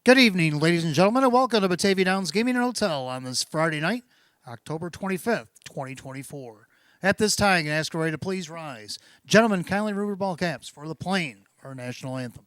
Good evening, ladies and gentlemen, and welcome to Batavia Downs Gaming and Hotel on this Friday night, October 25th, 2024. At this time, I ask everybody to please rise. Gentlemen, kindly remove your ball caps for the playing of our national anthem.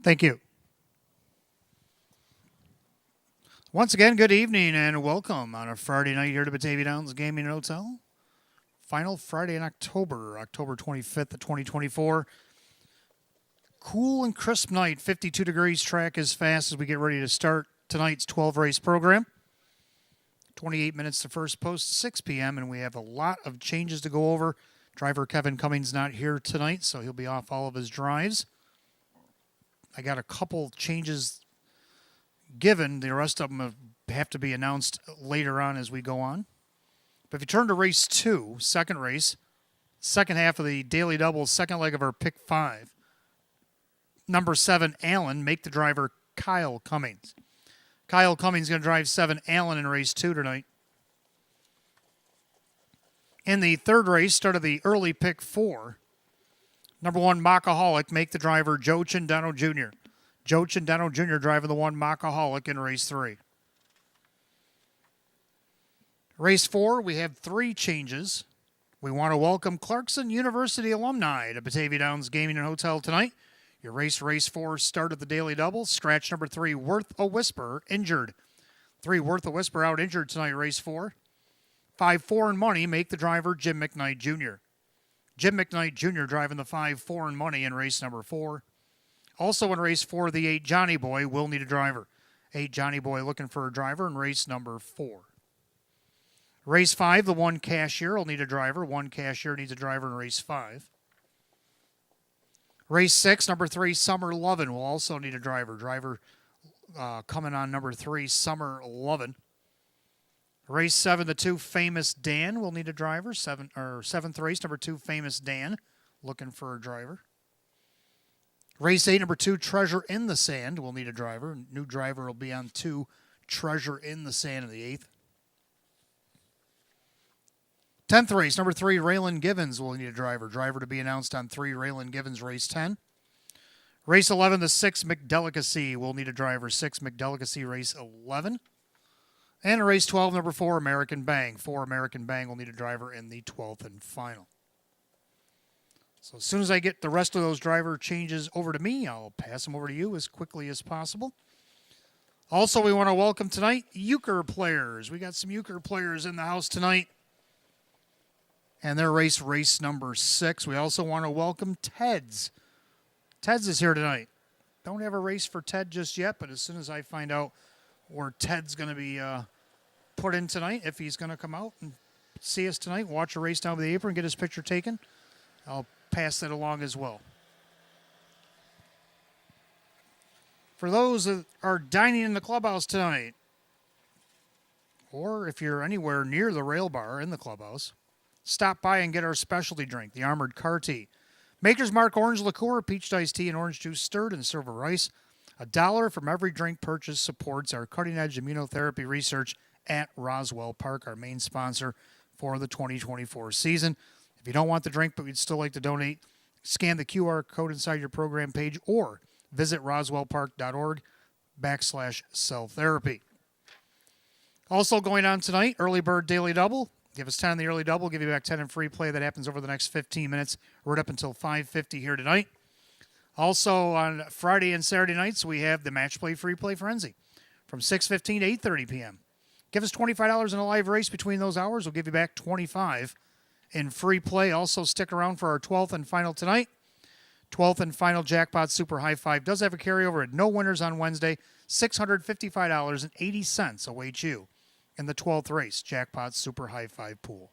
Thank you. Once again, good evening and welcome on a Friday night here to Batavia Downs Gaming and Hotel. Final Friday in October, October 25th of 2024. Cool and crisp night, 52 degrees, track as fast as we get ready to start tonight's 12-race program. 28 minutes to first post, 6 p.m., and we have a lot of changes to go over. Driver Kevin Cummings not here tonight, so he'll be off all of his drives. I got a couple changes given. The rest of them have to be announced later on as we go on. But if you turn to race 2, second race, second half of the daily double, second leg of our pick 5. Number 7, Allen, make the driver Kyle Cummings. Kyle Cummings going to drive 7, Allen, in race 2 tonight. In the third race, start of the early pick 4. Number 1, Macaholic, make the driver Joe Chindano Jr. Joe Chindano Jr. driving the 1, Macaholic, in race 3. Race 4, we have 3 changes. We want to welcome Clarkson University alumni to Batavia Downs Gaming and Hotel tonight. Your race 4, start of the daily double. Scratch number 3, Worth a Whisper, injured. 3, Worth a Whisper, out injured tonight, race 4. 5, 4 and Money, make the driver Jim McKnight Jr. Jim McKnight Jr. driving the 5, 4 and Money in race number 4. Also in race 4, the 8, Johnny Boy, will need a driver. 8, Johnny Boy looking for a driver in race number 4. Race 5, the 1, Cashier, will need a driver. 1, Cashier needs a driver in race 5. Race 6, number 3, Summer Lovin' will also need a driver. Driver coming on number 3, Summer Lovin'. Race 7, the 2, Famous Dan will need a driver. Seventh race, number 2, Famous Dan, looking for a driver. Race 8, number 2, Treasure in the Sand will need a driver. New driver will be on 2, Treasure in the Sand in the 8th. 10th race, number 3, Raylan Givens will need a driver. Driver to be announced on 3, Raylan Givens, race 10. Race 11, the 6, McDelicacy will need a driver. 6, McDelicacy, race 11. And in race 12, number 4, American Bang. 4, American Bang will need a driver in the 12th and final. So as soon as I get the rest of those driver changes over to me, I'll pass them over to you as quickly as possible. Also, we want to welcome tonight euchre players. We got some euchre players in the house tonight. And their race number 6. We also want to welcome Ted's. Ted's is here tonight. Don't have a race for Ted just yet, but as soon as I find out where Ted's going to be put in tonight, if he's going to come out and see us tonight, watch a race down by the apron, get his picture taken, I'll pass that along as well. For those that are dining in the clubhouse tonight, or if you're anywhere near the rail bar in the clubhouse, stop by and get our specialty drink, the Armored Car Tea. Maker's Mark Orange Liqueur, peach iced tea, and orange juice stirred in silver rice. $1 from every drink purchase supports our cutting-edge immunotherapy research at Roswell Park, our main sponsor for the 2024 season. If you don't want the drink but you'd still like to donate, scan the QR code inside your program page or visit roswellpark.org/cell-therapy. Also going on tonight, Early Bird Daily Double. Give us 10 in the early double, give you back 10 in free play. That happens over the next 15 minutes, right up until 5:50 here tonight. Also on Friday and Saturday nights, we have the Match Play Free Play Frenzy from 6:15 to 8:30 p.m. Give us $25 in a live race between those hours. We'll give you back $25 in free play. Also stick around for our 12th and final tonight. 12th and final Jackpot Super High Five does have a carryover at no winners on Wednesday. $655.80 awaits you in the 12th race, Jackpot Super High Five Pool.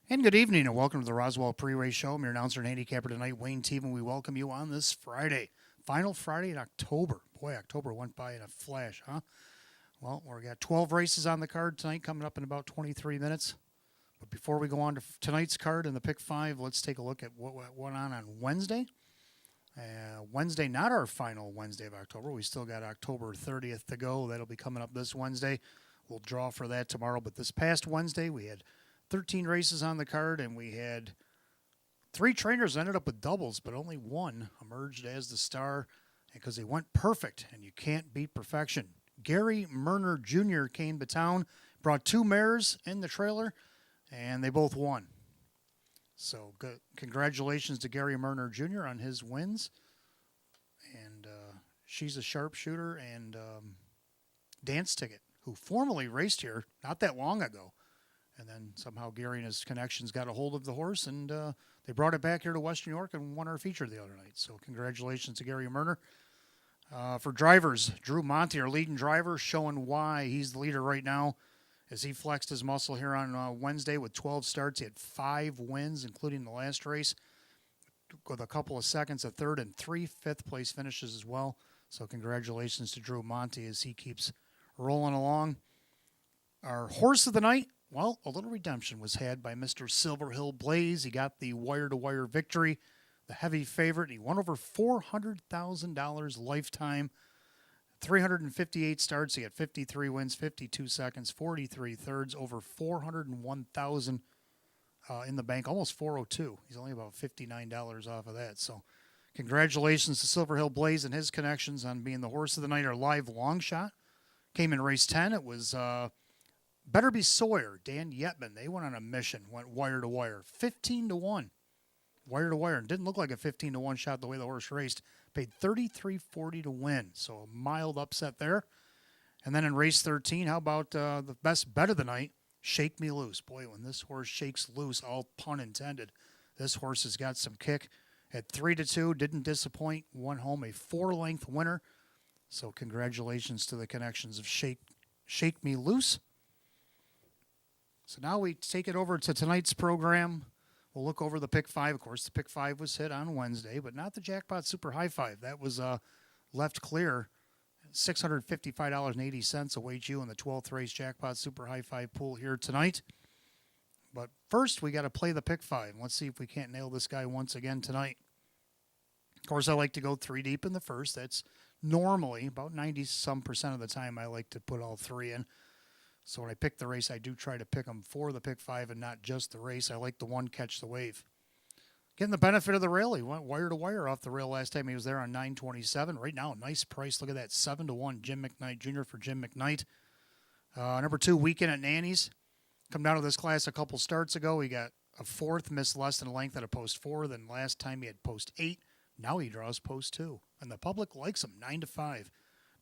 And good evening and welcome to the Roswell Pre-Race Show. I'm your announcer and handicapper tonight, Wayne Teven. We welcome you on this Friday. Final Friday in October. Boy, October went by in a flash, huh? Well, we've got 12 races on the card tonight coming up in about 23 minutes. But before we go on to tonight's card and the Pick 5, let's take a look at what went on Wednesday. Wednesday, not our final Wednesday of October. We still got October 30th to go. That'll be coming up this Wednesday. We'll draw for that tomorrow. But this past Wednesday, we had 13 races on the card, and we had 3 trainers ended up with doubles, but only one emerged as the star because they went perfect, and you can't beat perfection. Gary Murner Jr. came to town, brought 2 mares in the trailer, and they both won. So good. Congratulations to Gary Murner Jr. on his wins. And she's a sharpshooter and dance ticket, who formerly raced here not that long ago. And then somehow Gary and his connections got a hold of the horse, and they brought it back here to West New York and won our feature the other night. So congratulations to Gary Murner. For drivers, Drew Monty, our leading driver, showing why he's the leader right now as he flexed his muscle here on Wednesday with 12 starts. He had 5 wins, including the last race, with a couple of seconds, a third, and 3 fifth-place finishes as well. So congratulations to Drew Monty as he keeps rolling along. Our horse of the night, well, a little redemption was had by Mr. Silver Hill Blaze. He got the wire-to-wire victory, the heavy favorite. He won over $400,000 lifetime, 358 starts. He had 53 wins, 52 seconds, 43 thirds, over $401,000 in the bank, almost 402. He's only about $59 off of that. So congratulations to Silver Hill Blaze and his connections on being the horse of the night. Our live long shot came in race 10. It was Better Be Sawyer, Dan Yetman. They went on a mission, went wire to wire, 15-1, wire to wire, and didn't look like a 15-1 shot the way the horse raced. Paid $33.40 to win, so a mild upset there. And then in race 13, how about the best bet of the night, Shake Me Loose. Boy, when this horse shakes loose, all pun intended, this horse has got some kick. At 3-2, didn't disappoint, won home a 4-length winner. So congratulations to the connections of Shake Me Loose. So now we take it over to tonight's program. We'll look over the Pick 5. Of course, the Pick 5 was hit on Wednesday, but not the Jackpot Super High Five. That was left clear. $655.80 awaits you in the 12th race Jackpot Super High Five pool here tonight. But first, we got to play the Pick 5. Let's see if we can't nail this guy once again tonight. Of course, I like to go 3 deep in the first. That's normally about 90-some% of the time I like to put all 3 in. So when I pick the race, I do try to pick them for the Pick 5 and not just the race. I like the one catch the wave. Getting the benefit of the rail. He went wire to wire off the rail last time he was there on 927. Right now, nice price. Look at that, 7-1. Jim McKnight Jr. for Jim McKnight. Number 2, Weekend at Nanny's. Come down to this class a couple starts ago. He got a 4th, missed less than a length at a post 4. Then last time he had post 8. Now he draws post 2. And the public likes him, 9-5.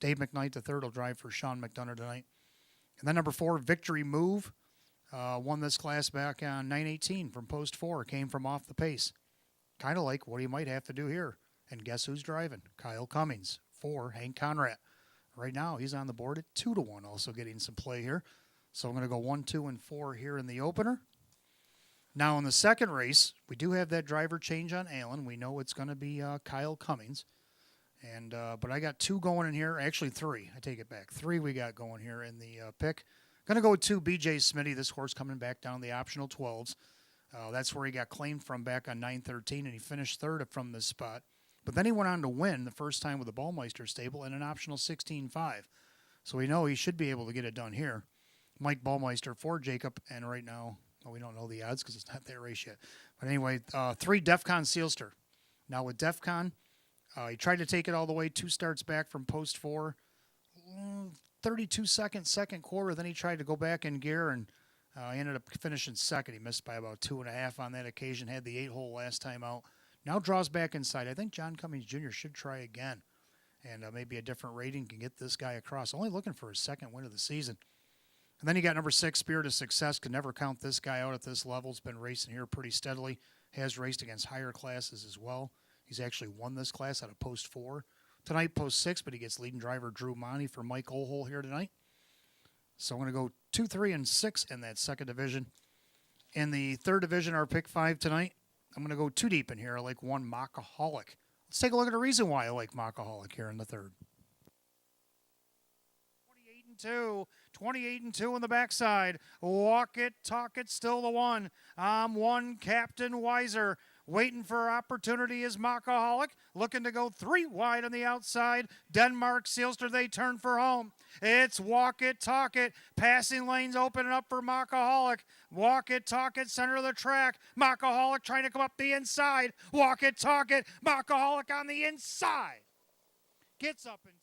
Dave McKnight III will drive for Sean McDonough tonight. And then number 4, Victory Move. Won this class back on 918 from post 4. Came from off the pace. Kind of like what he might have to do here. And guess who's driving? Kyle Cummings. 4, Hank Conrad. Right now, he's on the board at 2-1, also getting some play here. So I'm going to go 1, 2, and 4 here in the opener. Now in the second race, we do have that driver change on Allen. We know it's going to be Kyle Cummings. And but I got 2 going in here. Actually 3. I take it back. 3 we got going here in the pick. Going to go with 2, BJ Smitty. This horse coming back down the optional 12s. That's where he got claimed from back on 913, and he finished 3rd from this spot. But then he went on to win the first time with the Ballmeister stable in an optional 16-5. So we know he should be able to get it done here. Mike Ballmeister for Jacob, and right now, we don't know the odds because it's not that race yet. But anyway, 3, Defcon Sealster. Now with Defcon, he tried to take it all the way, 2 starts back from post 4. 32-second second quarter, then he tried to go back in gear, and he ended up finishing 2nd. He missed by about 2.5 on that occasion, had the 8-hole last time out. Now draws back inside. I think John Cummings Jr. should try again, and maybe a different rating can get this guy across. Only looking for his 2nd win of the season. And then you got number 6, Spirit of Success. Can never count this guy out at this level. Has been racing here pretty steadily. Has raced against higher classes as well. He's actually won this class out of post 4. Tonight, post 6, but he gets leading driver Drew Monty for Mike Olhole here tonight. So I'm going to go 2, 3, and 6 in that second division. In the third division, our pick 5 tonight, I'm going to go 2 deep in here. I like 1, Mockaholic. Let's take a look at the reason why I like Mockaholic here in the third. 28-2. 28-2 on the backside. Walk it, talk it, still the 1. I'm 1, Captain Weiser. Waiting for opportunity is Mockaholic. Looking to go 3 wide on the outside. Denmark Sealster, they turn for home. It's walk it, talk it. Passing lanes opening up for Mockaholic. Walk it, talk it, center of the track. Mockaholic trying to come up the inside. Walk it, talk it. Mockaholic on the inside. Gets up in time.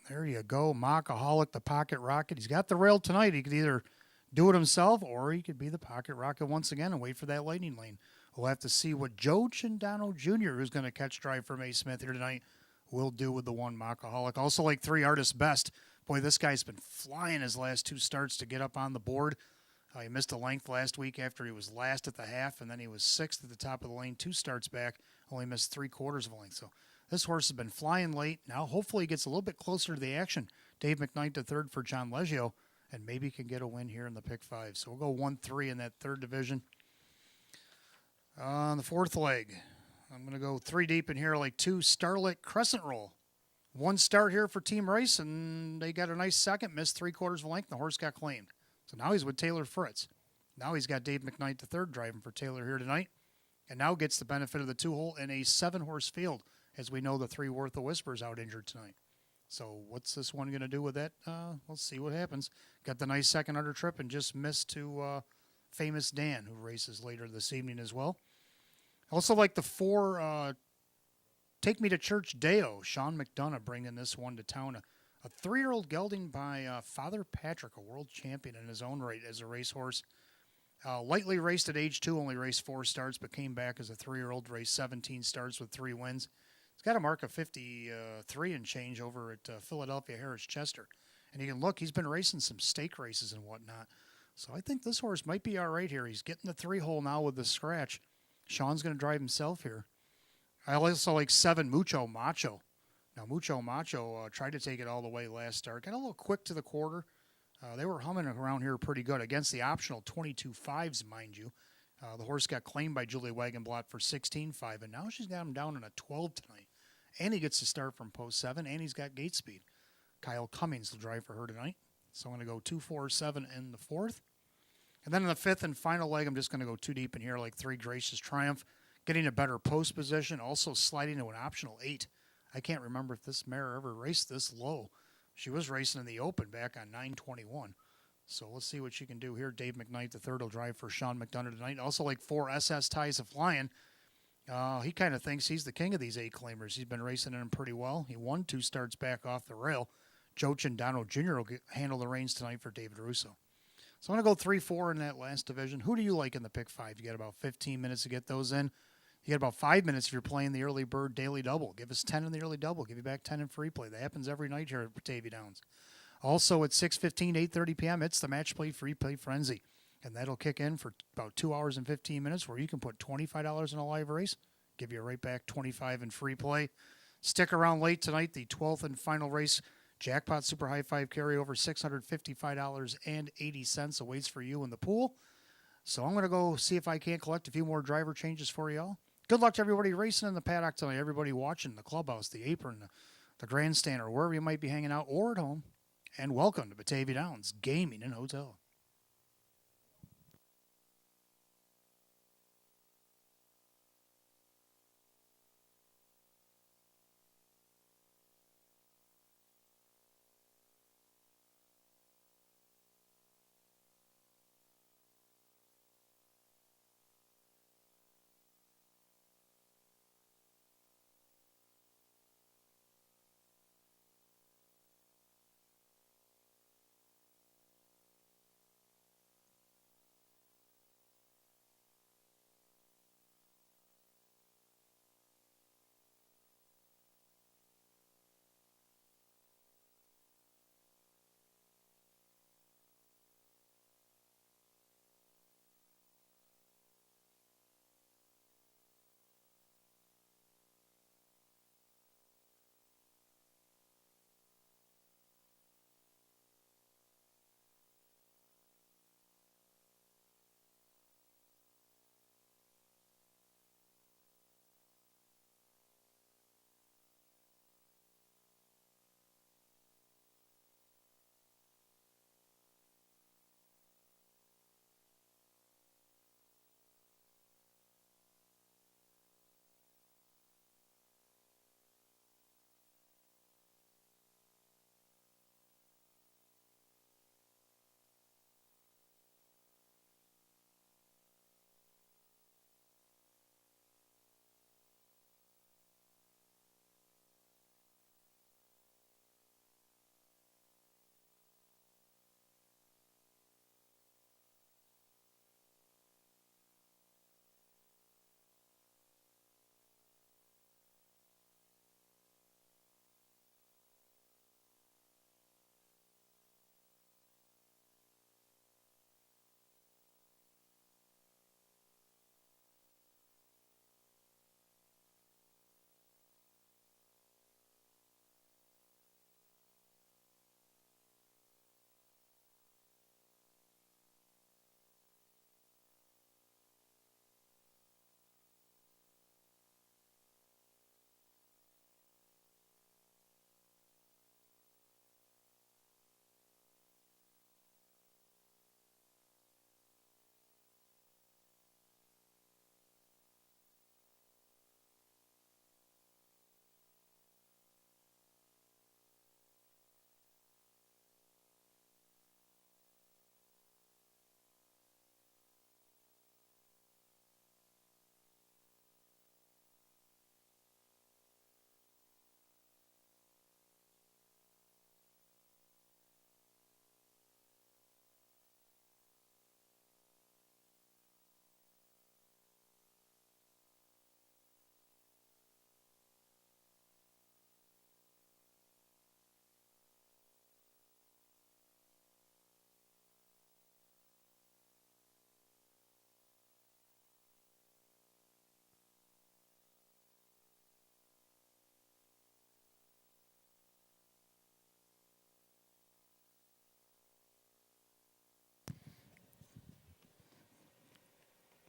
There you go, Mockaholic, the pocket rocket. He's got the rail tonight. He could either do it himself or he could be the pocket rocket once again and wait for that lightning lane. We'll have to see what Joe Chindano Jr., who's going to catch drive from A. Smith here tonight, will do with the 1, Mockaholic. Also like 3, Artist Best. Boy, this guy's been flying his last 2 starts to get up on the board. He missed a length last week after he was last at the half, and then he was 6th at the top of the lane 2 starts back, only missed 3/4 of a length. So this horse has been flying late. Now hopefully he gets a little bit closer to the action. Dave McKnight III for John Leggio, and maybe can get a win here in the pick 5. So we'll go 1, 3 in that third division. On the fourth leg, I'm going to go 3 deep in here, like 2, Starlit Crescent Roll. 1 start here for Team Race, and they got a nice 2nd, missed 3/4 of a length, and the horse got claimed. So now he's with Taylor Fritz. Now he's got Dave McKnight III driving for Taylor here tonight, and now gets the benefit of the 2-hole in a 7-horse field, as we know the 3 Worth of Whispers out injured tonight. So what's this one going to do with that? We'll see what happens. Got the nice 2nd under trip and just missed to Famous Dan, who races later this evening as well. Also like the 4 Take Me to Church Deo. Sean McDonough bringing this one to town. A 3-year-old gelding by Father Patrick, a world champion in his own right as a racehorse. Lightly raced at age 2, only raced 4 starts, but came back as a 3-year-old, raced 17 starts with 3 wins. He's got a mark of 53 and change over at Philadelphia Harris Chester. And you can look, he's been racing some stake races and whatnot. So I think this horse might be all right here. He's getting the 3-hole now with the scratch. Sean's going to drive himself here. I also like 7, Mucho Macho. Now, Mucho Macho tried to take it all the way last start. Got a little quick to the quarter. They were humming around here pretty good against the optional 22.5s, mind you. The horse got claimed by Julie Wagenblatt for 16.5, and now she's got him down in a 12 tonight. And he gets to start from post 7, and he's got gate speed. Kyle Cummings will drive for her tonight. So I'm going to go 2, 4, 7 in the 4th. And then in the 5th and final leg, I'm just going to go 2 deep in here, like 3, Gracious Triumph. Getting a better post position, also sliding to an optional 8. I can't remember if this mare ever raced this low. She was racing in the open back on 921. So let's see what she can do here. Dave McKnight III will drive for Sean McDonough tonight. Also like 4 SS Ties of Flying. He kind of thinks he's the king of these 8-claimers. He's been racing in them pretty well. He won 2 starts back off the rail. Joe Cindano Jr. will handle the reins tonight for David Russo. So I'm going to go 3-4 in that last division. Who do you like in the pick 5? You got about 15 minutes to get those in. You got about 5 minutes if you're playing the early bird daily double. Give us 10 in the early double. Give you back 10 in free play. That happens every night here at Batavia Downs. Also at 6:15, 8:30 p.m., it's the Match Play Free Play Frenzy. And that'll kick in for about 2 hours and 15 minutes where you can put $25 in a live race, give you right back $25 in free play. Stick around late tonight, the 12th and final race, Jackpot Super High 5 carryover, $655.80 awaits for you in the pool. So I'm going to go see if I can't collect a few more driver changes for y'all. Good luck to everybody racing in the paddock tonight, everybody watching the clubhouse, the apron, the grandstand, or wherever you might be hanging out or at home. And welcome to Batavia Downs Gaming and Hotel.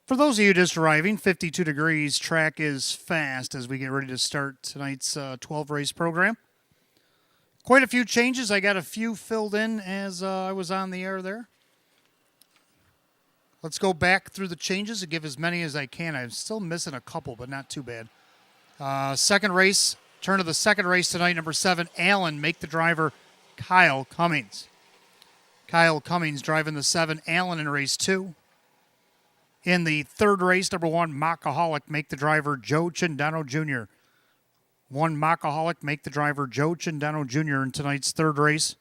For those of you just arriving, 52 degrees, track is fast as we get ready to start tonight's 12-race program. Quite a few changes. I got a few filled in as I was on the air there. Let's go back through the changes and give as many as I can. I'm still missing a couple, but not too bad. Second race, turn of the second race tonight, number 7, Allen, make the driver Kyle Cummings. Kyle Cummings driving the 7, Allen in race 2. In the third race, number 1, Mockaholic, make the driver Joe Chindano Jr. 1 Mockaholic, make the driver Joe Chindano Jr. in tonight's third race.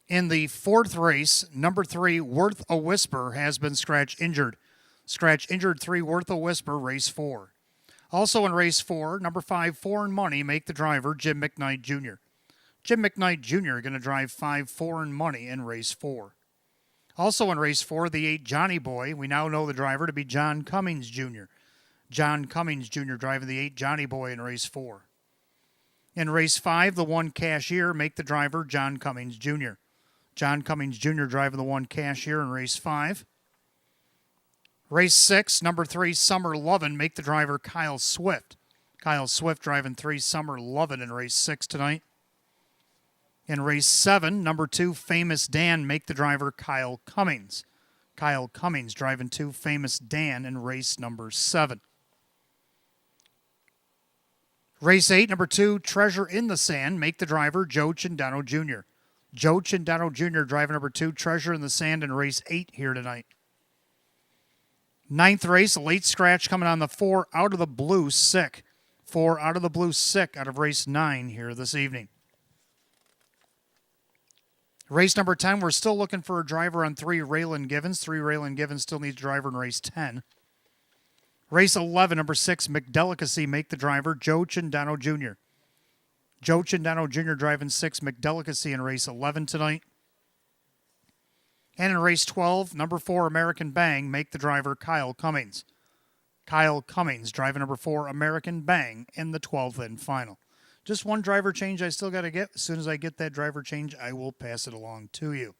In the fourth race, number 3, Worth a Whisper, has been scratch injured. Scratch injured 3, Worth a Whisper, race 4. Also in race 4, number 5, Foreign Money, make the driver Jim McKnight Jr. Jim McKnight Jr. going to drive 5 Foreign Money in race 4. Also in race 4, the 8 Johnny Boy, we now know the driver to be John Cummings Jr. John Cummings Jr. driving the 8 Johnny Boy in race 4. In race 5, the 1 Cashier, make the driver John Cummings Jr. John Cummings Jr. driving the 1 Cashier in race 5. Race 6, number 3 Summer Lovin', make the driver Kyle Swift. Kyle Swift driving 3 Summer Lovin' in race 6 tonight. In race 7, number 2 Famous Dan, make the driver Kyle Cummings. Kyle Cummings driving 2 Famous Dan in race number 7. Race 8, number 2 Treasure in the Sand, make the driver Joe Chindano Jr. Joe Chindano Jr. driving number 2 Treasure in the Sand in race 8 here tonight. Ninth race, late scratch coming on the 4 Out of the Blue Sick. 4 Out of the Blue Sick out of race 9 here this evening. Race number 10, we're still looking for a driver on 3 Raylan Givens. 3 Raylan Givens still needs a driver in race 10. Race 11, number 6 McDelicacy, make the driver Joe Chindano Jr. Joe Chindano Jr. driving 6 McDelicacy in race 11 tonight. And in race 12, number 4 American Bang, make the driver Kyle Cummings. Kyle Cummings driving number 4 American Bang in the 12th and final. Just one driver change I still got to get. As soon as I get that driver change, I will pass it along to you.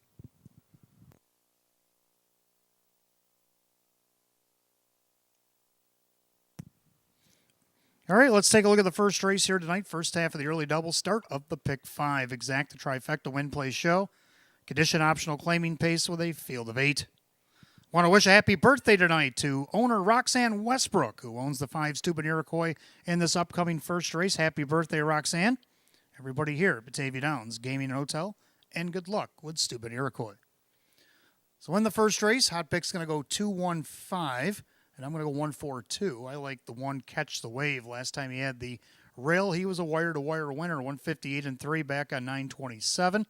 All right, let's take a look at the first race here tonight. First half of the early double start of the Pick 5. Exact the trifecta win play show. Condition optional claiming pace with a field of 8. Want to wish a happy birthday tonight to owner Roxanne Westbrook, who owns the 5 Stupid Iroquois in this upcoming first race. Happy birthday, Roxanne. Everybody here at Batavia Downs Gaming and Hotel, and good luck with Stupid Iroquois. So in the first race, Hot Pick's going to go 2-1-5, and I'm going to go 1-4-2. I like the 1 Catch the Wave. Last time he had the rail, he was a wire-to-wire winner, 158-3 back on 927.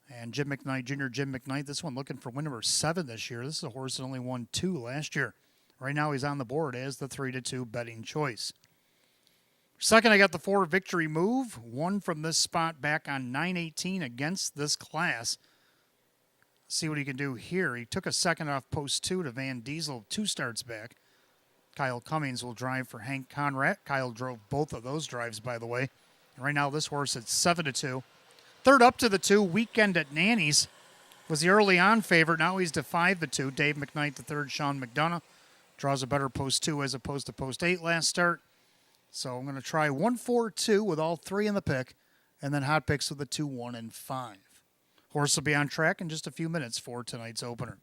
And Jim McKnight Jr., Jim McKnight, this one looking for win number 7 this year. This is a horse that only won 2 last year. Right now he's on the board as the 3-2 betting choice. Second, I got the 4 Victory Move. 1 from this spot back on 918 against this class. See what he can do here. He took a second off post 2 to Van Diesel 2 starts back. Kyle Cummings will drive for Hank Conrad. Kyle drove both of those drives, by the way. And right now this horse at 7-2. Third up to the 2, Weekend at Nanny's, was the early on favorite. Now he's to 5-2. Dave McKnight, the 3rd, Sean McDonough. Draws a better post 2 as opposed to post 8 last start. So I'm going to try 1-4-2 with all 3 in the pick, and then Hot Picks with the 2, 1, and 5. Horse will be on track in just a few minutes for tonight's opener.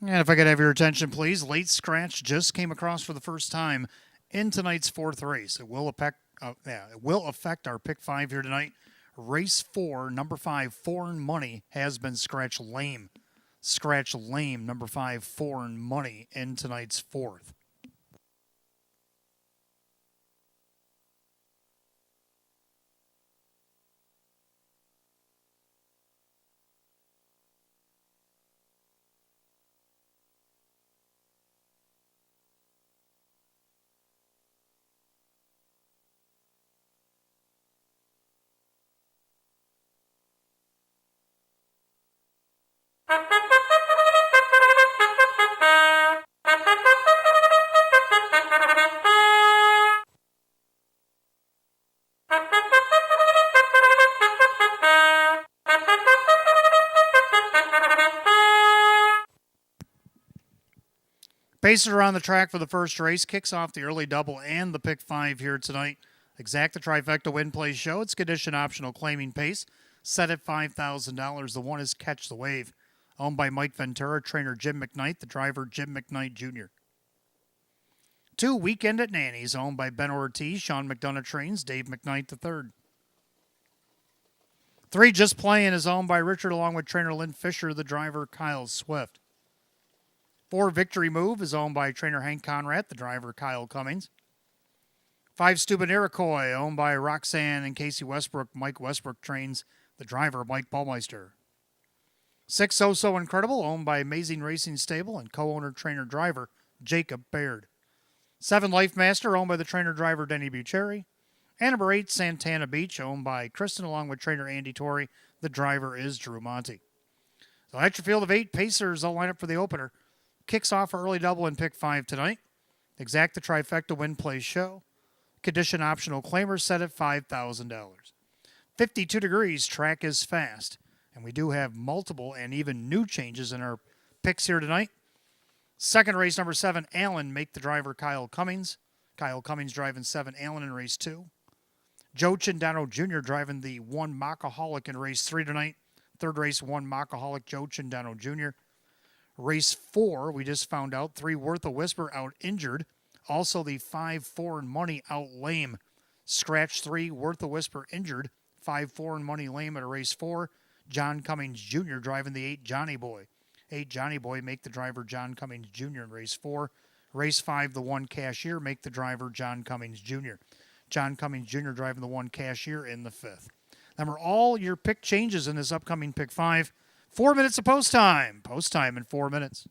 And if I could have your attention, please, late scratch just came across for the first time in tonight's fourth race. It will affect our pick five here tonight. Race 4, number 5, Foreign Money has been scratch lame. Scratch lame, number 5, Foreign Money in tonight's fourth. Pacer around the track for the first race, kicks off the early double and the pick five here tonight. Exact the trifecta win play show. It's condition optional claiming pace. Set at $5,000. The one is Catch the Wave. Owned by Mike Ventura, trainer Jim McKnight, the driver Jim McKnight Jr. 2, Weekend at Nanny's, owned by Ben Ortiz, Sean McDonough trains, Dave McKnight III. 3, Just Playing is owned by Richard along with trainer Lynn Fisher, the driver Kyle Swift. 4, Victory Move is owned by trainer Hank Conrad, the driver Kyle Cummings. 5, Stupid Iroquois, owned by Roxanne and Casey Westbrook, Mike Westbrook trains, the driver Mike Baumeister. 6, So Incredible, owned by Amazing Racing Stable and co-owner trainer driver Jacob Baird. 7, Life Master, owned by the trainer driver Denny Bucheri. And number 8, Santana Beach, owned by Kristen along with trainer Andy Torrey. The driver is Drew Monty. So at your field of 8, Pacers, they'll line up for the opener. Kicks off for early double in pick 5 tonight. Exact the trifecta win play show. Condition optional claimers set at $5,000. 52 degrees, track is fast. And we do have multiple and even new changes in our picks here tonight. Second race, number 7, Allen, make the driver Kyle Cummings. Kyle Cummings driving 7, Allen in race 2. Joe Chindano Jr. driving the 1 Mockaholic in race 3 tonight. Third race, 1 Mockaholic, Joe Chindano Jr. Race 4, we just found out, 3 Worth a Whisper out injured. Also the 5 Foreign Money out lame. Scratch 3, Worth a Whisper injured. 5 Foreign Money lame at a race 4. John Cummings Jr. driving the 8 Johnny Boy. 8 Johnny Boy make the driver John Cummings Jr. in race 4. Race 5, the 1 Cashier, make the driver John Cummings Jr. John Cummings Jr. driving the 1 Cashier in the 5th. Remember, all your pick changes in this upcoming pick 5. 4 minutes of post time. Post time in 4 minutes.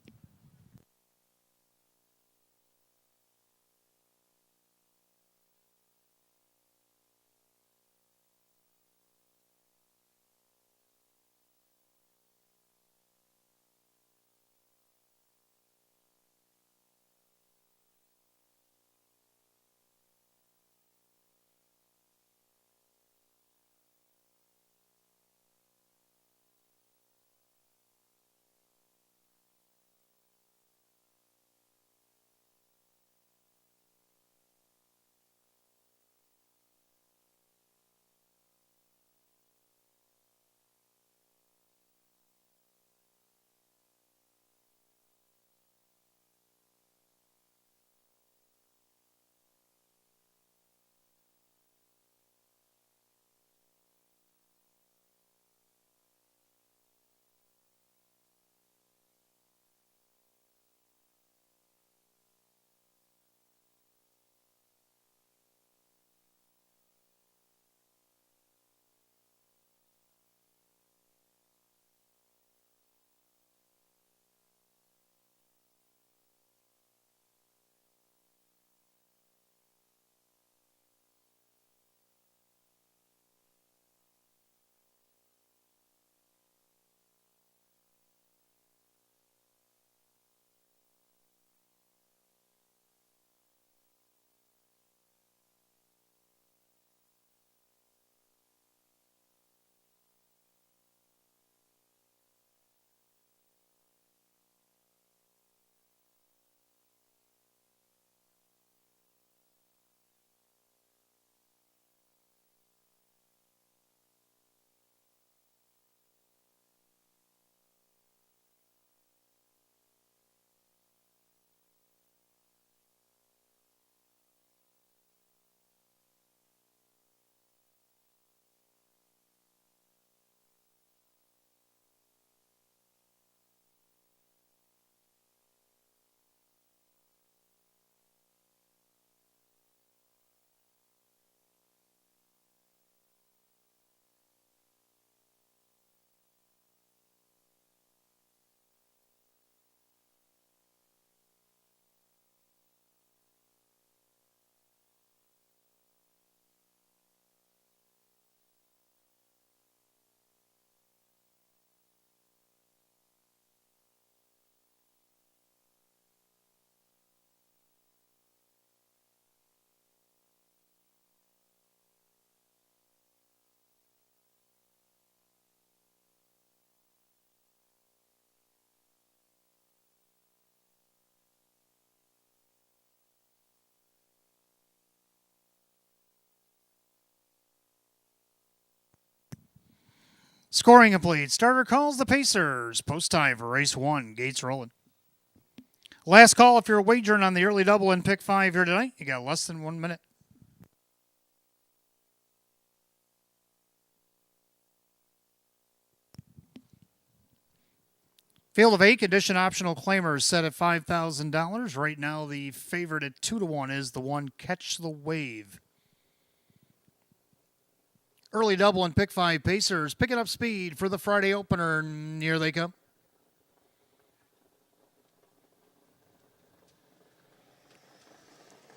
Scoring complete. Starter calls the Pacers. Post time for race 1. Gates rolling. Last call if you're wagering on the early double in pick 5 here tonight. You got less than 1 minute. Field of 8, condition optional claimers set at $5,000. Right now, the favorite at 2-1 is the one Catch the Wave. Early double in pick 5, Pacers picking up speed for the Friday opener. Here they come.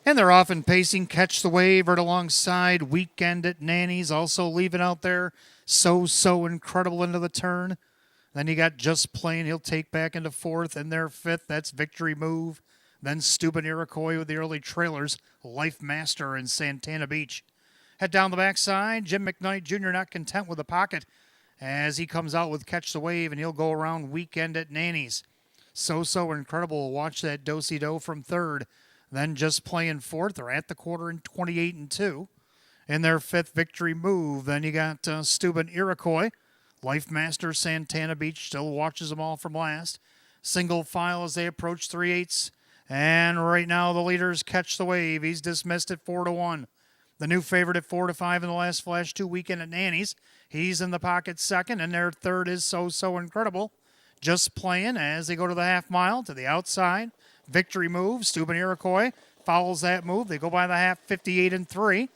And they're often pacing Catch the Wave right alongside Weekend at Nanny's, also leaving out there So Incredible into the turn. Then you got Just Plain. He'll take back into 4th, and their 5th. That's Victory Move. Then Steuben Iroquois with the early trailers. Life Master and Santana Beach. Head down the backside. Jim McKnight Jr. not content with the pocket as he comes out with Catch the Wave, and he'll go around Weekend at Nanny's. So Incredible. Watch that do-si-do from 3rd. Then Just Playing 4th. They're at the quarter in 28-2. In their 5th, Victory Move. Then you got Steuben Iroquois. Life Master Santana Beach still watches them all from last. Single file as they approach 3/8. And right now the leaders Catch the Wave. He's dismissed at 4-1. The new favorite at 4-5 in the last flash 2 Weekend at Nanny's. He's in the pocket 2nd, and their 3rd is So Incredible. Just Playing as they go to the half mile to the outside. Victory Move. Steuben Iroquois follows that move. They go by the half 58-3.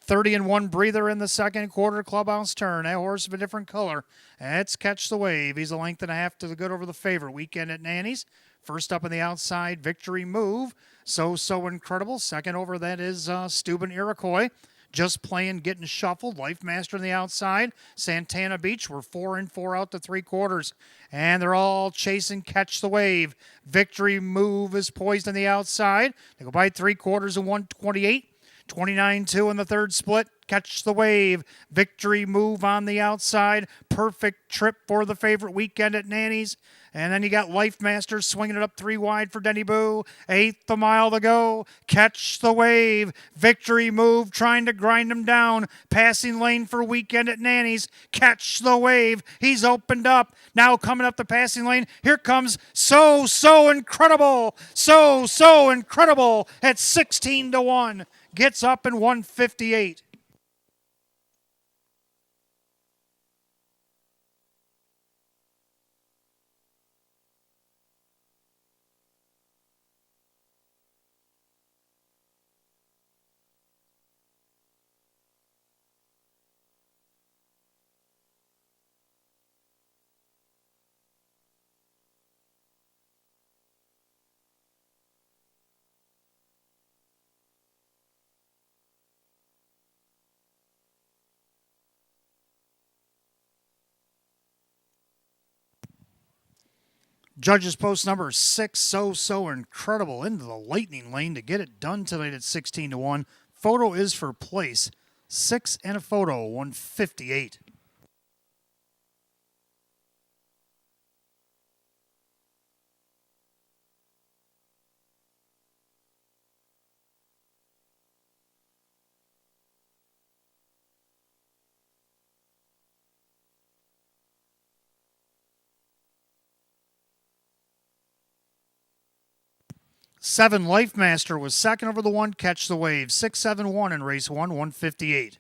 30-1 breather in the second quarter clubhouse turn. That horse of a different color. That's Catch the Wave. He's a length and a half to the good over the favorite. Weekend at Nanny's. First up on the outside, Victory Move. So Incredible. Second over, that is Steuben Iroquois. Just Playing, getting shuffled. Life Master on the outside. Santana Beach. We're 4 and 4 out to 3/4. And they're all chasing Catch the Wave. Victory Move is poised on the outside. They go by 3/4 and 128. 29-2 in the 3rd split. Catch the Wave. Victory Move on the outside. Perfect trip for the favorite. Weekend at Nanny's. And then you got Life Master swinging it up 3 wide for Denny Boo. 1/8 mile to go. Catch the Wave. Victory Move trying to grind him down. Passing lane for Weekend at Nanny's. Catch the Wave. He's opened up. Now coming up the passing lane. Here comes So Incredible. So Incredible at 16-1. Gets up in 158. Judges post number 6, So Incredible into the lightning lane to get it done tonight at 16-1. Photo is for place. 6 and a photo, 158. Seven, Life Master was second over the one, Catch the Wave. 6-7-1 in race 1, 158.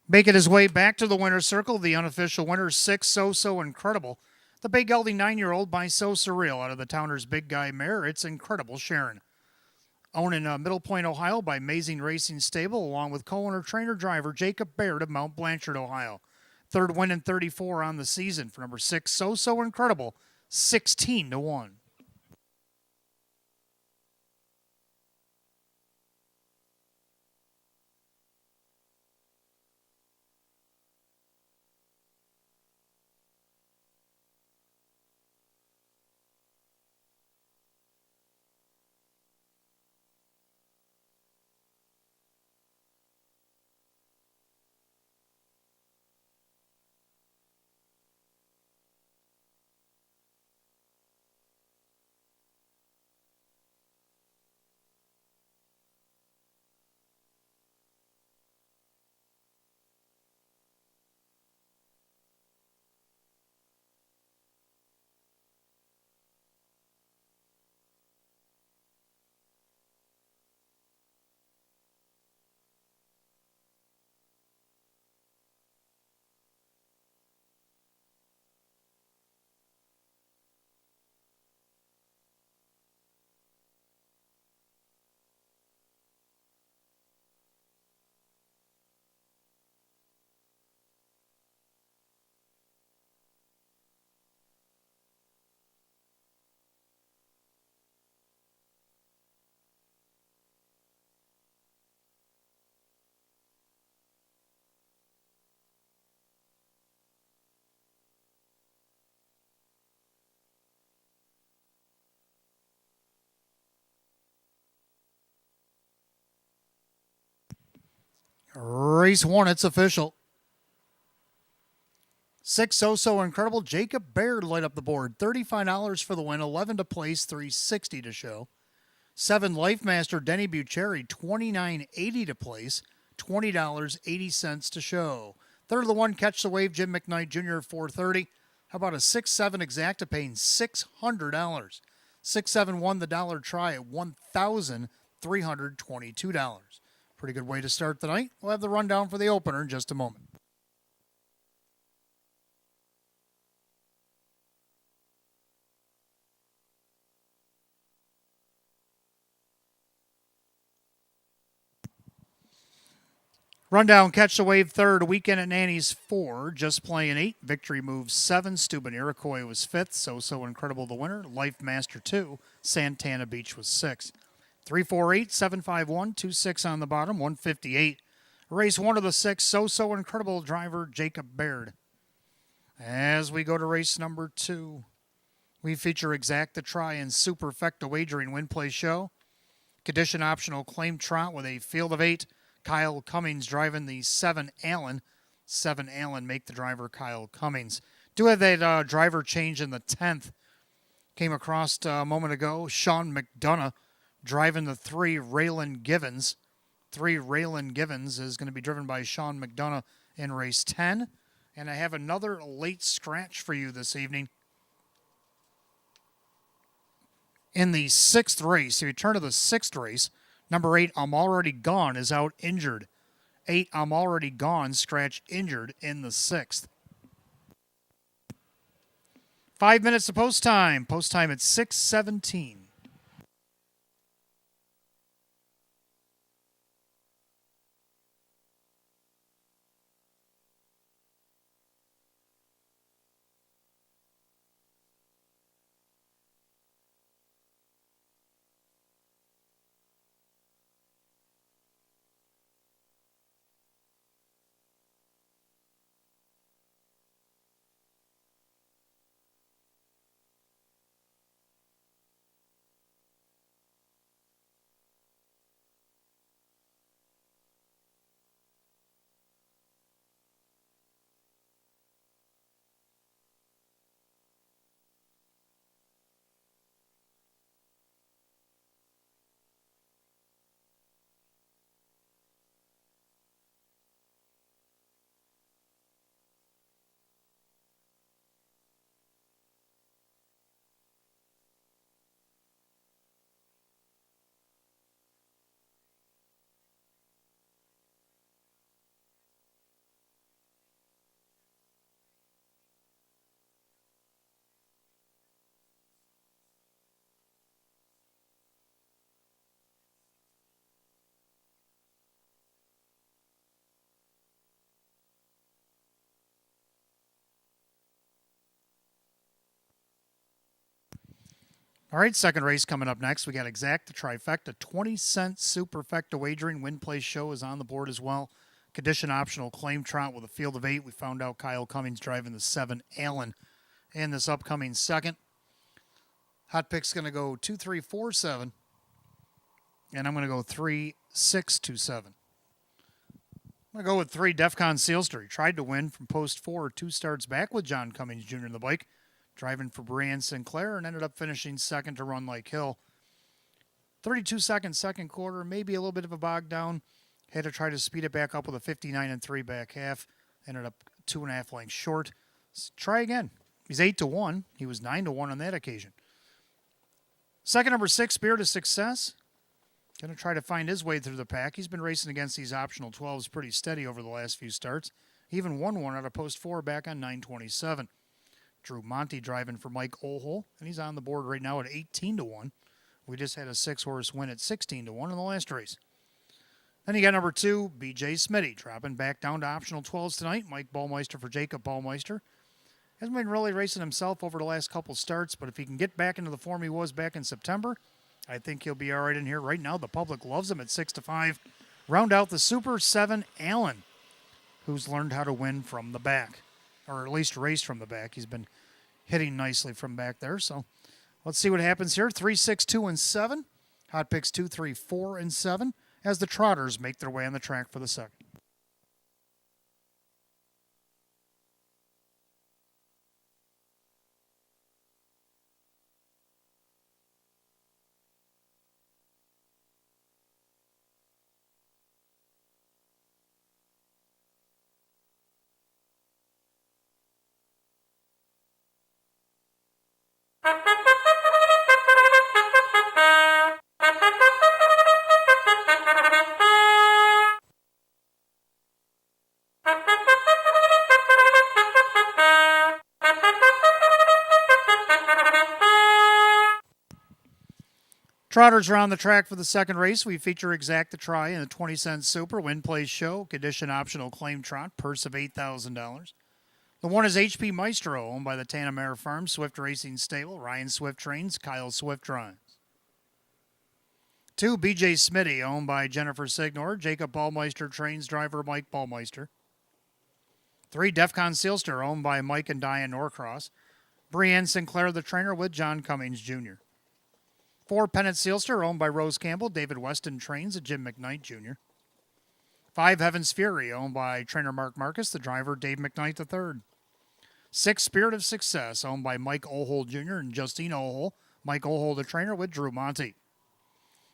Making his way back to the winner's circle, the unofficial winner, 6, So Incredible. The big gelding 9-year-old by So Surreal out of the Towner's Big Guy mare. It's Incredible Sharon. Owned in Middle Point, Ohio by Amazing Racing Stable, along with co-owner trainer driver Jacob Baird of Mount Blanchard, Ohio. 3rd win in 34 on the season for number 6, So Incredible, 16-1. Race 1, it's official. 6, So Incredible. Jacob Baird light up the board. $35 for the win, 11 to place, $360 to show. 7, Life Master Denny Bucheri, $29.80 to place, $20.80 to show. Third of the 1, Catch the Wave, Jim McKnight Jr., $430. How about a 6-7 Exacta paying $600? 6-7 won the dollar try at $1,322. Pretty good way to start the night. We'll have the rundown for the opener in just a moment. Rundown, Catch the Wave third, Weekend at Nanny's 4, Just Playing 8, Victory Moves 7, Steuben Iroquois was 5th, So Incredible the winner, Life Master 2, Santana Beach was 6. 348, 751, 26 on the bottom, 158. Race 1 of the 6, So Incredible driver Jacob Baird. As we go to race number 2, we feature Exacta Try and Superfecta Wagering Win Play Show. Condition optional claim trot with a field of 8. Kyle Cummings driving the 7 Allen. 7 Allen make the driver Kyle Cummings. Do have that driver change in the 10th. Came across a moment ago. Sean McDonough driving the 3 Raylan Givens. 3 Raylan Givens is going to be driven by Sean McDonough in race 10. And I have another late scratch for you this evening. In the 6th race, so you turn to the 6th race, number 8, I'm Already Gone, is out injured. 8, I'm Already Gone, scratch injured in the 6th. 5 minutes to post time. Post time at 6:17. All right, second race coming up next. We got Exacta Trifecta, 20-cent Superfecta Wagering Win Play Show is on the board as well. Condition optional claim trot with a field of 8. We found out Kyle Cummings driving the 7 Allen in this upcoming second. Hot pick's going to go 2, 3, 4, 7. And I'm going to go 3, 6, 2, 7. I'm going to go with 3 Defcon Sealster. He tried to win from post 4 2 starts back with John Cummings Jr. in the bike, driving for Brian Sinclair, and ended up finishing second to Run Like Hill. 32 seconds, second quarter, maybe a little bit of a bog down. Had to try to speed it back up with a 59 and 3 back half. Ended up 2.5 lengths short. Let's try again. He's 8 to 1. He was 9 to 1 on that occasion. Second, number 6, Spirit of Success. Going to try to find his way through the pack. He's been racing against these optional 12s pretty steady over the last few starts. He even won one out of post 4 back on 927. Drew Monty driving for Mike Olhol, and he's on the board right now at 18 to 1. We just had a 6-horse win at 16 to 1 in the last race. Then you got number 2, BJ Smitty, dropping back down to optional 12s tonight. Mike Ballmeister for Jacob Ballmeister. Hasn't been really racing himself over the last couple starts, but if he can get back into the form he was back in September, I think he'll be all right in here. Right now, the public loves him at 6 to 5. Round out the Super 7 Allen, who's learned how to win from the back, or at least race from the back. He's been hitting nicely from back there. So let's see what happens here. 3, 6, 2, and 7. Hot picks 2, 3, 4, and 7 as the Trotters make their way on the track for the second. Trotters are on the track for the second race. We feature Exact the Try in the 20-cent Super, Win Place Show, condition optional claim trot, purse of $8,000. The one is HP Maestro, owned by the Tanamere Farm, Swift Racing Stable, Ryan Swift trains, Kyle Swift drives. 2, BJ Smitty, owned by Jennifer Signor, Jacob Ballmeister trains, driver Mike Ballmeister. 3, Defcon Sealster, owned by Mike and Diane Norcross, Brienne Sinclair the trainer with John Cummings Jr. 4, Pennant Sealster, owned by Rose Campbell, David Weston trains, and Jim McKnight Jr. 5, Heaven's Fury, owned by trainer Mark Marcus, the driver Dave McKnight III. 6, Spirit of Success, owned by Mike Ohol Jr. and Justine Ohol, Mike Ohol the trainer with Drew Monty.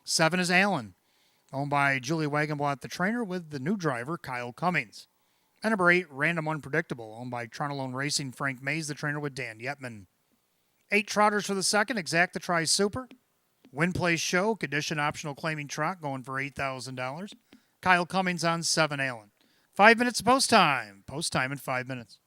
7 is Allen, owned by Julie Wagenblatt the trainer with the new driver Kyle Cummings. And number 8, Random Unpredictable, owned by Tronolone Racing, Frank Mays the trainer with Dan Yetman. 8 Trotters for the second, Exact the Try Super, Win Place Show, condition optional claiming trot going for $8,000. Kyle Cummings on 7 Allen. 5 minutes post time. Post time in 5 minutes.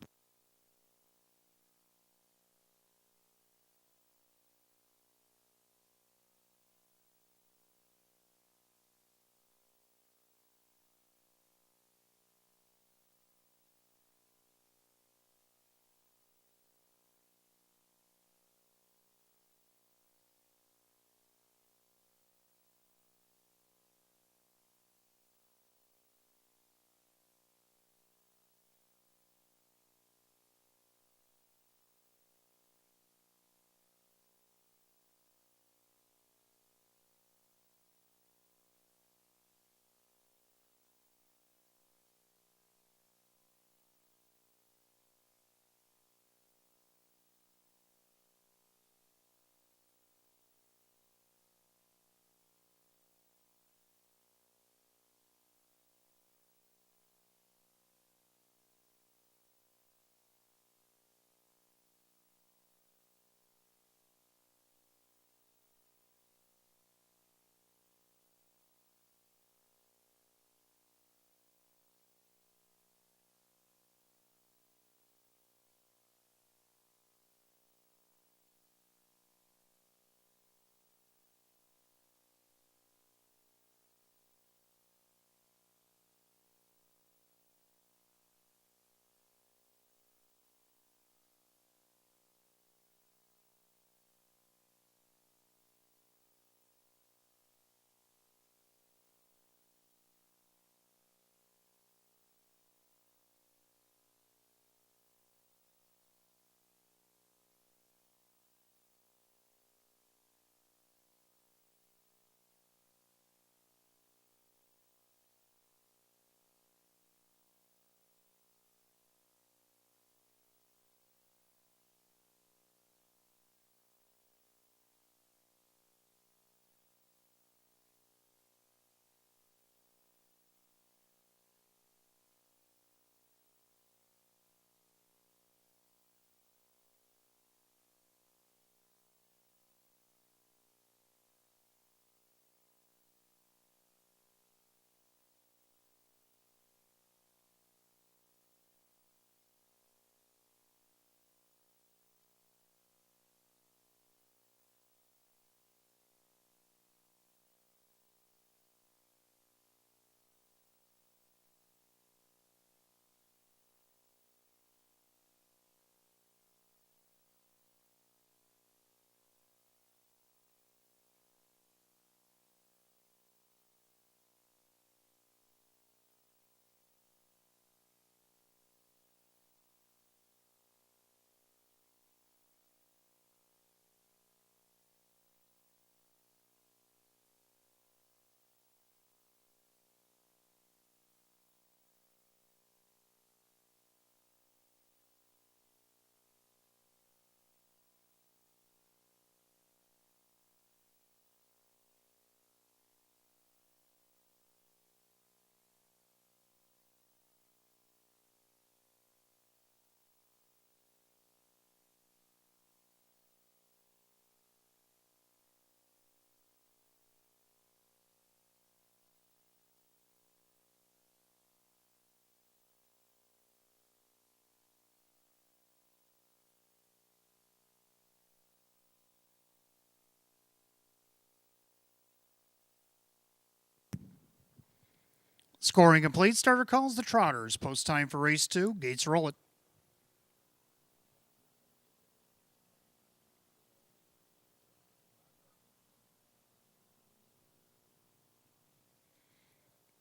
Scoring complete. Starter calls the Trotters. Post time for race 2. Gates roll it.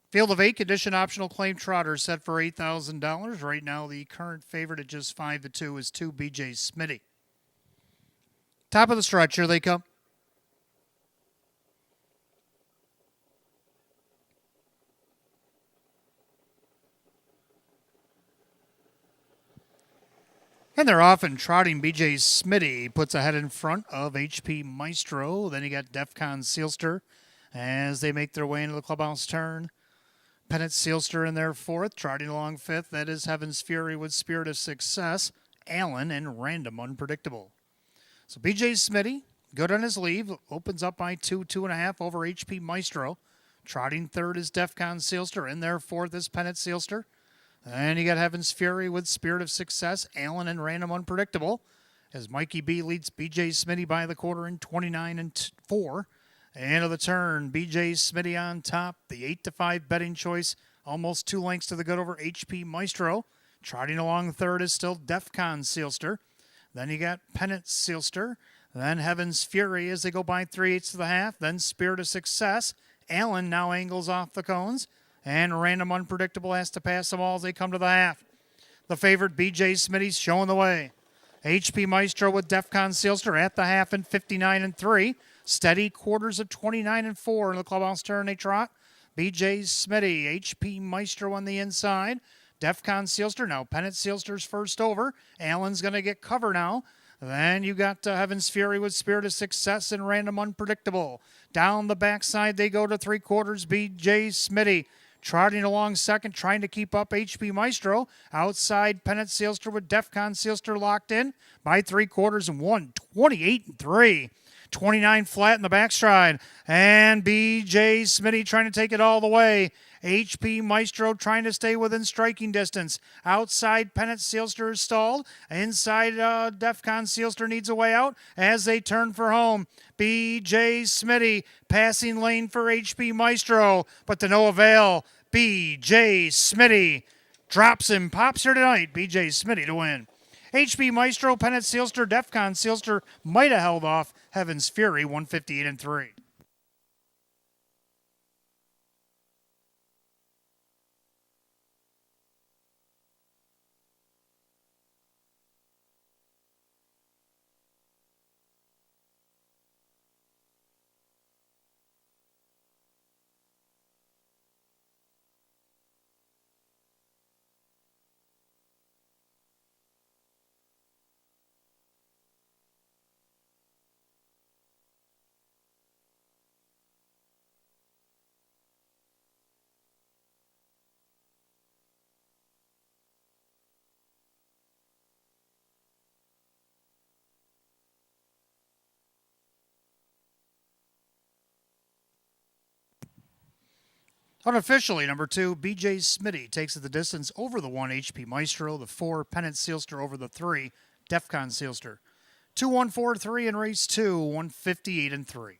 Field of 8, condition optional claim Trotters set for $8,000. Right now, the current favorite at just 5-2 is 2 BJ Smitty. Top of the stretch, here they come. And they're off and trotting. BJ Smitty puts a head in front of HP Maestro. Then you got Defcon Sealster as they make their way into the clubhouse turn. Pennant Sealster in there fourth, trotting along fifth. That is Heaven's Fury with Spirit of Success, Allen, and Random Unpredictable. So BJ Smitty, good on his leave, opens up by 2.5 over HP Maestro. Trotting third is Defcon Sealster. In there fourth is Pennant Sealster. And you got Heaven's Fury with Spirit of Success, Allen, and Random Unpredictable. As Mikey B leads BJ Smitty by the quarter in 29-4. End of the turn, BJ Smitty on top. The 8-5 betting choice, almost 2 lengths to the good over HP Maestro. Trotting along third is still Defcon Sealster. Then you got Pennant Sealster. Then Heaven's Fury as they go by 3/8 to the half. Then Spirit of Success. Allen now angles off the cones. And Random Unpredictable has to pass them all as they come to the half. The favorite, BJ Smitty's showing the way. HP Maestro with Defcon Sealster at the half in 59-3. Steady quarters of 29-4 in the clubhouse turn they trot. BJ Smitty, HP Maestro on the inside. Defcon Sealster, now Pennant Sealster's first over. Allen's going to get cover now. Then you got Heaven's Fury with Spirit of Success and Random Unpredictable. Down the backside they go to 3/4, BJ Smitty. Trotting along second, trying to keep up HP Maestro. Outside, Pennant Sealster with Defcon Sealster locked in by 3/4 and 128-3. 29 flat in the backstride. And BJ Smitty trying to take it all the way. HP Maestro trying to stay within striking distance. Outside, Pennant Sealster is stalled. Inside, Defcon Sealster needs a way out as they turn for home. BJ Smitty passing lane for HP Maestro, but to no avail. BJ Smitty drops him, pops here tonight. BJ Smitty to win. HP Maestro, Pennant Sealster, Defcon Sealster might have held off Heaven's Fury, 158-3. Unofficially, number 2, BJ Smitty takes it the distance over the 1, HP Maestro, the 4, Pennant Sealster over the 3, Defcon Sealster. 2-1-4-3 in race 2, 158-3.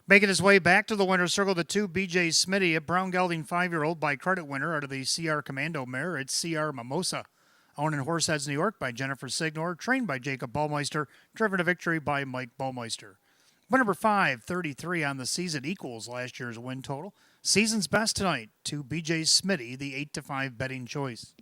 Making his way back to the winner's circle, the 2, BJ Smitty, a brown gelding 5-year-old by credit winner out of the CR Commando mare. It's CR Mimosa. Owned in Horseheads, New York by Jennifer Signor. Trained by Jacob Baumeister. Driven to victory by Mike Baumeister. Win number 5, 33 on the season, equals last year's win total. Season's best tonight, to BJ Smitty, the 8-5 betting choice.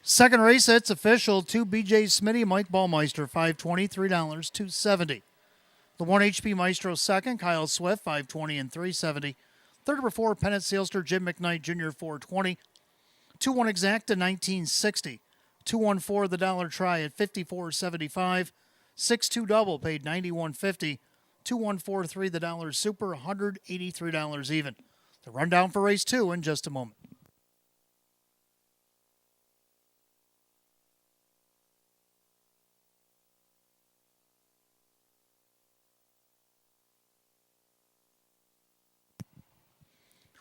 Second race, it's official. 2 BJ Smitty, Mike Ballmeister, $5.20, $3, $2.70. The 1 HP Maestro second, Kyle Swift, $5.20 and $3.70. Third number 4, Pennant Sealster, Jim McKnight Jr., $4.20. 2-1 Exacta, $19.60. 2-1-4 the dollar try at $54.75. 6-2 double paid $91.50. 2-1-4-3 the dollar super, $183 even. The rundown for race 2 in just a moment.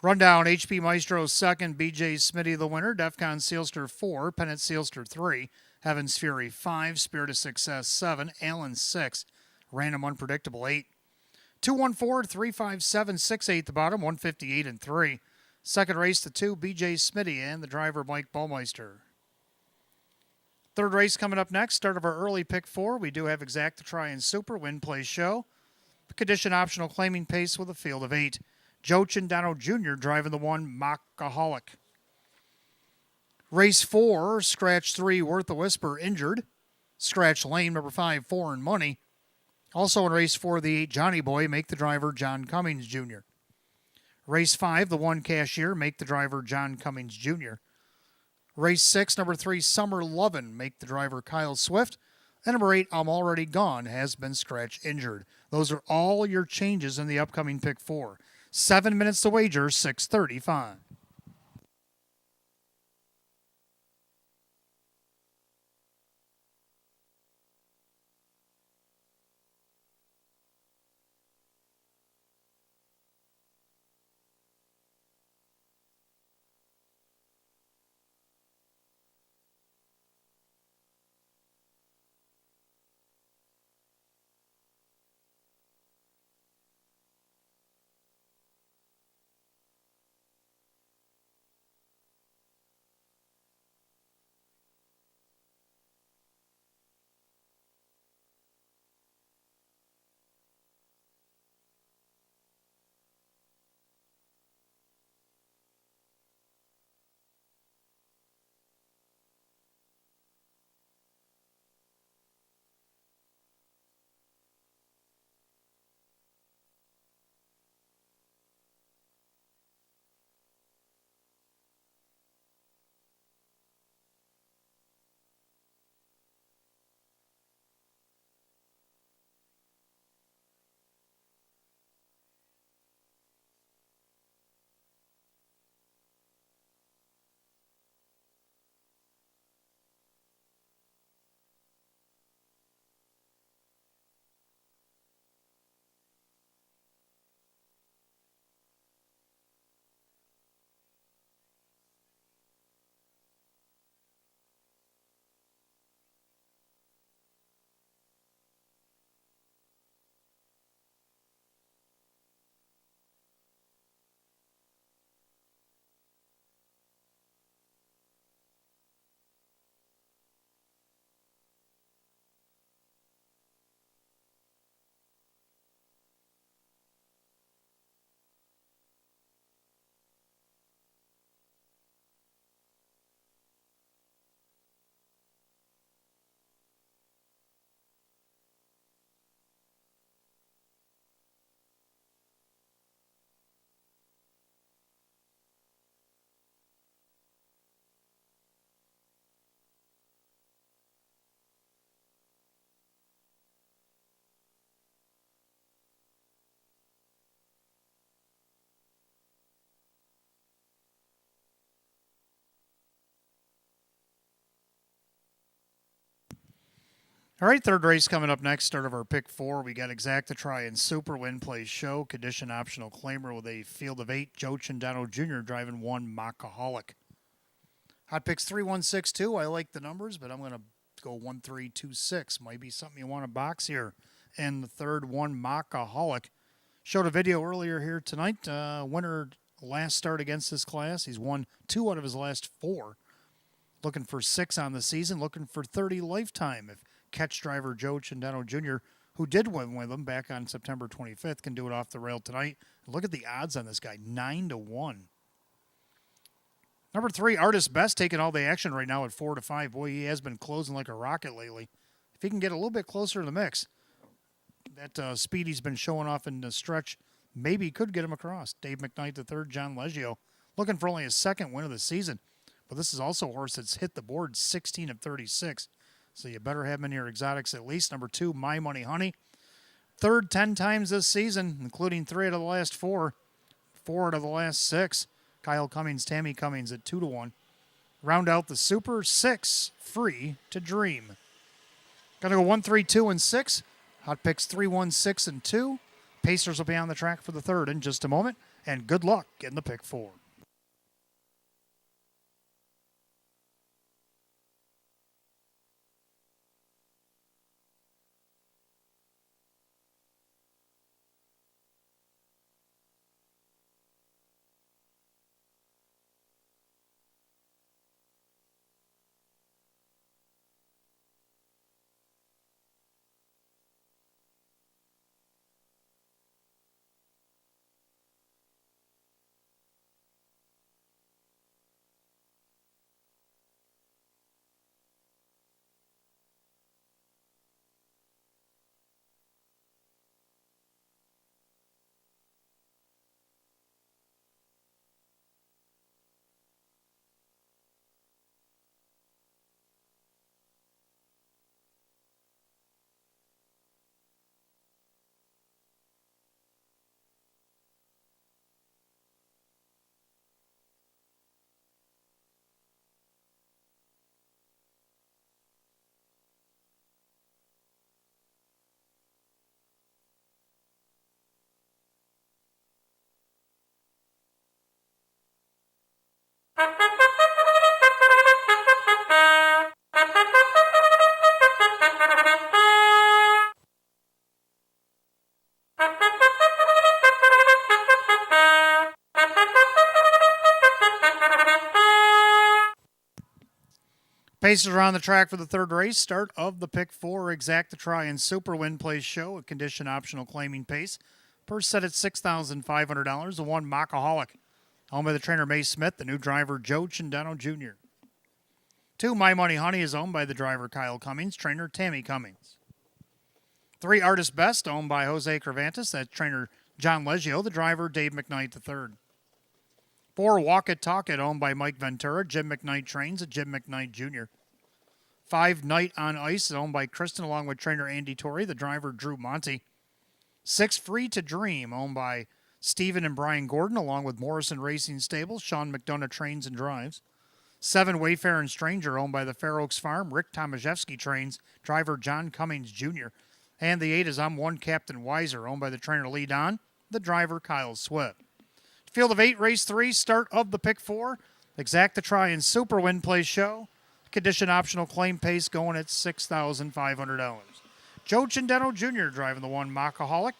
Rundown, HP Maestro second, BJ Smitty the winner, Defcon Sealster 4, Pennant Sealster 3, Heaven's Fury 5, Spirit of Success 7, Allen 6, Random Unpredictable 8. 2-1-4, 3-5-7, 6-8 the bottom, 158 and 3. Second race to 2, BJ Smitty and the driver Mike Ballmeister. Third race coming up next, start of our early pick 4. We do have Exacta Try and Super, Win Play Show. Condition optional claiming pace with a field of 8. Joe Cindano Jr. driving the 1, Mockaholic. Race 4, scratch 3, Worth a Whisper, injured. Scratch lane, number 5, Foreign Money. Also in race 4, the 8, Johnny Boy, make the driver John Cummings Jr. Race 5, the 1, Cashier, make the driver John Cummings Jr. Race 6, number 3, Summer Lovin', make the driver Kyle Swift. And number 8, I'm Already Gone, has been scratch injured. Those are all your changes in the upcoming pick 4. 7 minutes to wager, 6:35. All right, third race coming up next, start of our pick 4. We got Exacta Try and Super, Win Play Show, condition optional claimer with a field of 8. Joe Cindano Jr. driving 1, Mockaholic. Hot picks 3-1-6-2. I like the numbers, but I'm going to go 1-3-2-6. Might be something you want to box here. And the third 1, Mockaholic. Showed a video earlier here tonight. Winner last start against this class. He's won 2 out of his last 4. Looking for 6 on the season. Looking for 30 lifetime. If catch driver Joe Cindano Jr., who did win with him back on September 25th, can do it off the rail tonight. Look at the odds on this guy, 9-1. Number 3, Artist Best, taking all the action right now at 4-5. Boy, he has been closing like a rocket lately. If he can get a little bit closer to the mix, that speed he's been showing off in the stretch maybe could get him across. Dave McKnight III, John Leggio, looking for only his second win of the season. But this is also a horse that's hit the board 16 of 36. So you better have him in your exotics at least. Number 2, My Money Honey. Third 10 times this season, including 3 out of the last 4. 4 out of the last 6. Kyle Cummings, Tammy Cummings at 2-1. Round out the Super 6, Free to Dream. Gonna go 1, 3, 2, and 6. Hot picks 3, 1, 6, and 2. Pacers will be on the track for the third in just a moment. And good luck getting the pick 4. Pacers are on the track for the third race. Start of the pick 4, Exacta Try and Super Win Place Show, a condition optional claiming pace. Purse set at $6,500. The 1, Mockaholic, owned by the trainer May Smith, the new driver Joe Cindano Jr. 2, My Money Honey is owned by the driver Kyle Cummings, trainer Tammy Cummings. 3, Artist Best, owned by Jose Cervantes, that's trainer John Leggio, the driver Dave McKnight III. 4, Walk It Talk It, owned by Mike Ventura, Jim McKnight trains, and Jim McKnight Jr. 5, Night on Ice, owned by Kristen, along with trainer Andy Torrey, the driver Drew Monty. 6, Free to Dream, owned by Stephen and Brian Gordon, along with Morrison Racing Stables, Sean McDonough trains and drives. 7, Wayfarer and Stranger, owned by the Fair Oaks Farm, Rick Tomaszewski trains, driver John Cummings Jr. And the 8 is I'm One Captain Weiser, owned by the trainer Lee Don, the driver Kyle Swift. Field of 8, race 3, start of the pick 4, Exacta Try and Super Win Place Show. Condition optional claim pace going at $6,500. Joe Cindano Jr. driving the 1, Mockaholic.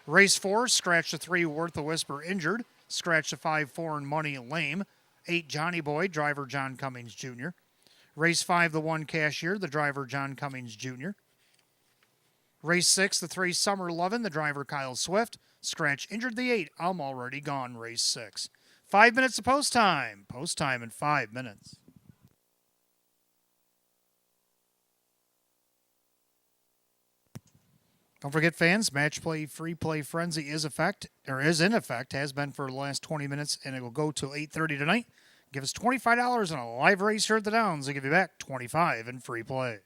Race 4, Scratch the 3, Worth a Whisper Injured. Scratch the 5, Foreign Money Lame. 8, Johnny Boy, driver John Cummings Jr. Race 5, the 1, Cashier, the driver John Cummings Jr. Race 6, the 3, Summer Lovin', the driver Kyle Swift. Scratch Injured the 8, I'm Already Gone, race 6. 5 minutes of post time. Post time in 5 minutes. Don't forget, fans, Match Play Free Play Frenzy is in effect, has been for the last 20 minutes, and it will go till 8:30 tonight. Give us $25 on a live race here at the Downs. They give you back $25 in free play.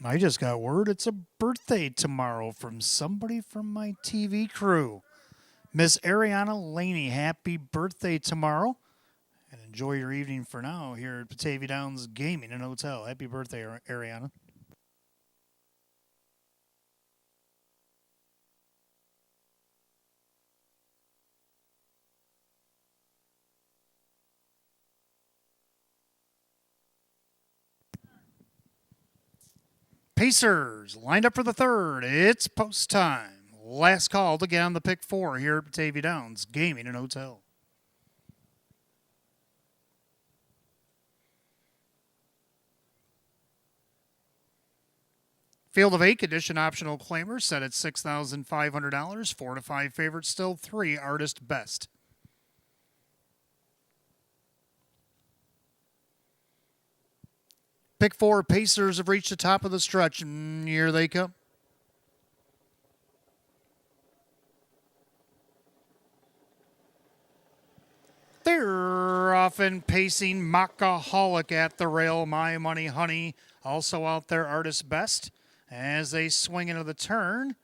I just got word it's a birthday tomorrow from somebody from my TV crew. Miss Ariana Laney, happy birthday tomorrow. And enjoy your evening for now here at Batavia Downs Gaming and Hotel. Happy birthday, Ariana. Pacers lined up for the third. It's post time. Last call to get on the pick four here at Batavia Downs Gaming and Hotel. Field of 8, condition optional claimer set at $6,500. 4 to 5 favorites, still 3 artist best. Pick 4, Pacers have reached the top of the stretch, and here they come. They're often pacing Mockaholic at the rail. My Money Honey also out there, artist best, as they swing into the turn.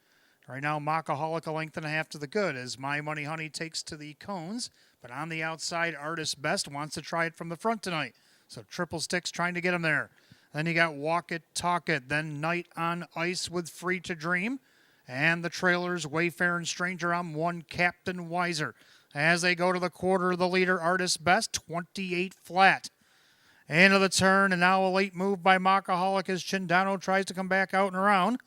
Right now, Mockaholic a length and a half to the good as My Money Honey takes to the cones. But on the outside, artist best wants to try it from the front tonight. So Triple Sticks trying to get him there. Then you got Walk It, Talk It. Then Night on Ice with Free to Dream. And the trailers, Wayfaring Stranger on 1, Captain Wiser. As they go to the quarter, the leader, artist best, 28 flat. Into the turn, and now a late move by Mockaholic as Chindano tries to come back out and around.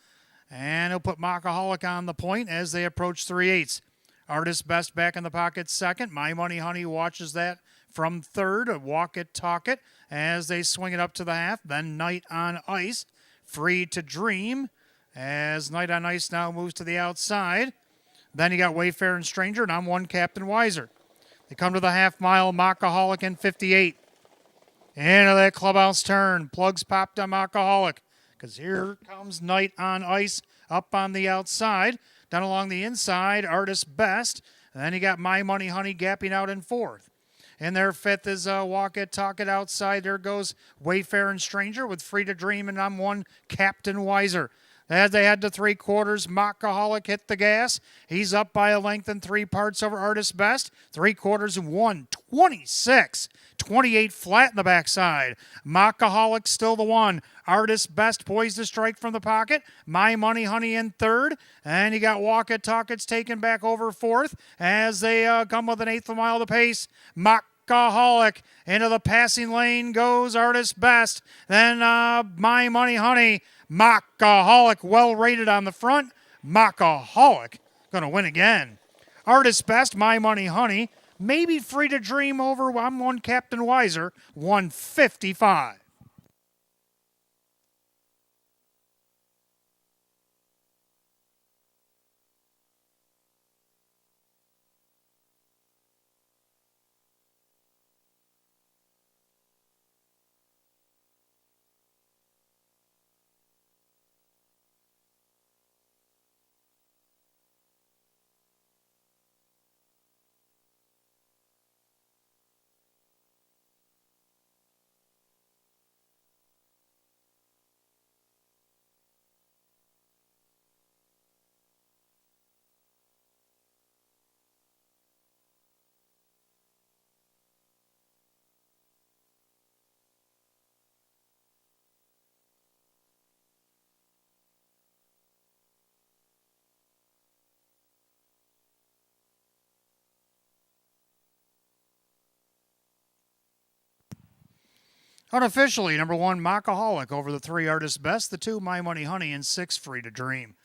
And he'll put Mockaholic on the point as they approach 3/8. Artist best back in the pocket second. My Money Honey watches that from third. Walk It, Talk It as they swing it up to the half. Then Night on Ice, Free to Dream as Night on Ice now moves to the outside. Then you got Wayfaring Stranger, and I'm 1, Captain Wiser. They come to the half mile, Mockaholic in 58. Into that clubhouse turn. Plugs popped on Mockaholic because here comes Night on Ice up on the outside. Down along the inside, artist best. And then you got My Money Honey gapping out in fourth. In their fifth is Walk It, Talk It outside. There goes Wayfaring Stranger with Free to Dream, and I'm 1, Captain Wiser. As they head to 3/4, Mockaholic hit the gas. He's up by a length and 3 parts over artist best. 3/4 and 1, 26. 28 flat in the backside. Mockaholic still the one. Artist best poised to strike from the pocket. My Money Honey in third. And you got Walk It, Talk It's taken back over fourth as they come with an eighth of a mile to pace. Mockaholic into the passing lane goes artist best. Then My Money Honey. Mockaholic well rated on the front. Mockaholic going to win again. Artist best, My Money Honey. Maybe Free to Dream over I'm 1, Captain Wiser, 155. Unofficially, number 1, Mockaholic over the 3 artists best, the 2, My Money Honey, and 6, Free to Dream.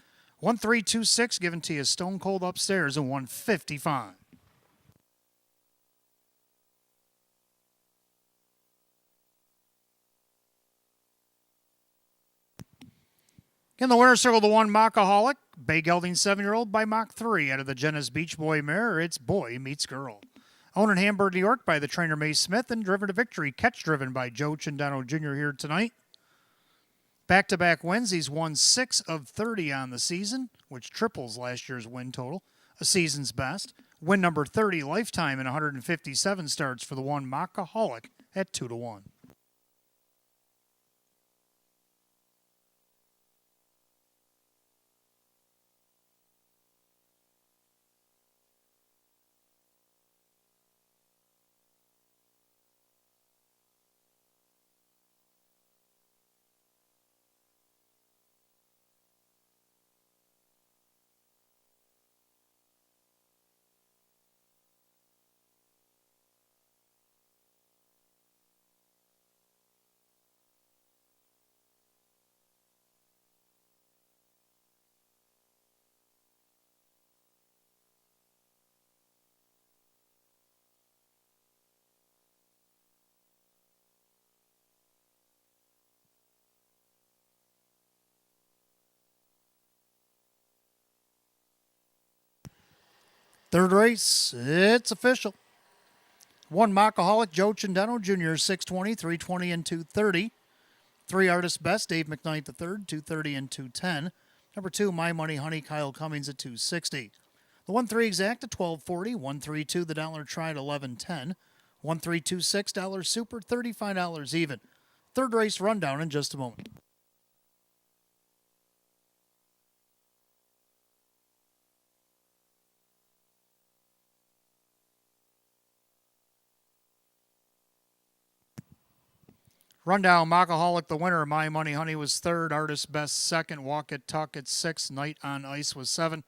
1326 given to you Stone Cold upstairs and 155. In the winner's circle, the 1, Mockaholic. Bay Gelding 7-year-old by Mach 3 out of the Jenna's Beach Boy mare. It's Boy Meets Girl. Owned in Hamburg, New York by the trainer May Smith and driven to victory. Catch driven by Joe Chindano Jr. here tonight. Back-to-back wins. He's won 6 of 30 on the season, which triples last year's win total. A season's best. Win number 30 lifetime in 157 starts for the 1, Mockaholic at 2 to 1. Third race, it's official. 1 Mockaholic, Joe Chindeno Jr., 620, 320, and 230. 3 Artist Best, Dave McKnight III, 230 and 210. Number 2, My Money Honey, Kyle Cummings at 260. The 1-3 exact at 1240. 132 the dollar try at 1110. 1326 $1 super, $35 even. Third race rundown in just a moment. Rundown, Mockaholic the winner. My Money Honey was third. Artist Best second. Walk It Tuck at 6. Night on Ice was 7.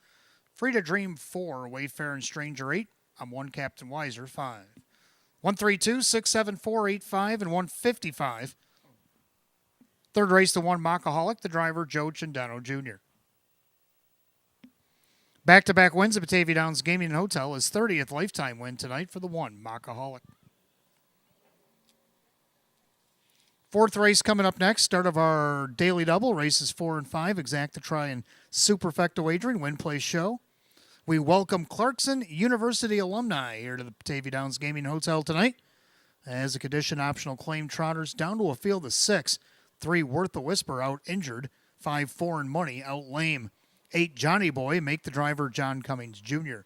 Free to Dream 4. Wayfair and Stranger 8. I'm 1 Captain Weiser 5. 132, 674, 85, and 155. Third race, the 1 Mockaholic, the driver Joe Chindeno Jr. Back-to-back wins at Batavia Downs Gaming and Hotel. His 30th lifetime win tonight for the 1 Mockaholic. Fourth race coming up next. Start of our daily double. Races 4 and 5. Exact to try and superfecta wagering. Win, play, show. We welcome Clarkson University alumni here to the Batavia Downs Gaming Hotel tonight. As a condition, optional claim trotters down to a field of 6. 3 Worth the Whisper out injured. 5 Foreign Money out lame. 8 Johnny Boy make the driver John Cummings Jr.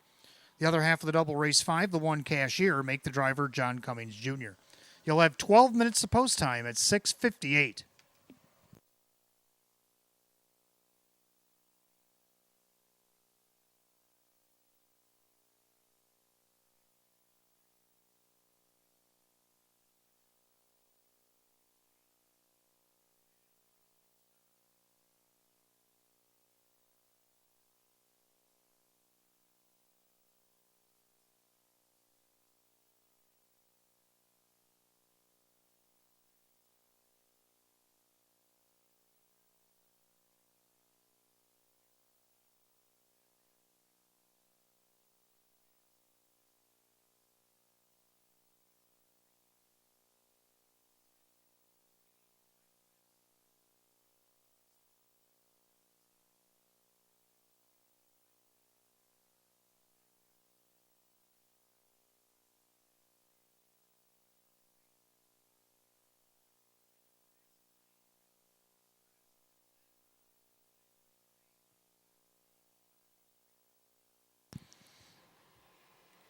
The other half of the double race 5, the 1 Cashier make the driver John Cummings Jr. You'll have 12 minutes to post time at 6:58.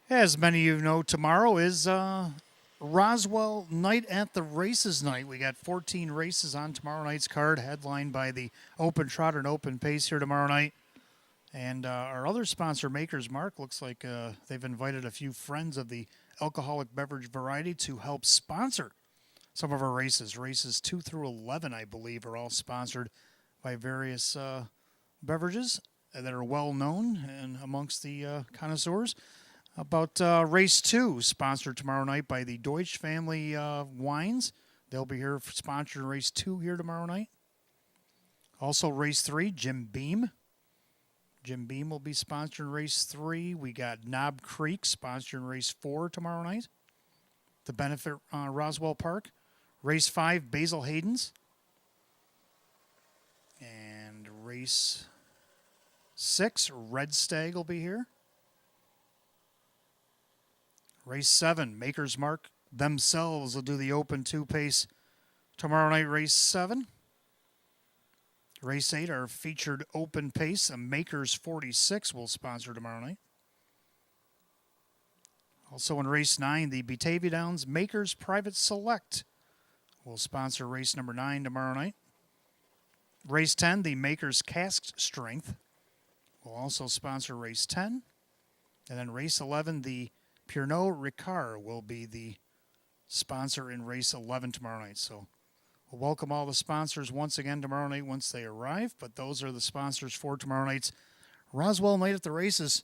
As many of you know, tomorrow is Roswell Night at the Races night. We got 14 races on tomorrow night's card, headlined by the Open Trotter and Open Pace here tomorrow night. And our other sponsor, Maker's Mark, looks like they've invited a few friends of the alcoholic beverage variety to help sponsor some of our races. Races 2 through 11, I believe, are all sponsored by various beverages that are well known and amongst the connoisseurs. About race 2, sponsored tomorrow night by the Deutsch Family Wines. They'll be here for sponsoring race 2 here tomorrow night. Also race 3, Jim Beam. Jim Beam will be sponsoring race 3. We got Knob Creek sponsoring race 4 tomorrow night. The benefit Roswell Park. Race 5, Basil Hayden's. And race 6, Red Stag will be here. Race 7, Maker's Mark themselves will do the Open 2 pace tomorrow night, race 7. Race 8, our featured Open pace, a Maker's 46 will sponsor tomorrow night. Also in race 9, the Batavia Downs Maker's Private Select will sponsor race number 9 tomorrow night. Race 10, the Maker's Cask Strength will also sponsor race 10. And then race 11, the Pernod Ricard will be the sponsor in race 11 tomorrow night. So we'll welcome all the sponsors once again tomorrow night once they arrive. But those are the sponsors for tomorrow night's Roswell Night at the Races.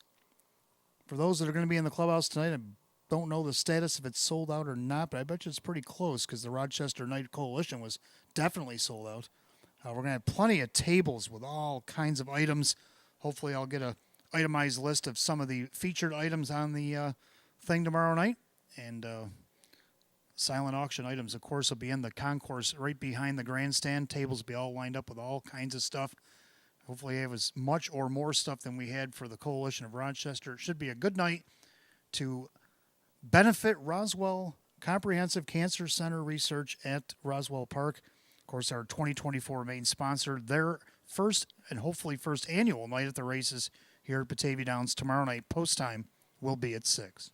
For those that are going to be in the clubhouse tonight, I don't know the status if it's sold out or not, but I bet you it's pretty close because the Rochester Night Coalition was definitely sold out. We're going to have plenty of tables with all kinds of items. Hopefully I'll get a itemized list of some of the featured items on the thing tomorrow night. And silent auction items, of course, will be in the concourse right behind the grandstand. Tables will be all lined up with all kinds of stuff Hopefully, it was much or more stuff than we had for the Coalition of Rochester. It should be a good night to benefit Roswell Comprehensive Cancer Center research at Roswell Park. Of course, our 2024 main sponsor, their first and hopefully first annual night at the races here at Batavia Downs tomorrow night. Post time will be at 6.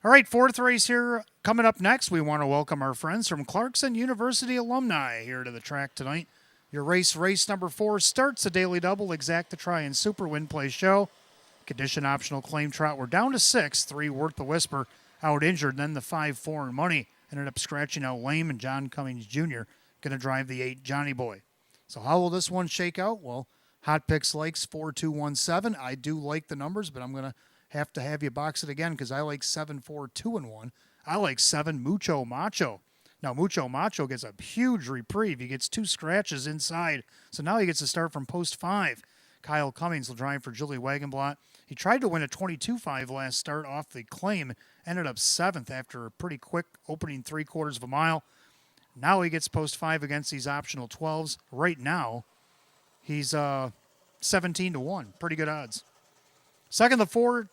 All right, fourth race here. Coming up next, we want to welcome our friends from Clarkson University alumni here to the track tonight. Your race number 4, starts a daily double, Exacta Try and Super Win Play Show. Condition optional claim trot. We're down to 6, 3 Worth the Whisper out injured. Then the 5 Foreign Money ended up scratching out lame, and John Cummings Jr. going to drive the 8 Johnny Boy. So how will this one shake out? Well, Hot Picks likes 4-2-1-7. I do like the numbers, but I'm going to have you box it again because I like 7-4-2-1. I like 7 Mucho Macho. Now, Mucho Macho gets a huge reprieve. He gets 2 scratches inside, so now he gets to start from post 5. Kyle Cummings will drive for Julie Wagenblatt. He tried to win a 22-5 last start off the claim, ended up 7th after a pretty quick opening 3/4 of a mile. Now he gets post 5 against these optional 12s. Right now, he's 17-1. Pretty good odds. Second, the 4,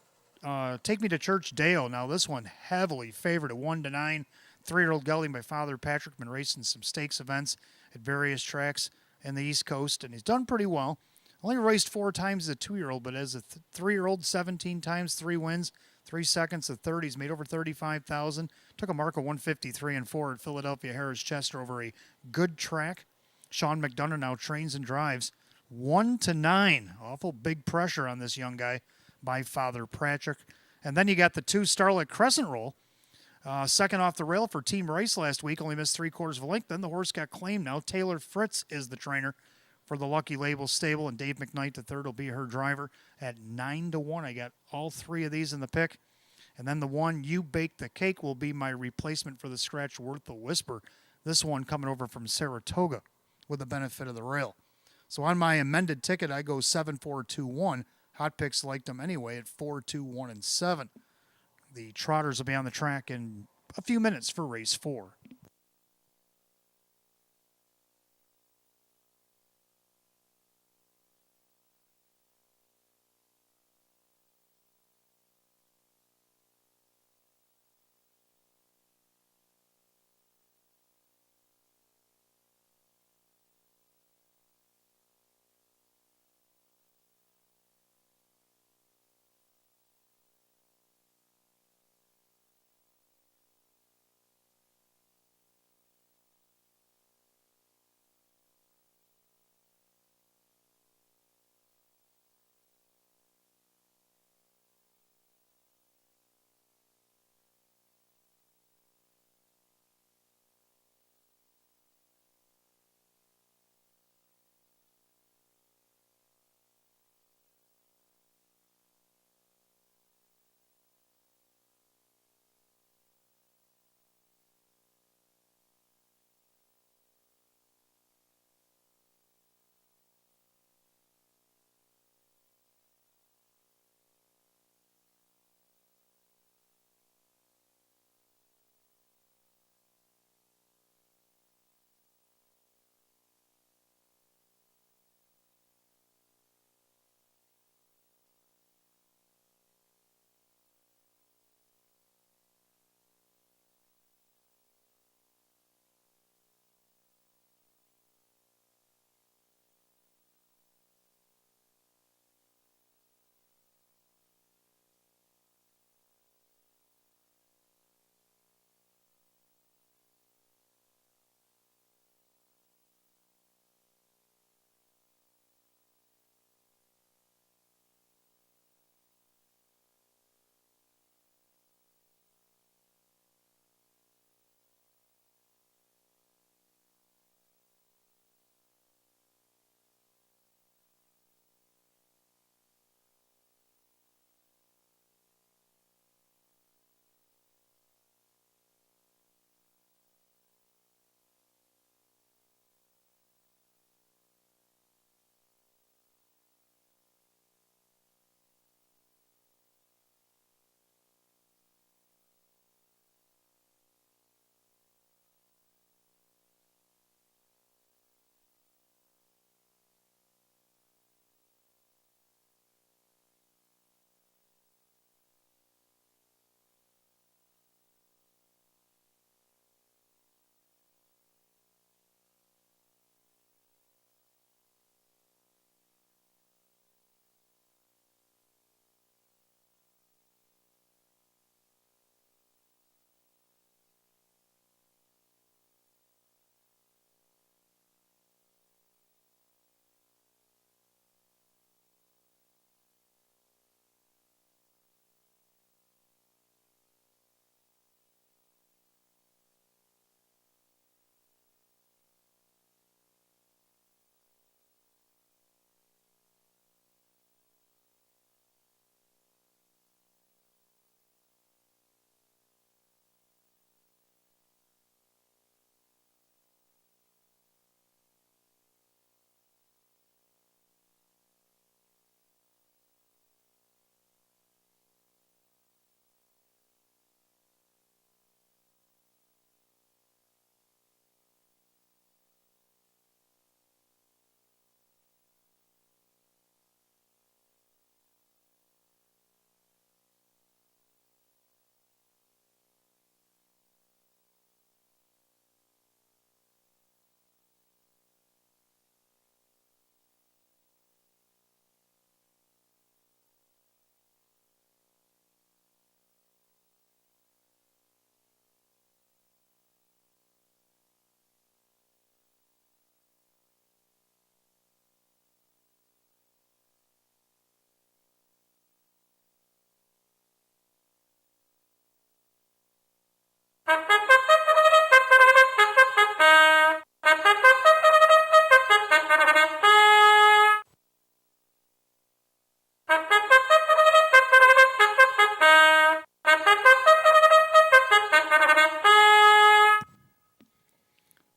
Take Me to Church Dale. Now this one heavily favored at 1-9. 3-year-old gelding by Father Patrick, been racing some stakes events at various tracks in the East Coast, and he's done pretty well. Only raced 4 times as a 2-year-old, but as a 3-year-old, 17 times, 3 wins, 3 seconds, a third. He's made over $35,000. Took a mark of 153-4 at Philadelphia Harris Chester over a good track. Sean McDonough now trains and drives 1-9. Awful big pressure on this young guy by Father Patrick. And then you got the 2 Starlight Crescent Roll. Second off the rail for Team Race last week, only missed 3/4 of a length. Then the horse got claimed. Now Taylor Fritz is the trainer for the Lucky Label stable, and Dave McKnight the third will be her driver at 9-1. I got all 3 of these in the pick. And then the 1 You Bake the Cake will be my replacement for the scratch Worth the Whisper. This one coming over from Saratoga with the benefit of the rail. So on my amended ticket, I go 7-4-2-1. Hot Picks liked them anyway at 4-2-1-7. The trotters will be on the track in a few minutes for race 4.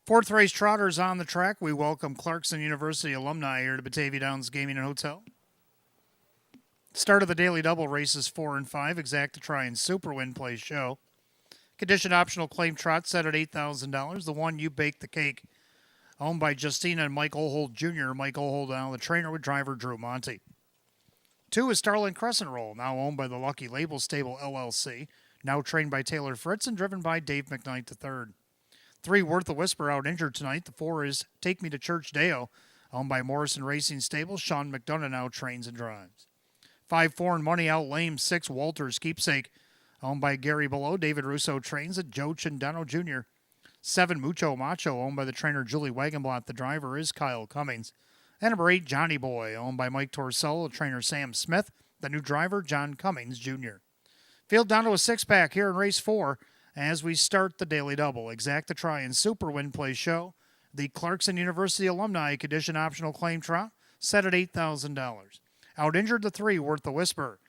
Fourth race trotters on the track. We welcome Clarkson University alumni here to Batavia Downs Gaming and Hotel. Start of the daily double races 4 and 5. Exact to try and super win play show. Condition optional claim trot set at $8,000. The one you bake the cake. Owned by Justina and Mike Ohold Jr. Mike Ohold now the trainer with driver Drew Monty. 2 is Starling Crescent Roll, now owned by the Lucky Label Stable LLC. Now trained by Taylor Fritz and driven by Dave McKnight III. 3, Worth a Whisper, out injured tonight. The 4 is Take Me to Church Deo, owned by Morrison Racing Stable. Sean McDonough now trains and drives. 5, Foreign Money, out lame. 6, Walter's Keepsake, owned by Gary Below. David Russo trains it. Joe Chindano Jr. 7, Mucho Macho, owned by the trainer Julie Wagenblatt. The driver is Kyle Cummings. And number 8, Johnny Boy, owned by Mike Torsello. The trainer Sam Smith. The new driver, John Cummings Jr. Field down to a 6-pack here in race 4. As we start the daily double. Exact to try and super win play show. The Clarkson University alumni condition optional claim trot set at $8,000. Out injured the 3, Worth the Whisper.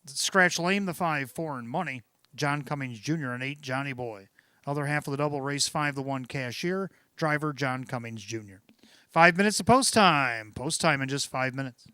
Scratch lame the 5, Foreign Money. John Cummings Jr. and 8, Johnny Boy. Other half of the double race 5, the 1 Cashier. Driver John Cummings Jr. 5 minutes to post time. Post time in just 5 minutes.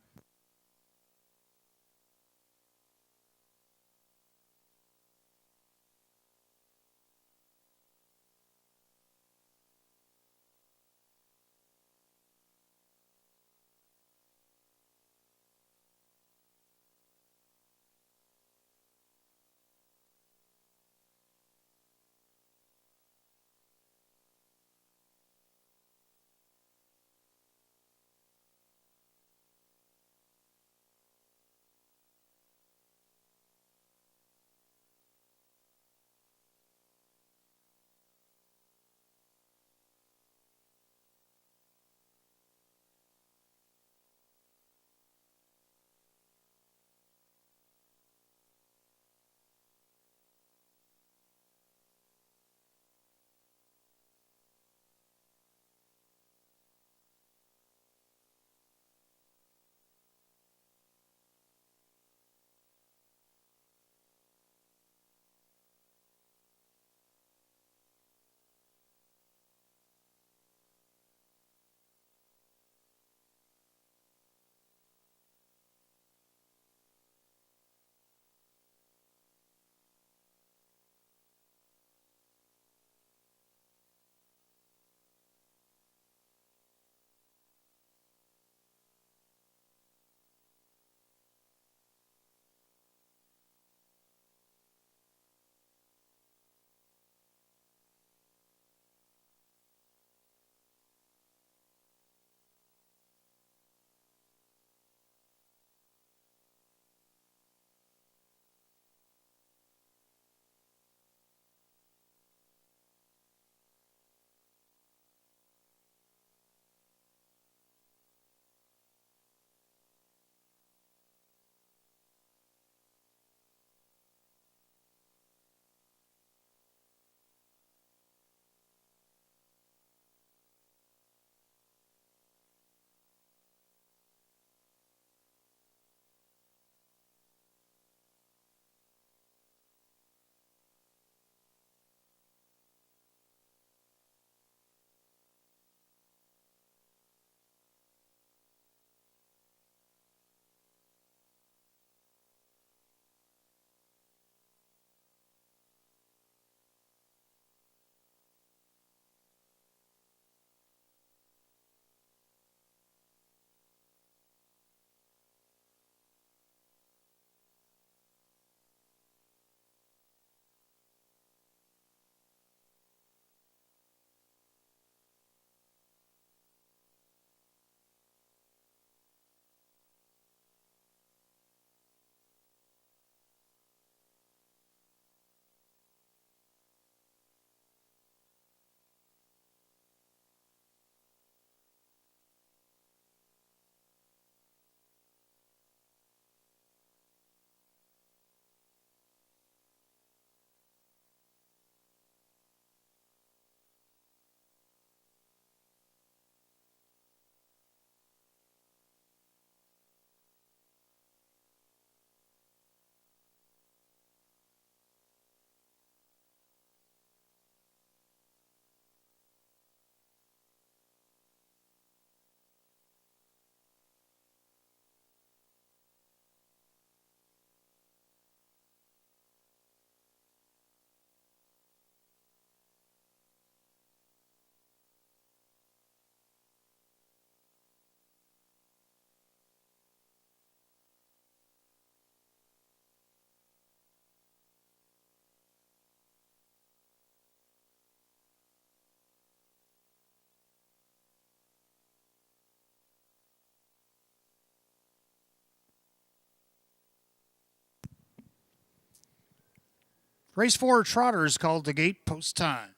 Race 4 Trotters called to gate post time.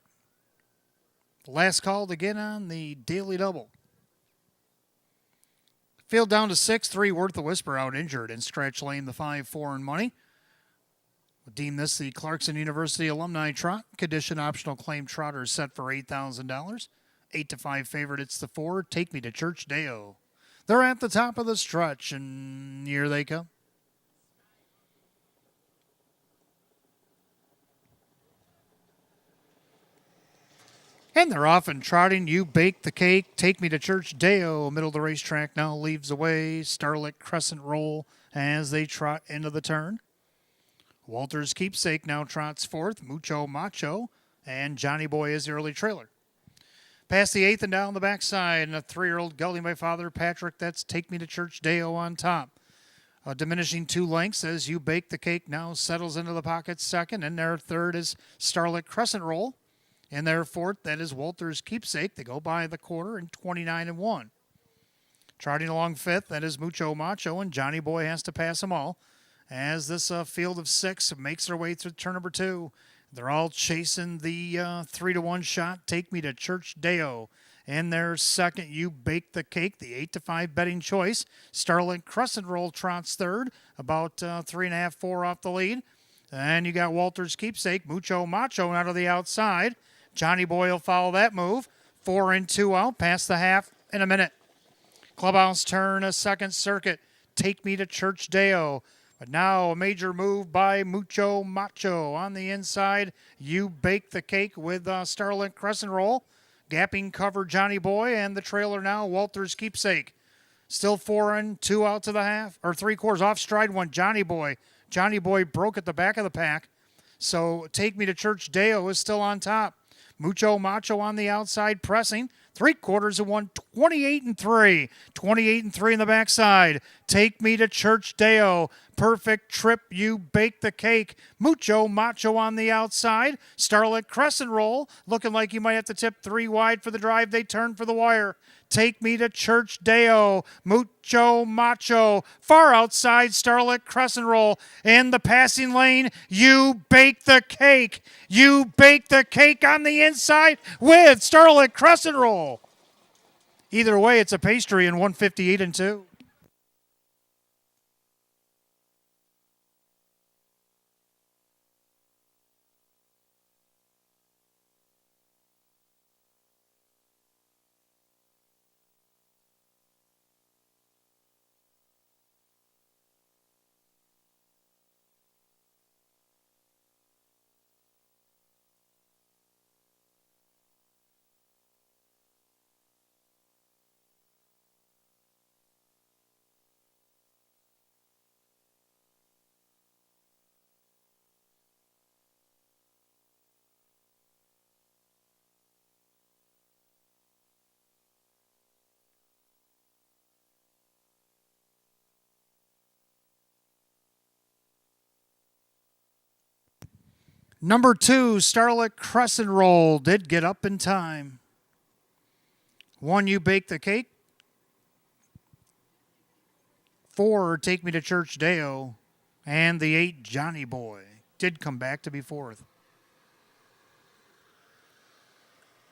The last call to get on the daily double. Field down to 6, 3 Worth the Whisper out injured in stretch lane, the 5-4 and money. We'll deem this the Clarkson University Alumni Trot. Condition optional claim trotter set for $8,000. 8-5 favorite, it's the 4. Take Me to Church Deo. They're at the top of the stretch, and here they come. And they're off and trotting. You Bake the Cake. Take Me to Church Deo. Middle of the racetrack now leaves away. Starlit Crescent Roll as they trot into the turn. Walter's Keepsake now trots fourth. Mucho Macho. And Johnny Boy is the early trailer. Past the 8th and down the backside. And a 3-year-old gelding by Father Patrick. That's Take Me to Church Deo on top. Diminishing 2 lengths as You Bake the Cake now settles into the pocket second. And their third is Starlit Crescent Roll. And their fourth, that is Walter's Keepsake. They go by the quarter in 29-1. Trotting along fifth, that is Mucho Macho, and Johnny Boy has to pass them all. As this field of 6 makes their way through turn number 2, they're all chasing the 3-1 shot. Take Me to Church Deo. And their second, You Bake the Cake, the 8-5 betting choice. Starlit Crescent Roll trots third, about 3.5, 4 off the lead. And you got Walter's Keepsake, Mucho Macho out of the outside. Johnny Boy will follow that move. 4 and 2 out, past the half in a minute. Clubhouse turn, a second circuit. Take Me to Church Deo. But now a major move by Mucho Macho. On the inside, You Bake the Cake with Starlit Crescent Roll. Gapping cover Johnny Boy, and the trailer now, Walter's Keepsake. Still 4 and 2 out to the half, or 3/4 off stride one, Johnny Boy. Johnny Boy broke at the back of the pack. So Take Me to Church Deo is still on top. Mucho Macho on the outside pressing. 3/4 of 1, 28-3. 28-3 in the backside. Take Me to Church Deo. Perfect Trip, You Bake the Cake. Mucho Macho on the outside. Starlit Crescent Roll. Looking like you might have to tip 3 wide for the drive. They turn for the wire. Take Me to Church Deo. Mucho Macho. Far outside, Starlit Crescent Roll. In the passing lane, You Bake the Cake. You Bake the Cake on the inside with Starlit Crescent Roll. Either way, it's a pastry in 158-2. Number 2, Starlit Crescent Roll did get up in time. 1, You Bake the Cake. 4, Take Me to Church Deo. And the 8, Johnny Boy, did come back to be fourth.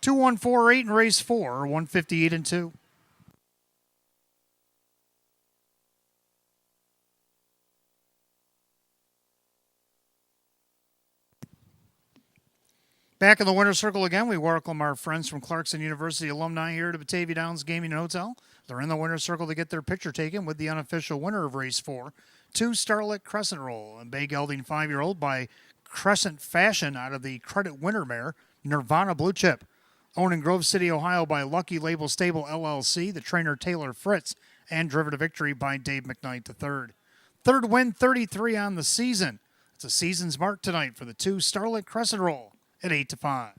2-1-4-8 in race 4, 158-2. Back in the winner's circle again, we welcome our friends from Clarkson University alumni here to Batavia Downs Gaming and Hotel. They're in the winner's circle to get their picture taken with the unofficial winner of race 4, 2 Starlit Crescent Roll, a bay gelding 5-year-old by Crescent Fashion out of the Credit Winter Mare, Nirvana Blue Chip. Owned in Grove City, Ohio by Lucky Label Stable LLC, the trainer Taylor Fritz, and driven to victory by Dave McKnight III. Third win, 33 on the season. It's a season's mark tonight for the 2 Starlit Crescent Roll at 8-5.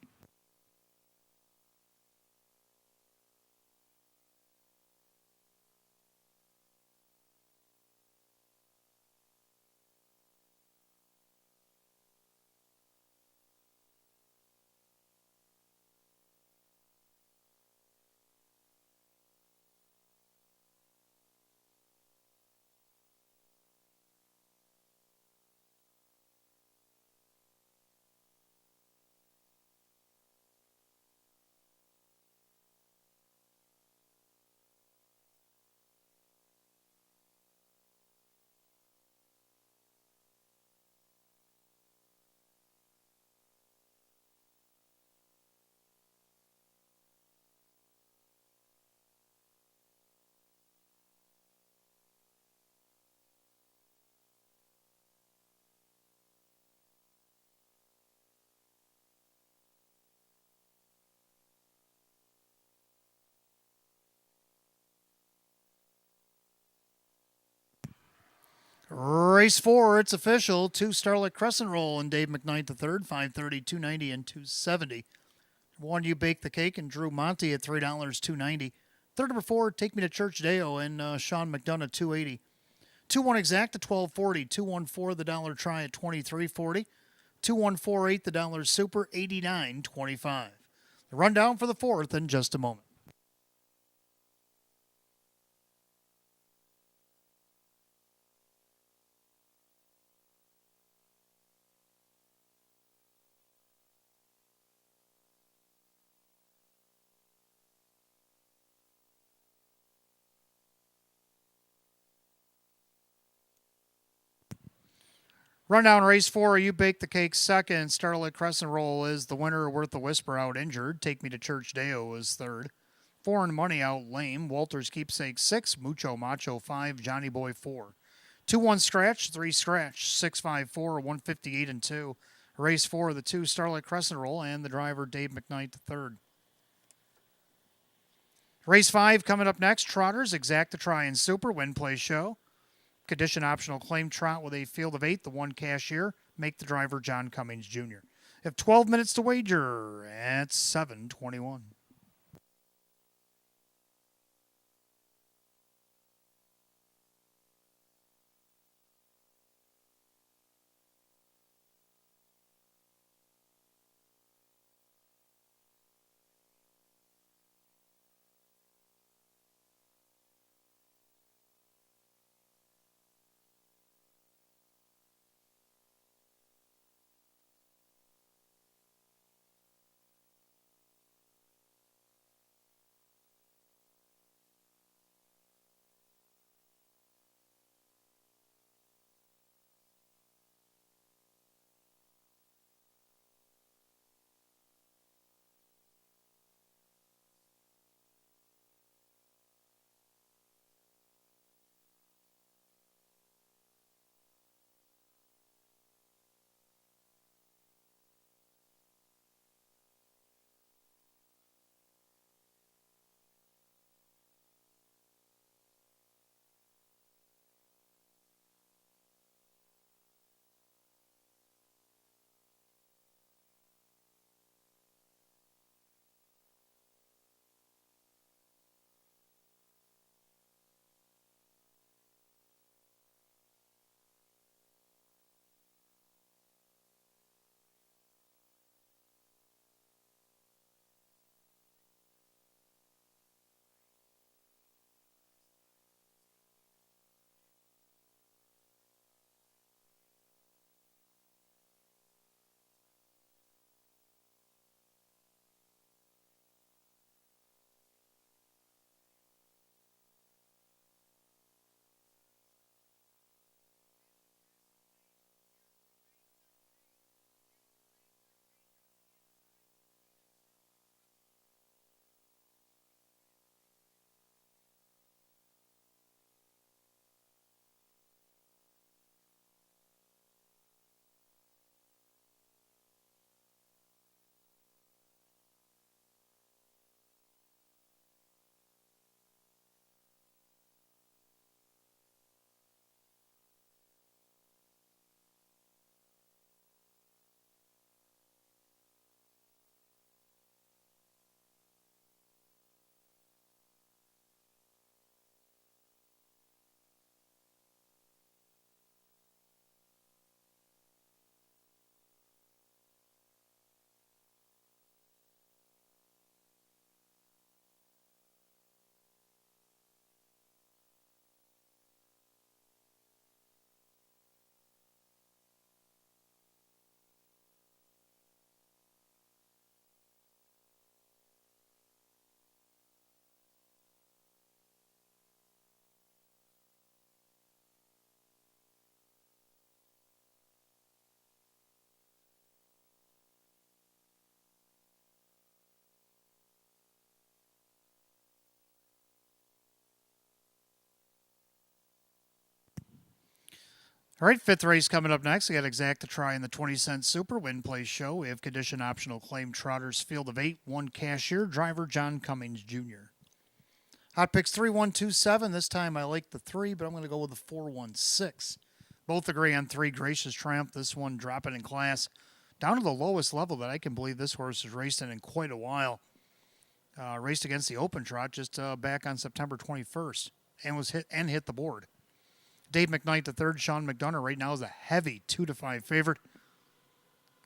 Race 4, it's official. 2 Starlight Crescent Roll and Dave McKnight the third, 530, 290, and 270. 1, You Bake the Cake and Drew Monty at $3, 290. Third number 4, Take Me to Church Deo and Sean McDonough, 280. 2-1 Exact at 1240. 214 the dollar try at 2340. 2148 the dollar super 89.25. The rundown for the fourth in just a moment. Rundown race 4, You Bake the Cake second. Starlight Crescent Roll is the winner. Worth the Whisper out injured. Take Me to Church Deo is third. Foreign Money out lame. Walter's Keepsake 6. Mucho Macho 5. Johnny Boy 4. 2-1 Scratch, 3 Scratch, 654, 158 and 2. Race 4, the 2 Starlight Crescent Roll and the driver Dave McKnight the third. Race 5 coming up next. Trotters, Exact to Try and Super, Win Play Show. Condition optional claim trot with a field of 8, the 1 cashier. Make the driver John Cummings Jr. You have 12 minutes to wager at 7:21. All right, fifth race coming up next. We got Exact to Try in the 20-cent Super Win Play Show. We have condition optional claim Trotters field of 8, 1 cashier, driver John Cummings Jr. Hot picks 3-1-2-7. This time I like the 3, but I'm going to go with the 4-1-6. Both agree on 3, Gracious Triumph. This one dropping in class down to the lowest level that I can believe this horse has raced in quite a while. Raced against the Open Trot just back on September 21st and was hit the board. Dave McKnight III, Sean McDonough right now is a heavy 2-5 favorite.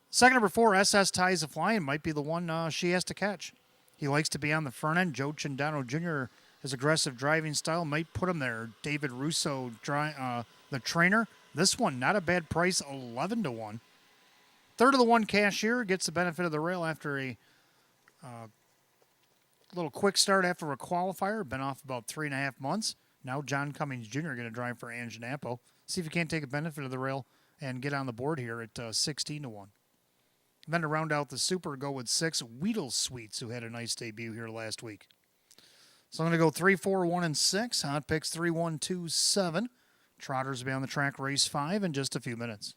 Second, number 4, SS Ties a Flying, might be the one she has to catch. He likes to be on the front end. Joe Cindano Jr., his aggressive driving style might put him there. David Russo, the trainer. This one, not a bad price, 11-1. Third of the 1, Cashier, gets the benefit of the rail after a little quick start after a qualifier. Been off about 3.5 months. Now John Cummings Jr. going to drive for Anginapo. See if he can't take a benefit of the rail and get on the board here at 16-1. Then to round out the super, go with 6, Weedle Sweets, who had a nice debut here last week. So I'm going to go 3, 4, 1, and 6. Hot picks 3, 1, 2, 7. Trotters will be on the track race 5 in just a few minutes.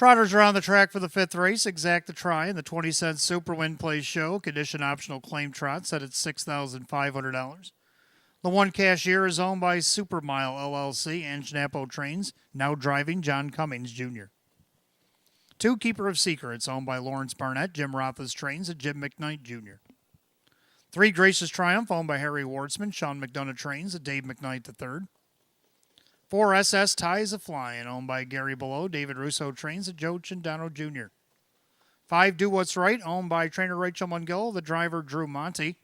Trotters are on the track for the fifth race. Exact the try in the 20-cent Super Win Play Show. Condition optional claim trot set at $6,500. The one cashier is owned by Supermile LLC and Schnapo Trains, now driving John Cummings Jr. Two Keeper of Secrets, owned by Lawrence Barnett, Jim Roth's Trains, and Jim McKnight Jr. Three Gracious Triumph, owned by Harry Wartzman, Sean McDonough Trains, and Dave McKnight III. Four SS Ties of Flying, owned by Gary Below, David Russo Trains, and Joe Chindano Jr. Five Do What's Right, owned by trainer Rachel Mungill, the driver Drew Monty.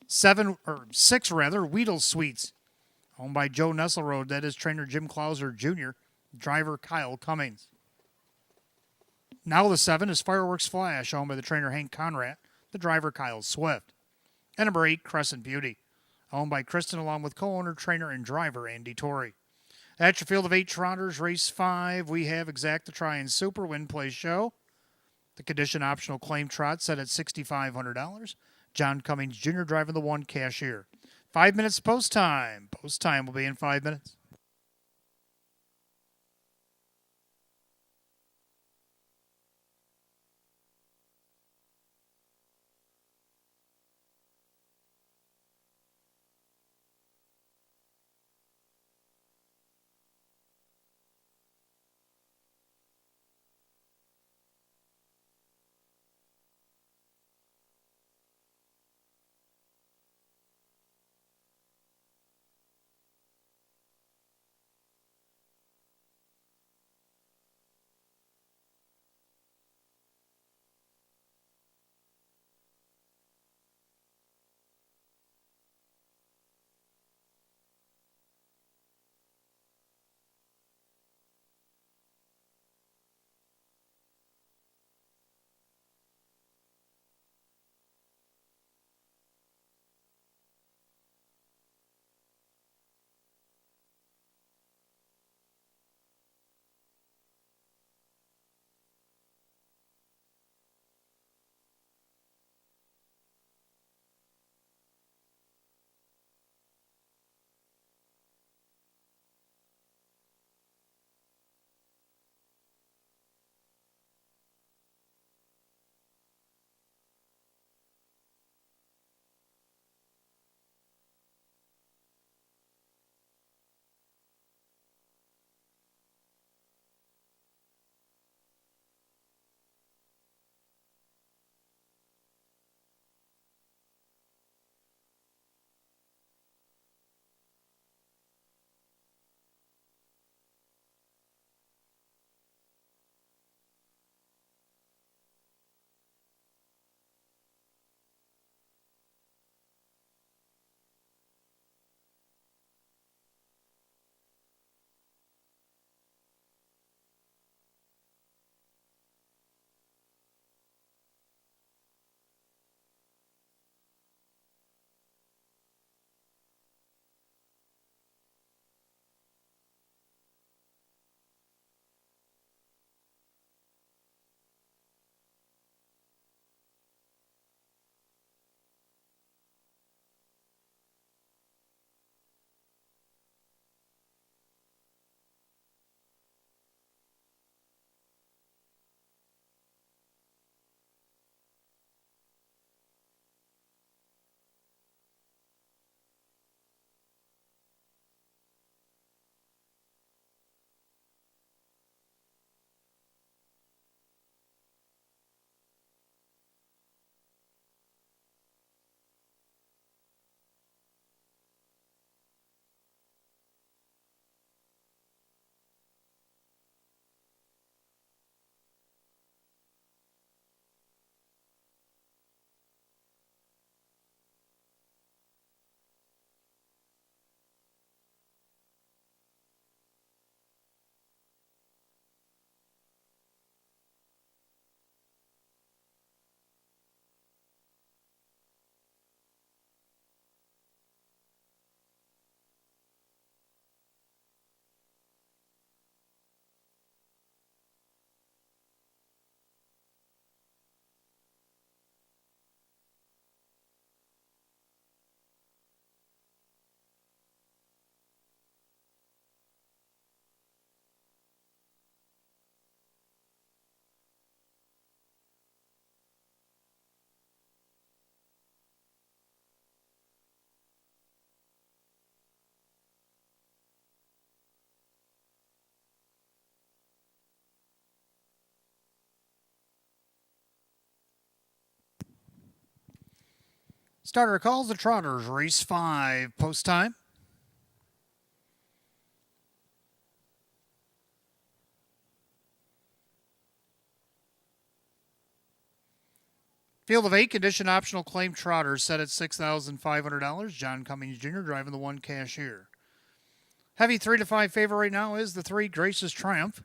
Six Weedle Sweets, owned by Joe Nesselrode, that is trainer Jim Clauser Jr., driver Kyle Cummings. Now the 7 is Fireworks Flash, owned by the trainer Hank Conrad, the driver Kyle Swift. And number 8, Crescent Beauty, owned by Kristen along with co-owner, trainer, and driver Andy Torrey. At your field of 8 Trotters, race 5, we have Exact the Try and Super Win Play Show. The condition optional claim trot set at $6,500. John Cummings Jr. driving the one cashier. 5 minutes post time. Post time will be in 5 minutes. Starter calls the Trotters, race 5, post time. Field of 8, condition optional claim Trotters set at $6,500. John Cummings Jr. driving the 1 Cashier. Heavy 3 to 5 favorite right now is the 3 Gracious Triumph.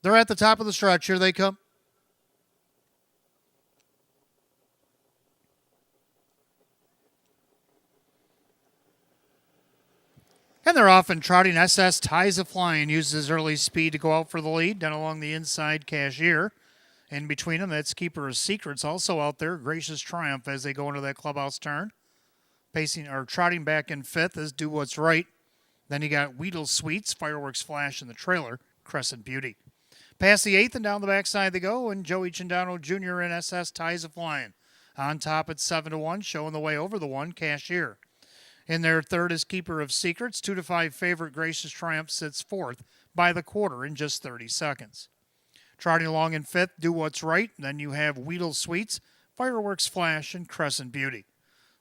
They're at the top of the stretch. Here they come. And they're off and trotting. SS Ties a Flying uses his early speed to go out for the lead. Down along the inside, Cashier. In between them, that's Keeper of Secrets also out there. Gracious Triumph as they go into that clubhouse turn. Pacing or trotting back in 5th is Do What's Right. Then you got Weedle Sweets, Fireworks Flash in the trailer, Crescent Beauty. Past the 8th and down the backside they go, and Joey Chindano Jr. and SS Ties a Flying. On top at 7 to 1, showing the way over the 1 Cashier. In their 3rd is Keeper of Secrets. 2 to 5 favorite Gracious Triumph sits 4th by the quarter in just 30 seconds. Trotting along in 5th, Do What's Right. Then you have Weedle Sweets, Fireworks Flash, and Crescent Beauty.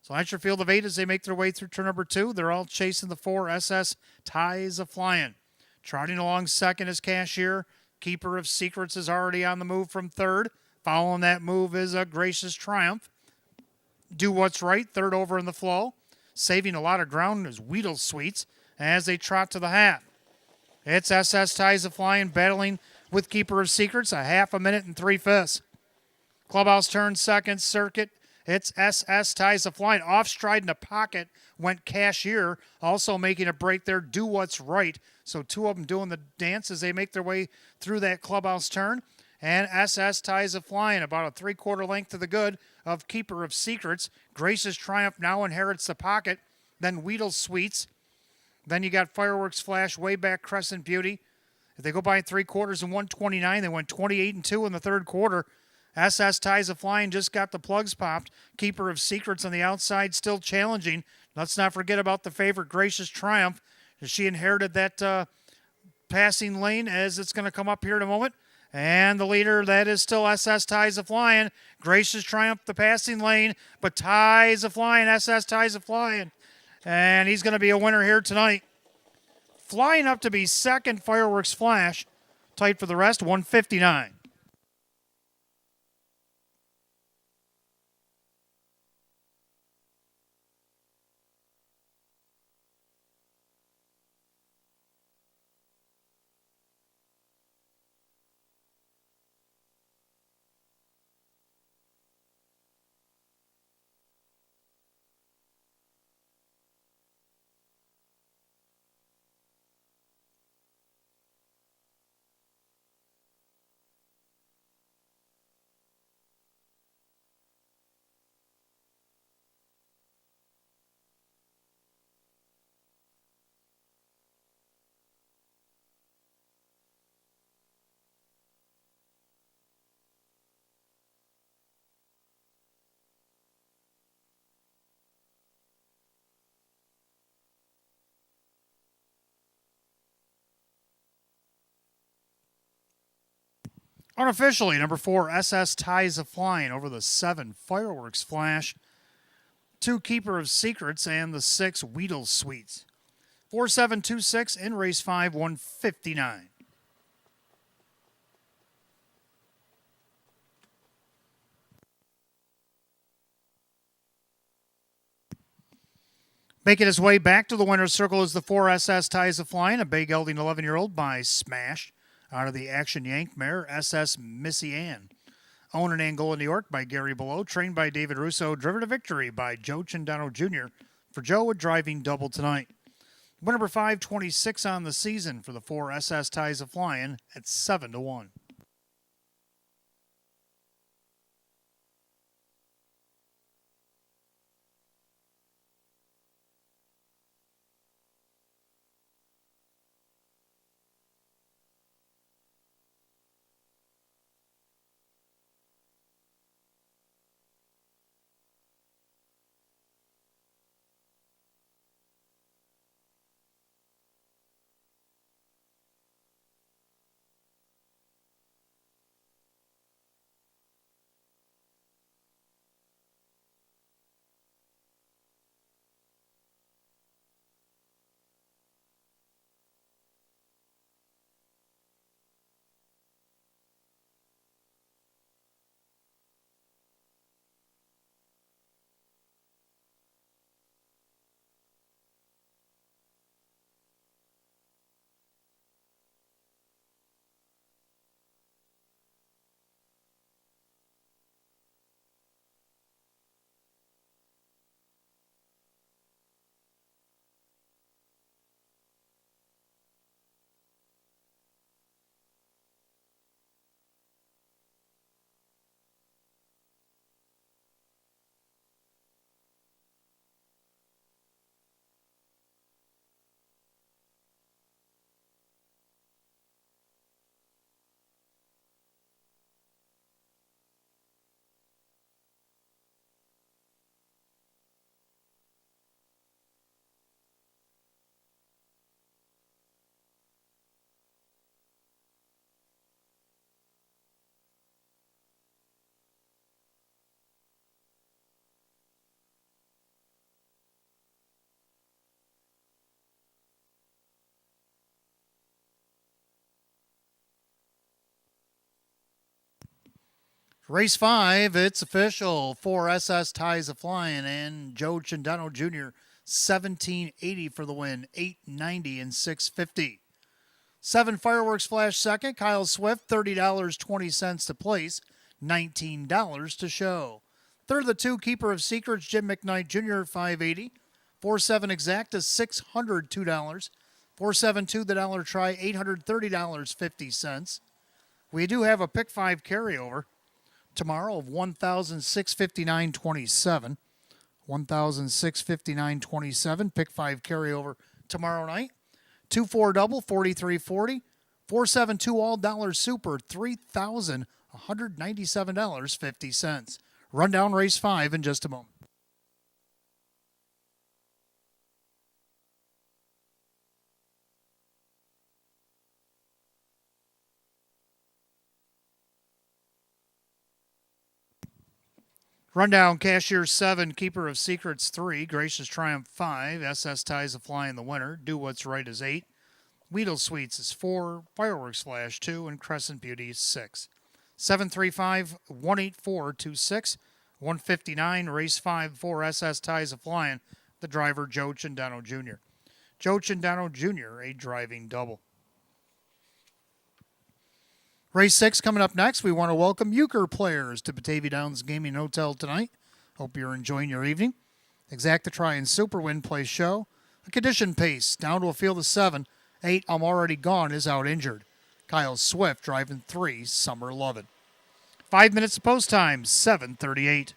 So that's your field of 8 as they make their way through turn number 2. They're all chasing the 4 SS Ties a Flying. Trotting along 2nd is Cashier. Keeper of Secrets is already on the move from 3rd. Following that move is a Gracious Triumph. Do What's Right, 3rd over in the flow. Saving a lot of ground is Weedle Sweets as they trot to the half. It's SS Ties a Flying battling with Keeper of Secrets, a half a minute and 3/5. Clubhouse turn 2nd circuit. It's SS Ties a Flying. Off stride in the pocket went Cashier, also making a break there. Do What's Right. So 2 of them doing the dance as they make their way through that clubhouse turn. And SS Ties a Flying, about a 3/4 length to the good of Keeper of Secrets. Gracious Triumph now inherits the pocket. Then Weedle Sweets. Then you got Fireworks Flash, way back Crescent Beauty. If they go by 3/4 and 129, they went 28 and 2 in the 3rd quarter. SS Ties a Flying just got the plugs popped. Keeper of Secrets on the outside still challenging. Let's not forget about the favorite Gracious Triumph. She inherited that passing lane as it's going to come up here in a moment. And the leader, that is still SS Ties a Flying. Gracious Triumph, the passing lane, but Ties a Flying, SS Ties a Flying. And he's going to be a winner here tonight. Flying up to be 2nd, Fireworks Flash. Tight for the rest, 159. Unofficially, number 4, SS Ties a Flying over the 7, Fireworks Flash, 2, Keeper of Secrets, and the 6, Weedle Sweets. 4726 in race 5, 159. Making his way back to the winner's circle is the 4 SS Ties a Flying, a bay gelding 11-year-old by Smash. Out of the Action Yank mare, SS Missy Ann. Owned in Angola, New York by Gary Below. Trained by David Russo. Driven to victory by Joe Chindano Jr. For Joe, a driving double tonight. Winner number 526 on the season for the 4 SS Ties a Flying at 7 to 1. Race 5, it's official. 4 SS ties a flying, and Joe Chindano Jr. 1780 for the win, 890 and 650. 7 fireworks flash second. Kyle Swift, $30.20 to place, $19 to show. Third, the 2 keeper of secrets, Jim McKnight Jr. 580. 4-7 exacta, $602. 4-7-2 the dollar try, $830.50. We do have a pick 5 carryover tomorrow of $1,659.27. $1,659.27. Pick 5 carryover tomorrow night. 2-4 double, 43.40. 4-7-2 all dollar super, $3,197.50. Rundown race 5 in just a moment. Rundown, Cashier 7, Keeper of Secrets 3, Gracious Triumph 5, SS Ties a Fly in the winner, Do What's Right is 8, Weedle Sweets is 4, Fireworks Flash 2, and Crescent Beauty is 6. 735 18426, 159, race 5, 4 SS Ties a Flying, the driver Joe Chindano Jr. Joe Chindano Jr., a driving double. Race 6 coming up next. We want to welcome euchre players to Batavia Downs Gaming Hotel tonight. Hope you're enjoying your evening. Exacta Try and Super Win Play show. A condition pace down to a field of 7. 8, I'm Already Gone is out injured. Kyle Swift driving 3, Summer Lovin'. 5 minutes of post time, 7:38.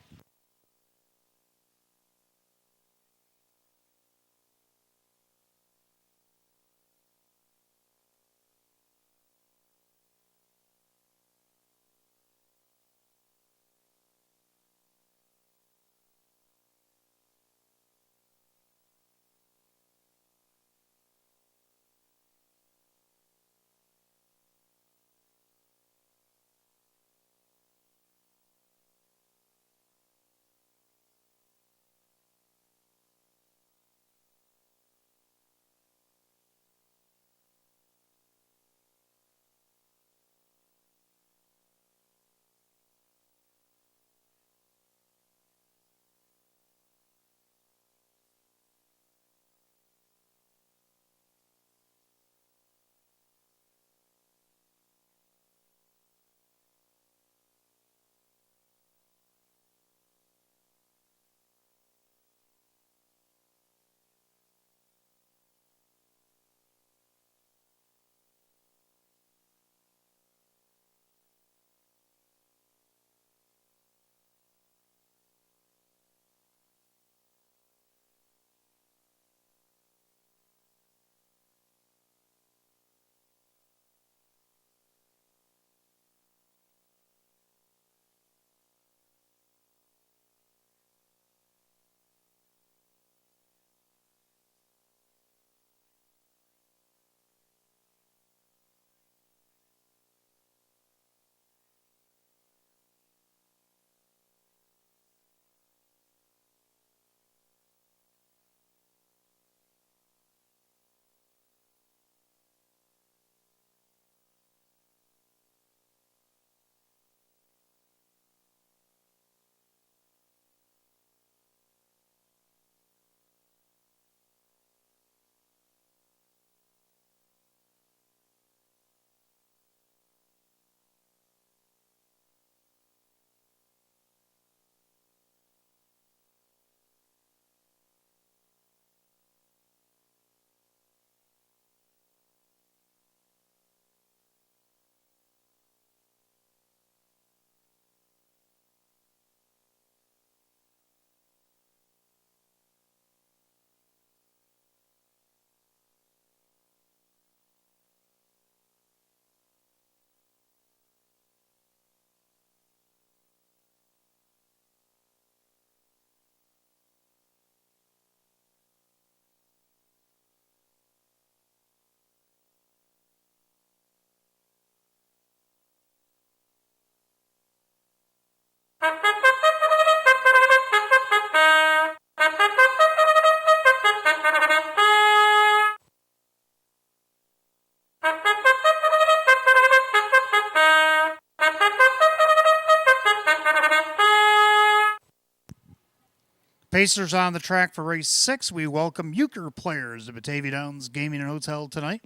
Pacers on the track for race 6. We welcome Euchre players to Batavia Downs Gaming and Hotel tonight.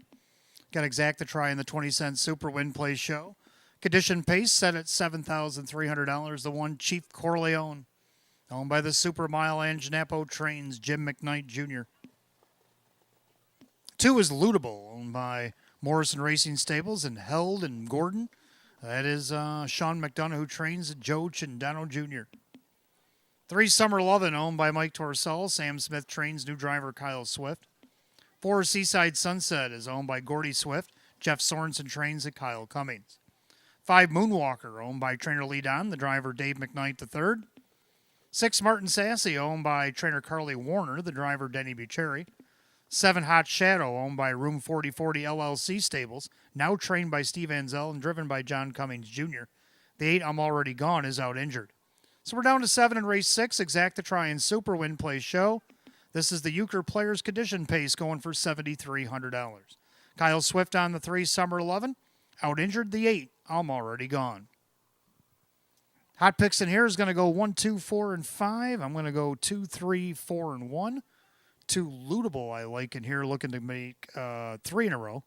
Got Exacta Try in the 20-cent Super Win Play show. Condition pace set at $7,300. The one Chief Corleone, owned by the Super Mile and Janapo Trains, Jim McKnight Jr. 2 is Lootable, owned by Morrison Racing Stables and Held and Gordon. That is Sean McDonough, who trains at Joe Chindano Jr. 3 Summer Lovin', owned by Mike Torcell. Sam Smith trains new driver Kyle Swift. 4 Seaside Sunset is owned by Gordy Swift. Jeff Sorensen trains at Kyle Cummings. 5 Moonwalker, owned by trainer Lee Don, the driver Dave McKnight III. 6 Martin Sassy, owned by trainer Carly Warner, the driver Denny Bucherri. 7 Hot Shadow, owned by Room 4040 LLC Stables, now trained by Steve Anzel and driven by John Cummings Jr. The 8 I'm Already Gone is out injured. So we're down to 7 in race 6, Exacta Try and Super Win Play show. This is the Euchre Players Condition Pace going for $7,300. Kyle Swift on the 3 Summer 11, out injured the 8 I'm Already Gone. Hot picks in here is going to go 1, 2, 4, and 5. I'm going to go 2, 3, 4, and 1. 2 Lootable I like in here, looking to make 3 in a row.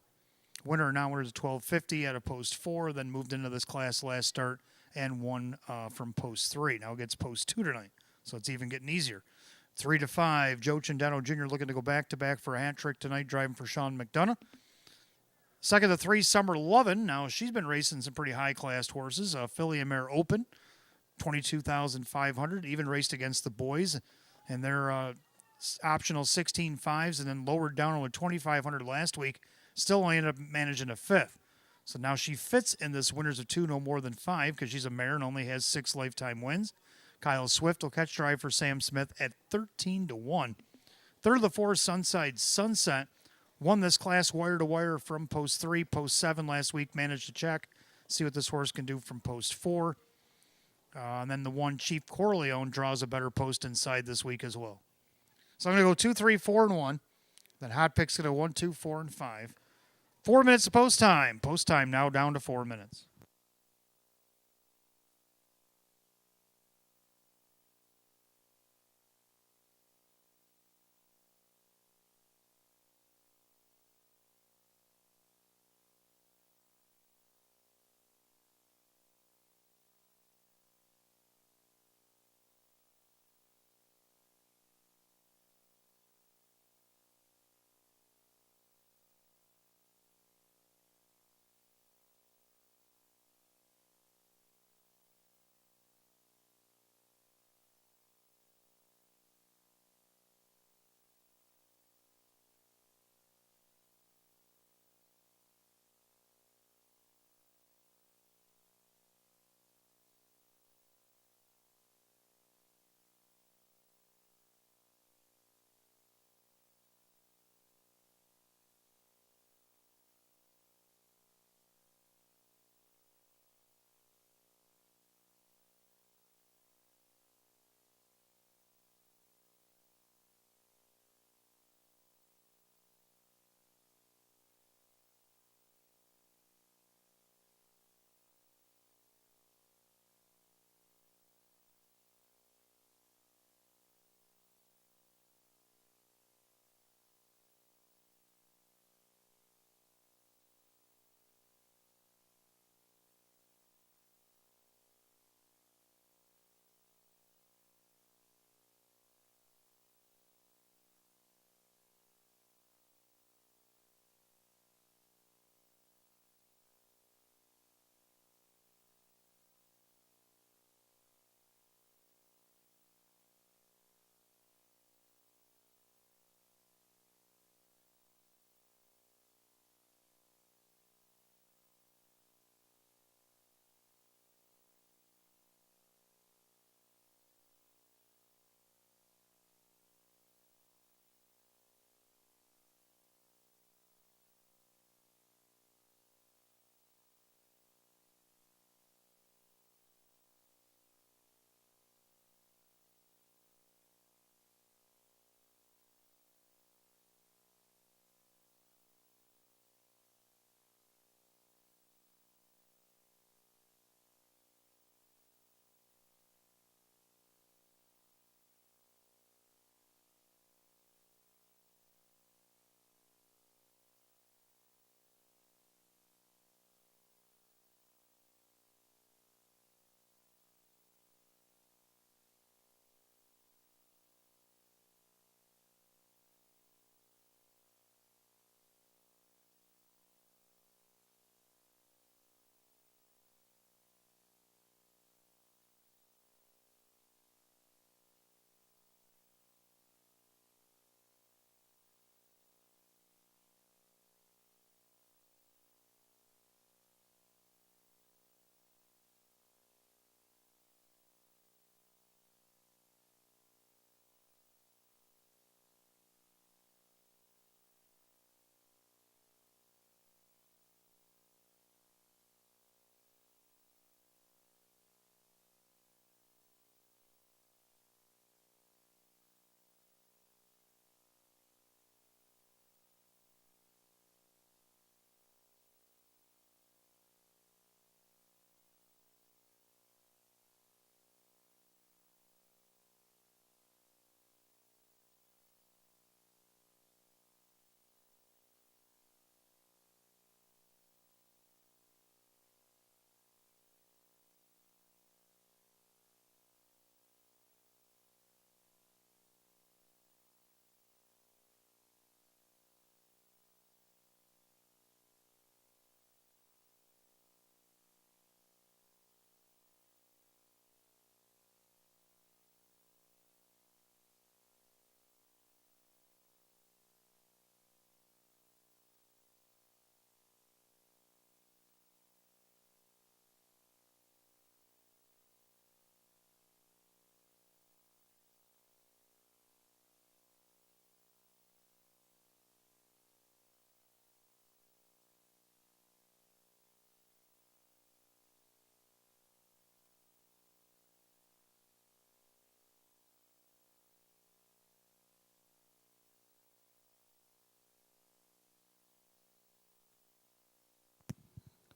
Winner now is 1250 at a post 4, then moved into this class last start and won from post 3. Now it gets post 2 tonight, so it's even getting easier. 3 to 5, Joe Chindano Jr. looking to go back-to-back for a hat trick tonight, driving for Sean McDonough. Second to 3, Summer Lovin'. Now she's been racing some pretty high-class horses. Philly and Mare Open, 22,500, even raced against the boys, and they're optional 16.5s, and then lowered down only 2,500 last week. Still only ended up managing a 5th. So now she fits in this winners of 2, no more than 5, because she's a mare and only has 6 lifetime wins. Kyle Swift will catch drive for Sam Smith at 13 to 1. Third of the 4, Sunside Sunset, won this class wire to wire from post 3, post 7 last week. Managed to check, see what this horse can do from post 4. And then the 1 Chief Corleone draws a better post inside this week as well. So I'm going to go 2, 3, 4, and 1. Then hot picks going to 1, 2, 4, and 5. 4 minutes of post time. Post time now down to 4 minutes.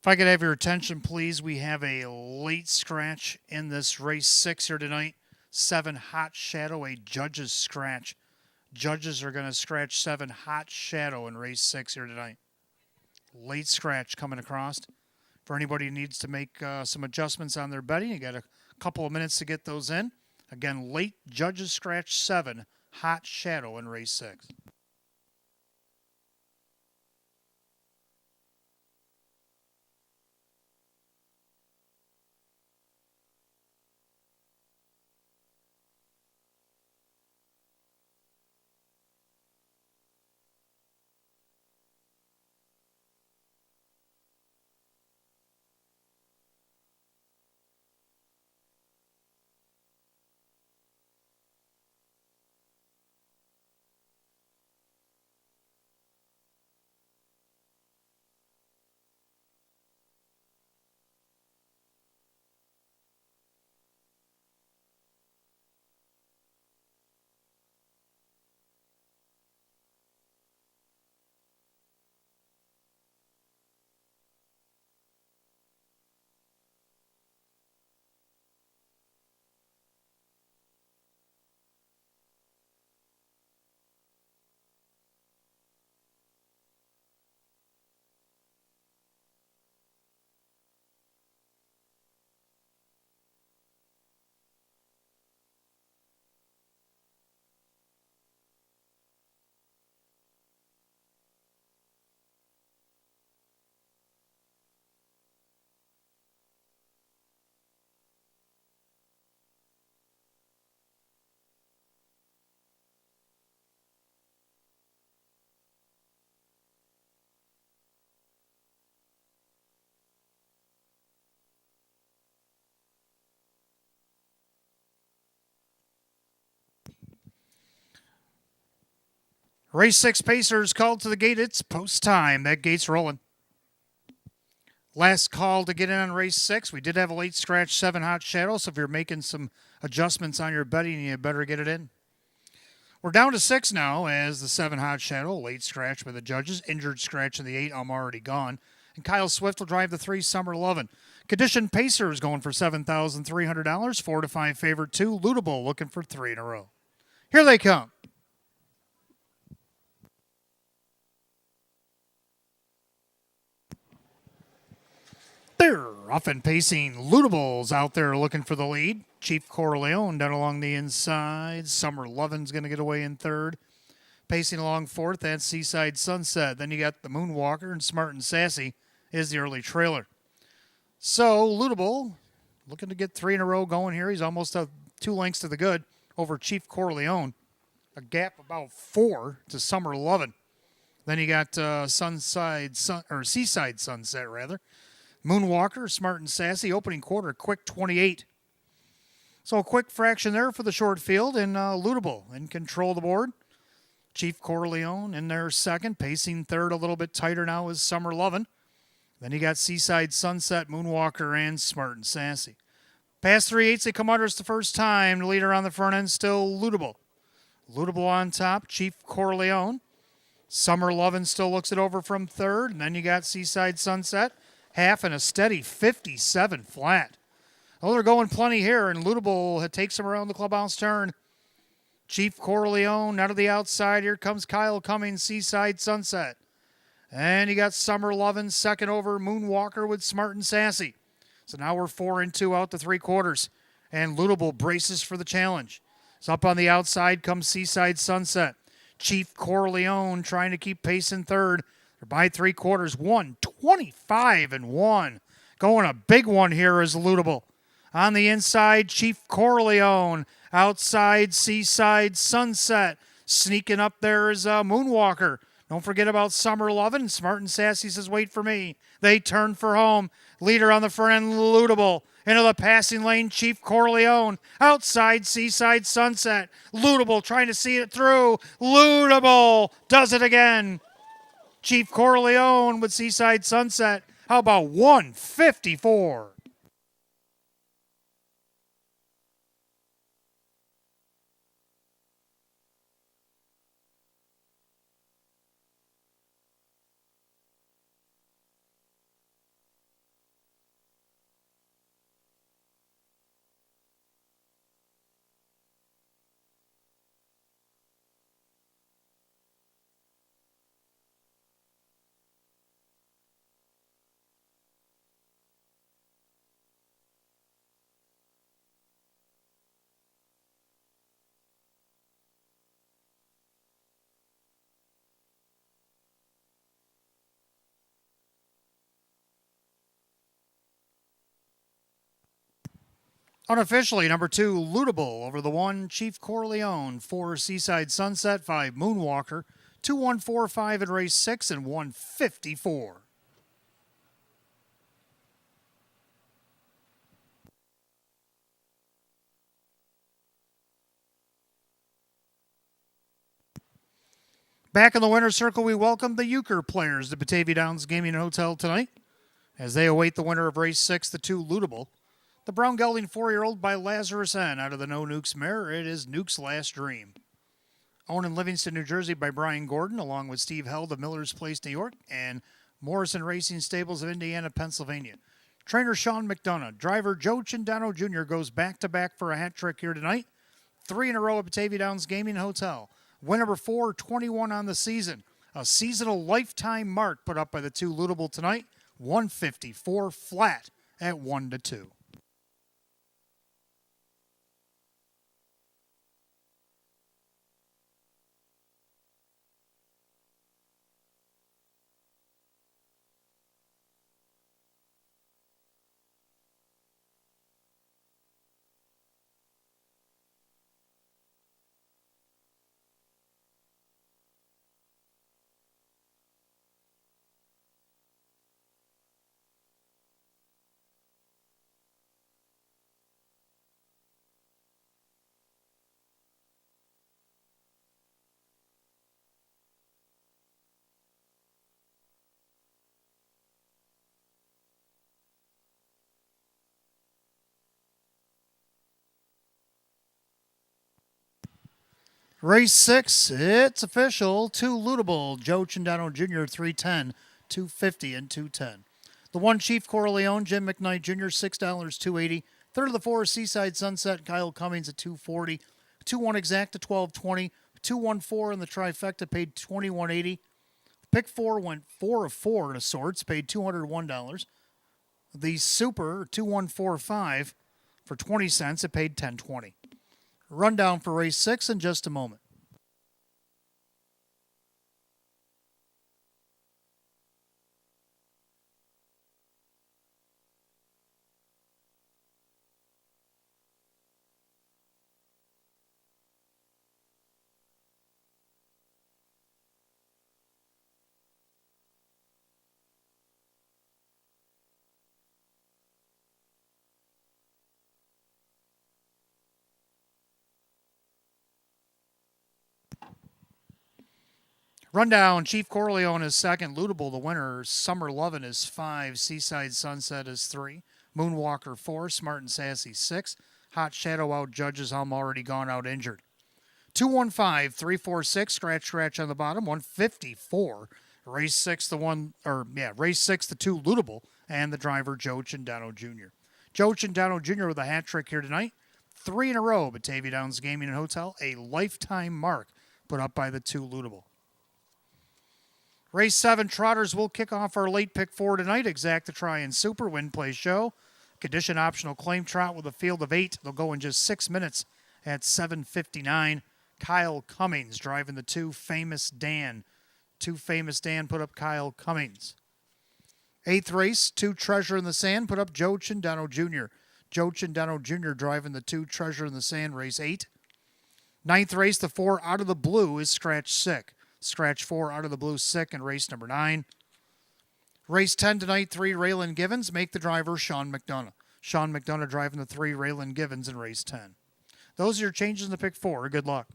If I could have your attention, please, we have a late scratch in this race 6 here tonight. 7 Hot Shadow, a judge's scratch. Judges are going to scratch 7 Hot Shadow in race 6 here tonight. Late scratch coming across. For anybody who needs to make some adjustments on their betting, you got a couple of minutes to get those in. Again, late judges scratch 7 Hot Shadow in race 6. Race 6 Pacers called to the gate. It's post time. That gate's rolling. Last call to get in on race 6. We did have a late scratch 7 Hot Shadow, so if you're making some adjustments on your betting, you better get it in. We're down to 6 now as the 7 Hot Shadow, late scratch by the judges, injured scratch in the 8, I'm already gone. And Kyle Swift will drive the 3 Summer Lovin'. Condition Pacers going for $7,300, 4 to 5 favorite 2. Lootable looking for 3 in a row. Here they come. They're off and pacing. Lootables out there looking for the lead. Chief Corleone down along the inside. Summer Lovin's going to get away in third. Pacing along fourth, that's Seaside Sunset. Then you got the Moonwalker, and Smart and Sassy is the early trailer. So, Lootable looking to get 3 in a row going here. He's almost 2 lengths to the good over Chief Corleone. A gap about 4 to Summer Lovin'. Then you got Seaside Sunset, rather. Moonwalker, Smart and Sassy, opening quarter, quick 28. So a quick fraction there for the short field, and Lootable in control of the board. Chief Corleone in there second, pacing third a little bit tighter now is Summer Lovin'. Then you got Seaside Sunset, Moonwalker, and Smart and Sassy. Past 3/8, they come under us the first time. The leader on the front end still Lootable. Lootable on top, Chief Corleone. Summer Lovin' still looks it over from third, and then you got Seaside Sunset. Half and a steady 57 flat. Oh, they're going plenty here, and Lootable takes him around the clubhouse turn. Chief Corleone out of the outside. Here comes Kyle Cummings, Seaside Sunset. And you got Summer Lovin' second over Moonwalker with Smart and Sassy. So now we're 4 and 2 out to 3/4. And Lootable braces for the challenge. So up on the outside comes Seaside Sunset. Chief Corleone trying to keep pace in third. They're by 3/4, 125 and 1. Going a big one here is Lootable. On the inside, Chief Corleone. Outside, Seaside Sunset. Sneaking up there is Moonwalker. Don't forget about Summer Lovin'. Smart and Sassy says, wait for me. They turn for home. Leader on the front end, Lootable. Into the passing lane, Chief Corleone. Outside, Seaside Sunset. Lootable trying to see it through. Lootable does it again. Chief Corleone with Seaside Sunset. How about 154? Unofficially, number 2, Lootable over the 1, Chief Corleone, 4, Seaside Sunset, 5, Moonwalker, 2145 in race 6, and 154. Back in the winner's circle, we welcome the Euchre players to Batavia Downs Gaming and Hotel tonight as they await the winner of race 6, the 2, Lootable. The brown gelding 4-year-old by Lazarus N. Out of the No Nukes mare, it is Nuke's Last Dream. Owned in Livingston, New Jersey by Brian Gordon, along with Steve Held of Miller's Place, New York, and Morrison Racing Stables of Indiana, Pennsylvania. Trainer Sean McDonough. Driver Joe Cindano Jr. goes back-to-back for a hat trick here tonight. 3 in a row at Batavia Downs Gaming Hotel. Win number 4, 21 on the season. A seasonal lifetime mark put up by the 2, Lootable tonight. 154 flat at 1-2. Race 6, it's official. 2, Lootable. Joe Cindano Jr., 310, 250, and 210. The 1, Chief Corleone, Jim McKnight Jr., $6, 280. Third of the 4, Seaside Sunset, Kyle Cummings at 240. 2-1 Exact to 1220. 214 in the trifecta paid $21.80. Pick 4 went 4 of 4 in a sorts, paid $201. The Super 2145 for 20 cents, it paid $10.20. Rundown for race 6 in just a moment. Rundown, Chief Corleone is 2nd, Lootable the winner, Summer Lovin' is 5, Seaside Sunset is 3, Moonwalker 4, Smart and Sassy 6, Hot Shadow out judges I'm already gone out injured. 215, 346, scratch on the bottom, 154. Race 6 the 2, Lootable, and the driver Joe Cindano Jr. Joe Cindano Jr. with a hat trick here tonight. 3 in a row, Batavia Downs Gaming and Hotel, a lifetime mark put up by the 2, Lootable. Race 7, Trotters will kick off our late pick 4 tonight. Exact to try and Super Win Play Show. Condition optional claim trot with a field of 8. They'll go in just 6 minutes at 7:59. Kyle Cummings driving the 2, Famous Dan. 2, Famous Dan put up Kyle Cummings. 8th race, 2, Treasure in the Sand put up Joe Cindano Jr. Joe Cindano Jr. driving the 2, Treasure in the Sand, race 8. 9th race, the 4, Out of the Blue is Scratch Sick. Scratch 4, Out of the Blue, Sick in race number 9. Race 10 tonight, 3, Raylan Givens. Make the driver Sean McDonough. Sean McDonough driving the 3, Raylan Givens in race 10. Those are your changes in the pick 4. Good luck.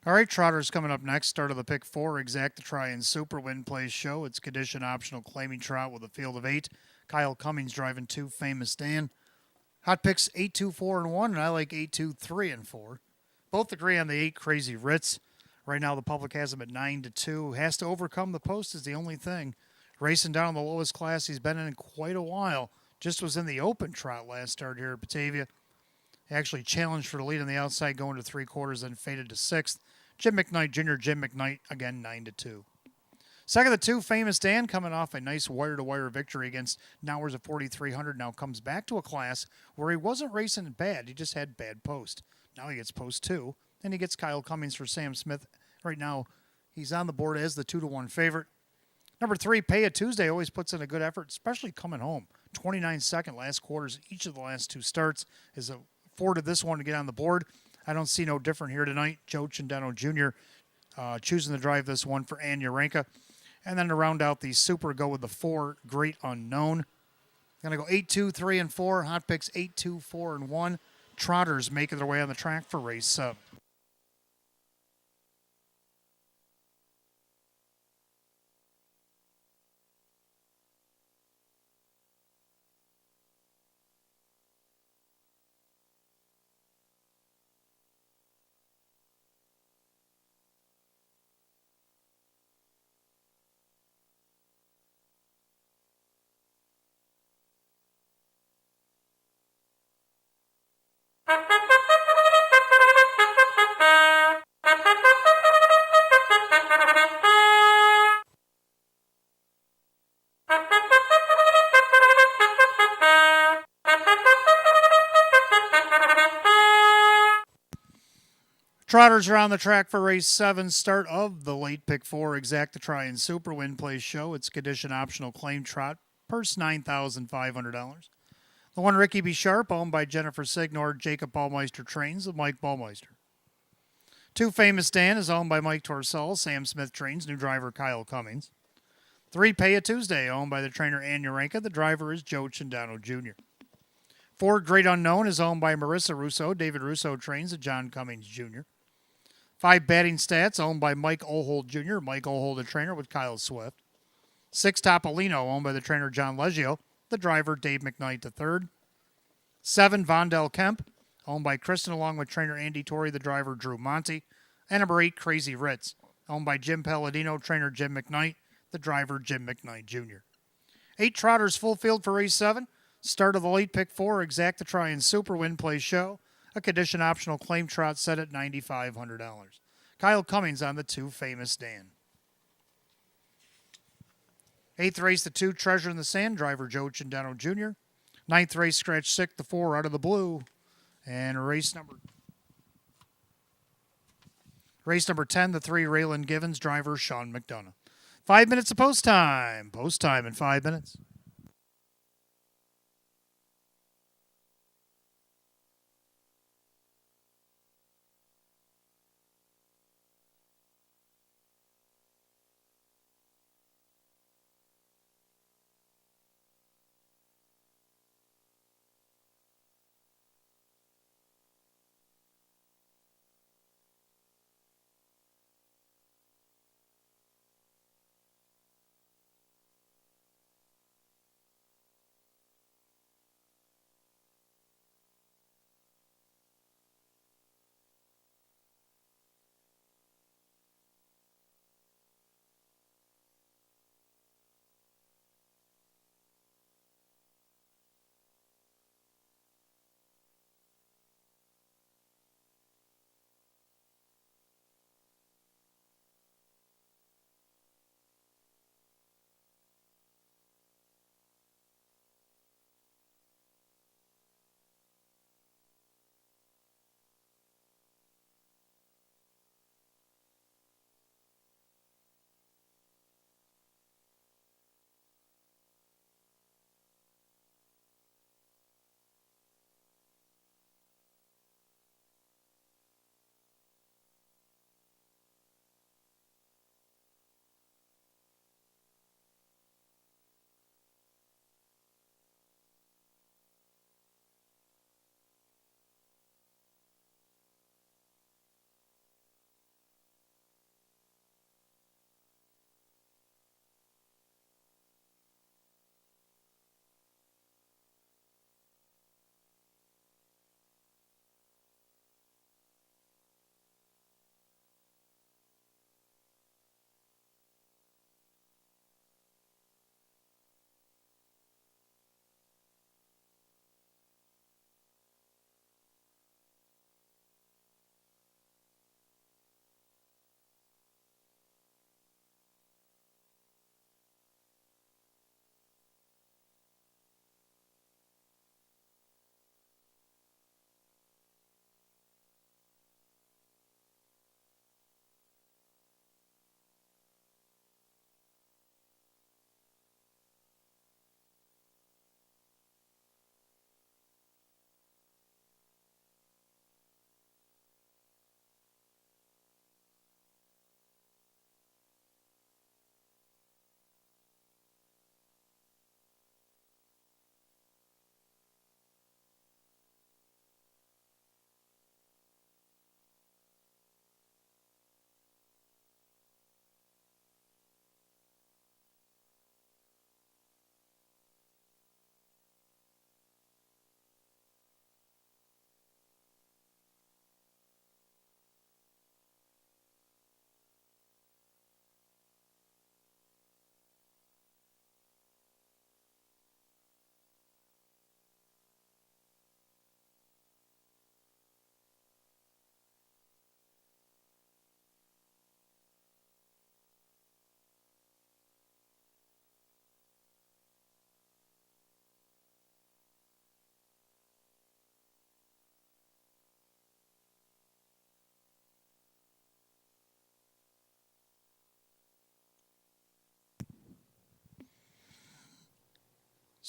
All right, Trotters coming up next. Start of the pick four, exact to try and super win plays show. It's condition optional claiming trot with a field of 8. Kyle Cummings driving 2, Famous Dan. Hot picks 8, 2, 4, and 1, and I like 8, 2, 3, and 4. Both agree on the 8, Crazy Ritz. Right now the public has him at 9 to 2. Has to overcome the post is the only thing. Racing down the lowest class he's been in quite a while. Just was in the open trot last start here at Batavia. Actually challenged for the lead on the outside going to 3/4, then faded to 6th. Jim McKnight Jr., Jim McKnight, again 9 to 2. Second, the 2, Famous Dan, coming off a nice wire-to-wire victory against Nowers at 4,300. Now comes back to a class where he wasn't racing bad. He just had bad post. Now he gets post 2, and he gets Kyle Cummings for Sam Smith. Right now, he's on the board as the 2-1 favorite. Number 3, Pay a Tuesday, always puts in a good effort, especially coming home. 29 second last quarters, each of the last 2 starts has afforded this one to get on the board. I don't see no different here tonight. Joe Cindano Jr. Choosing to drive this one for Ann Urenka. And then to round out the super, go with the 4, Great Unknown. Going to go 8, 2, 3, and 4. Hot picks 8, 2, 4, and 1. Trotters making their way on the track for race 7. Trotters are on the track for race 7, start of the late pick 4, exact to try and super win play show. It's condition optional claim trot, purse $9,500. The 1, Ricky B. Sharp, owned by Jennifer Signor, Jacob Ballmeister trains with Mike Ballmeister. 2, Famous Dan is owned by Mike Torsell, Sam Smith trains, new driver Kyle Cummings. 3, Pay a Tuesday, owned by the trainer Ann Urenka, the driver is Joe Cindano Jr. 4, Great Unknown is owned by Marissa Russo, David Russo trains at John Cummings Jr. 5, Batting Stats, owned by Mike Ohold Jr., Mike Ohold, the trainer, with Kyle Swift. 6, Topolino, owned by the trainer John Leggio, the driver Dave McKnight III. 7, Vondell Kemp, owned by Kristen, along with trainer Andy Torrey, the driver Drew Monty. And number 8, Crazy Ritz, owned by Jim Palladino, trainer Jim McKnight, the driver Jim McKnight Jr. 8 Trotters full field for race 7. Start of the late pick 4, exact to try and super win play show. A condition optional claim trot set at $9,500. Kyle Cummings on the 2, Famous Dan. 8th race, the 2, Treasure in the Sand, driver Joe Cindano Jr. 9th race, Scratch 6, the 4, Out of the Blue. And race number 10, the 3, Raylan Givens, driver Sean McDonough. 5 minutes of post time. Post time in 5 minutes.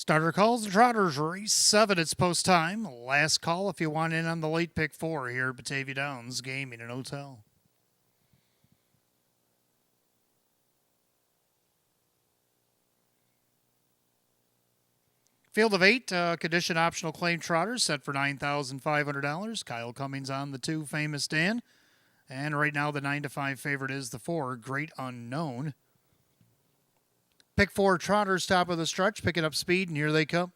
Starter calls the Trotters, race 7. It's post time. Last call if you want in on the late pick 4 here at Batavia Downs Gaming and Hotel. Field of 8, condition optional claim trotters set for $9,500. Kyle Cummings on the 2, Famous Dan. And right now the 9-5 favorite is the 4, Great Unknown. Pick 4 trotters, top of the stretch, picking up speed, and here they come.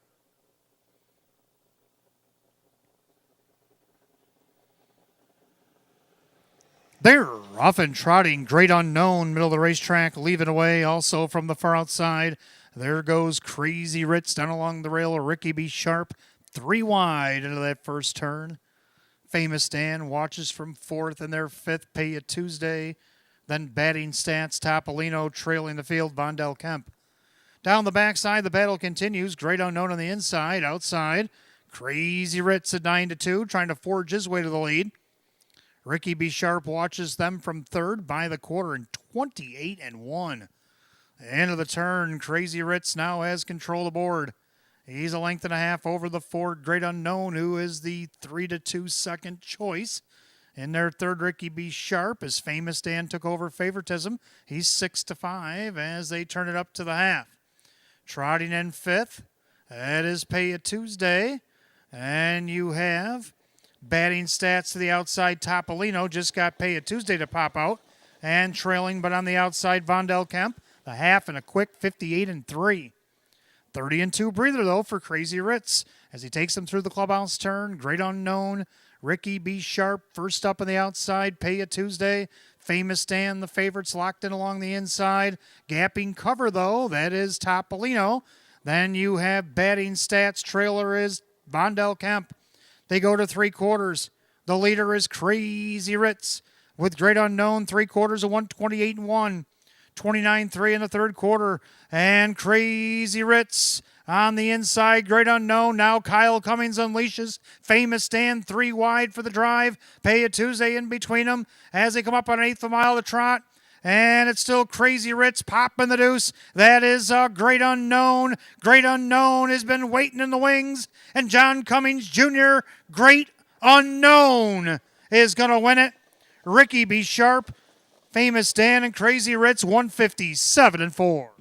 They're off and trotting. Great Unknown, middle of the racetrack, leaving away. Also from the far outside, there goes Crazy Ritz down along the rail. Ricky B. Sharp, 3 wide into that first turn. Famous Dan watches from 4th and their 5th. Pay You Tuesday. Then batting stats, Topolino trailing the field. Vondel Kemp. Down the backside, the battle continues. Great Unknown on the inside. Outside, Crazy Ritz at 9-2, trying to forge his way to the lead. Ricky B. Sharp watches them from 3rd by the quarter in 28-1. End of the turn, Crazy Ritz now has control of the board. He's a length and a half over the 4, Great Unknown, who is the 3-2 second choice. In their 3rd, Ricky B. Sharp, as Famous Dan took over favoritism. He's 6-5 as they turn it up to the half. Trotting in 5th, that is Pay You Tuesday. And you have batting stats to the outside, Topolino just got Pay You Tuesday to pop out. And trailing, but on the outside, Vondel Kemp. The half and a quick 58-3. 30-2 breather, though, for Crazy Ritz as he takes them through the clubhouse turn. Great Unknown, Ricky B. Sharp, first up on the outside. Pay You Tuesday. Famous Dan, the favorites locked in along the inside. Gapping cover, though, that is Topolino. Then you have batting stats. Trailer is Vondel Kemp. They go to 3/4. The leader is Crazy Ritz with Great Unknown, 3/4 of 128-1. 29-3 in the 3rd quarter. And Crazy Ritz on the inside. Great Unknown. Now Kyle Cummings unleashes. Famous Dan 3 wide for the drive. Pay You Tuesday in between them as they come up on 1/8 of a mile to trot. And it's still Crazy Ritz popping the deuce. That is Great Unknown. Great Unknown has been waiting in the wings. And John Cummings Jr., Great Unknown, is going to win it. Ricky B. Sharp, Famous Dan, and Crazy Ritz, 157-4.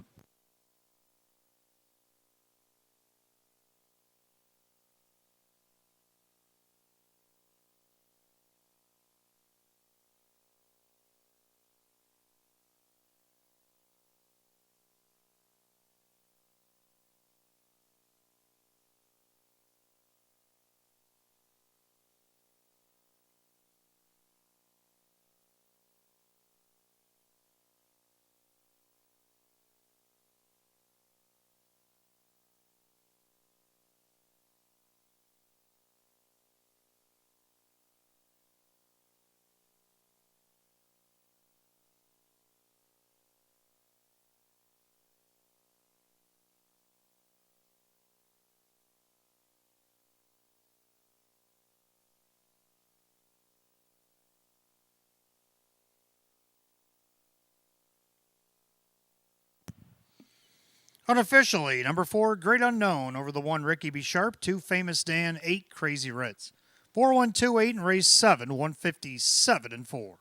Unofficially, number 4, Great Unknown over the 1, Ricky B. Sharp, 2, Famous Dan, 8, Crazy Ritz. 4-1-2-8 in race 7, 157-4.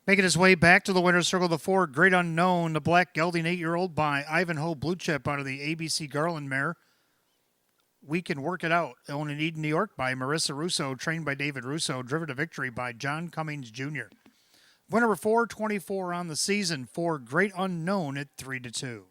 Making his way back to the winner's circle, the 4, Great Unknown, the black gelding 8-year-old by Ivanhoe Blue Chip out of the ABC Garland mare. We Can Work It Out, owned in Eden, New York by Marissa Russo, trained by David Russo, driven to victory by John Cummings Jr. Winner number 424 on the season for Great Unknown at 3-2.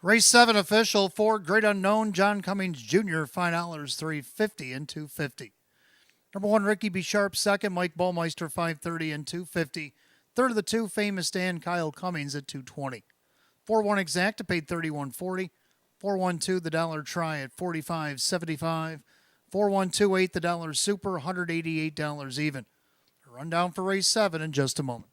Race 7 official, 4 Great Unknown, John Cummings Jr., $5, 350 and 250. Number 1, Ricky B. Sharp, second, Mike Ballmeister, 530 and 250. Third of the 2, Famous Dan, Kyle Cummings at 220. 4-1 exacta paid 31.40. 4-1-2 the dollar try at 45.75. 4-1-2-8 the dollar super, $188 even. A rundown for race 7 in just a moment.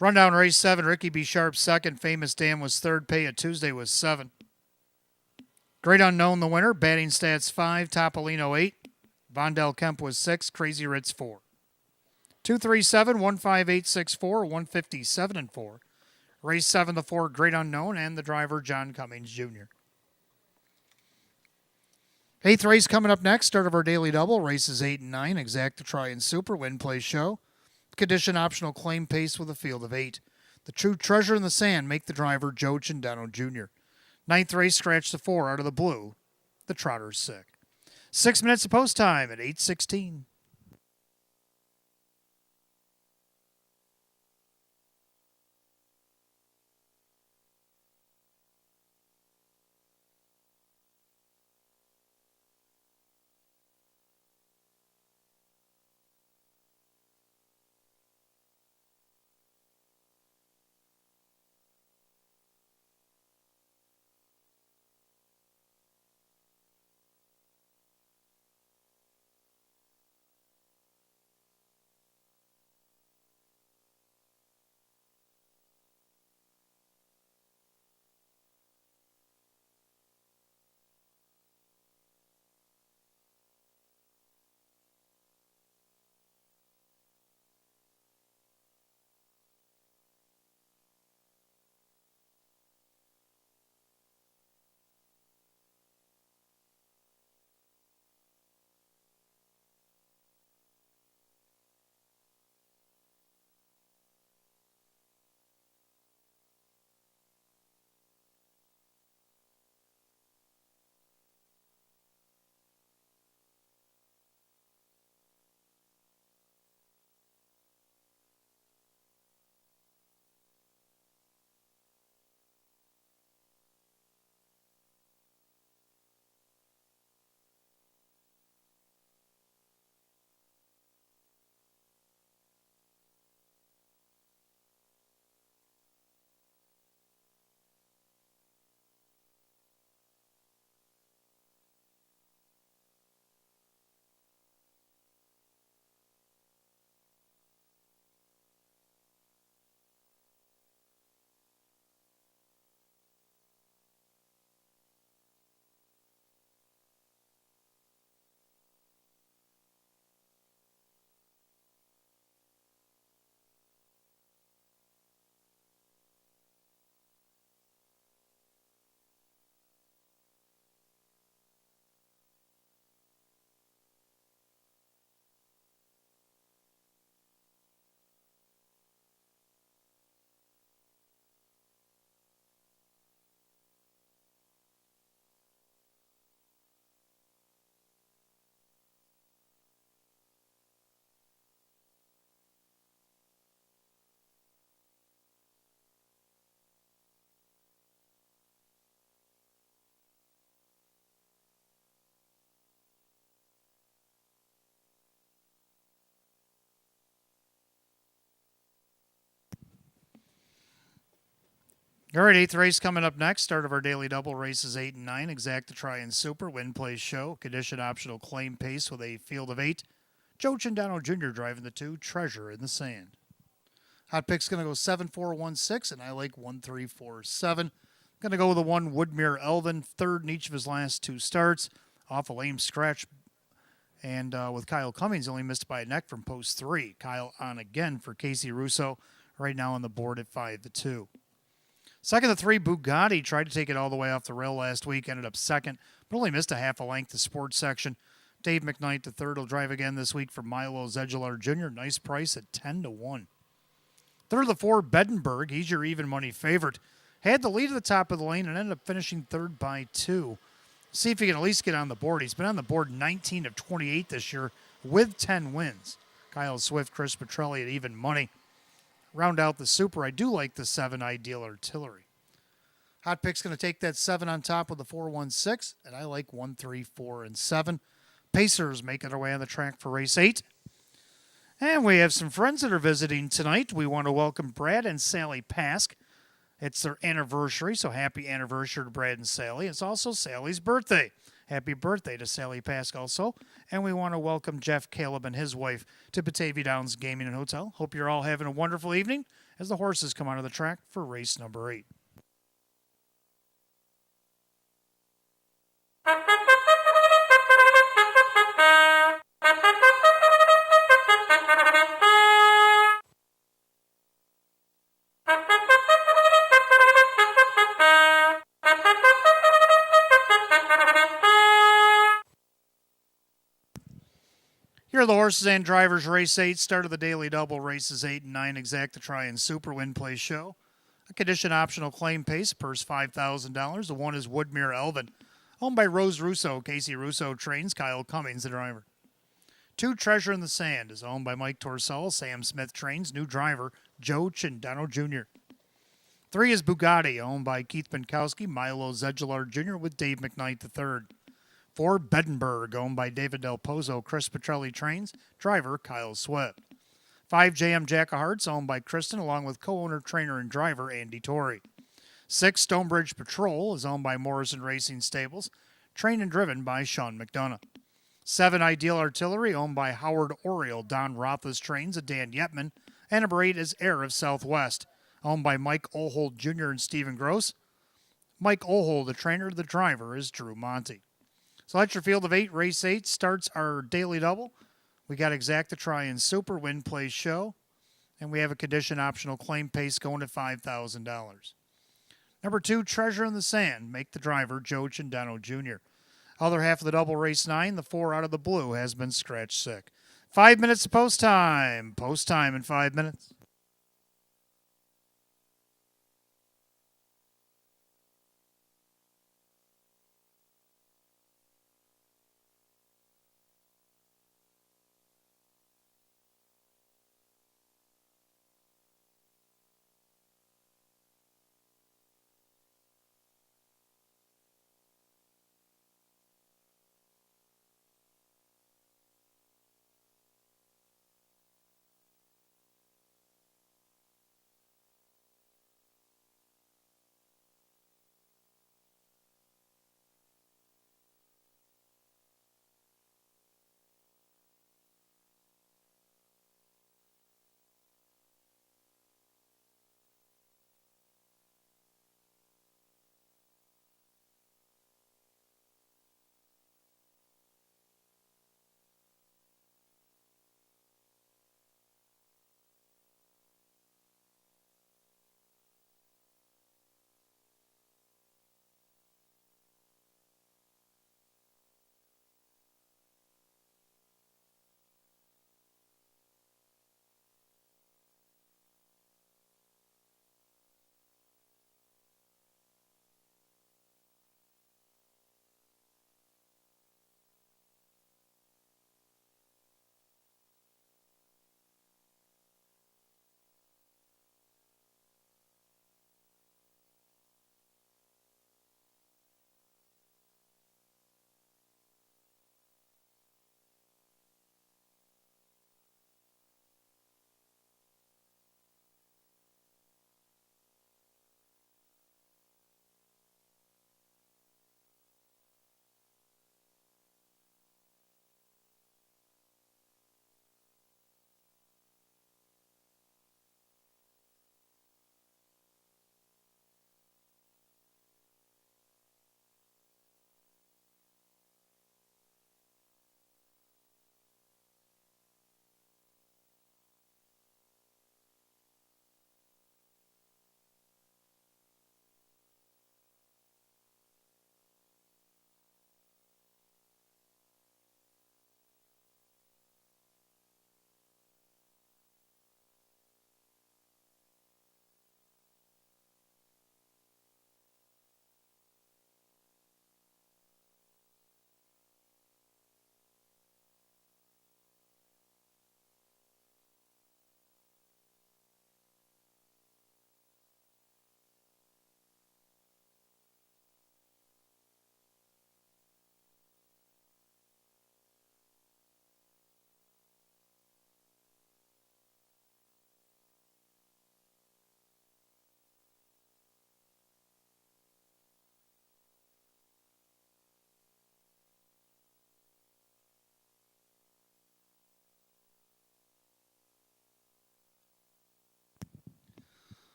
Rundown race 7, Ricky B. Sharp second, Famous Dan was third, Pay It Tuesday was 7. Great Unknown the winner, batting stats 5, Topolino 8, Vondel Kemp was 6, Crazy Ritz 4. 237, 15864, 157 and 4. Race 7, the 4, Great Unknown, and the driver, John Cummings Jr. 8th race coming up next, start of our daily double, races 8 and 9, exacta try and super, win, play, show. Condition optional claim pace with a field of 8. The True Treasure in the Sand, make the driver, Joe Cindano Jr. 9th race, scratch the 4 out of the blue, the Trotter's sick. 6 minutes of post time at 8:16. All right, 8th race coming up next. Start of our daily double, races 8 and 9. Exacta try and super, win, play, show. Condition optional claim pace with a field of 8. Joe Cindano Jr. driving the 2, Treasure in the Sand. Hot pick's going to go 7-4-1-6, and I like 1-3-4-7. Going to go with the 1, Woodmere Elvin, third in each of his last 2 starts. Off a lame scratch. And with Kyle Cummings, only missed by a neck from post 3. Kyle on again for Casey Russo, right now on the board at 5-2. Second, the 3, Bugatti, tried to take it all the way off the rail last week, ended up second, but only missed a half a length, the sports section. Dave McKnight, the third, will drive again this week for Milo Zedular Jr. Nice price at 10-1. Third, the 4, Bedenberg, he's your even money favorite. Had the lead at the top of the lane and ended up finishing third by 2. See if he can at least get on the board. He's been on the board 19 of 28 this year with 10 wins. Kyle Swift, Chris Petrelli at even money. Round out the super, I do like the 7 Ideal Artillery. Hot Pick's going to take that 7 on top with the 4-1-6, and I like 1, 3, 4, and 7. Pacers making their way on the track for race 8. And we have some friends that are visiting tonight. We want to welcome Brad and Sally Pask. It's their anniversary, so happy anniversary to Brad and Sally. It's also Sally's birthday. Happy birthday to Sally Pask also. And we want to welcome Jeff Caleb and his wife to Batavia Downs Gaming and Hotel. Hope you're all having a wonderful evening as the horses come out of the track for race number 8. Here are the horses and drivers. Race 8, start of the daily double, races 8 and 9, exact to try and super win play show. A condition optional claim pace, purse $5,000. The one is Woodmere Elvin, owned by Rose Russo. Casey Russo trains, Kyle Cummings, the driver. 2, Treasure in the Sand, is owned by Mike Torsell. Sam Smith trains, new driver, Joe Chindano Jr. 3 is Bugatti, owned by Keith Binkowski, Milo Zegelar Jr. with Dave McKnight III. 4, Bedenberg, owned by David Del Pozo. Chris Petrelli trains, driver Kyle Sweat. 5, JM Jack of Hearts, owned by Kristen, along with co-owner, trainer, and driver Andy Torrey. 6, Stonebridge Patrol, is owned by Morrison Racing Stables, trained and driven by Sean McDonough. 7, Ideal Artillery, owned by Howard Oriole. Don Rothas trains, and Dan Yetman. And number 8 is Heir of Southwest, owned by Mike Ohold Jr. and Stephen Gross. Mike Ohold, the trainer, the driver is Drew Monty. So that's your field of 8. Race 8 starts our daily double. We got exact to try and super win play show. And we have a condition optional claim pace going at $5,000. Number 2, Treasure in the Sand. Make the driver Joe Chindano Jr. Other half of the double, race 9, the 4 out of the blue has been scratch sick. 5 minutes to post time. Post time in 5 minutes.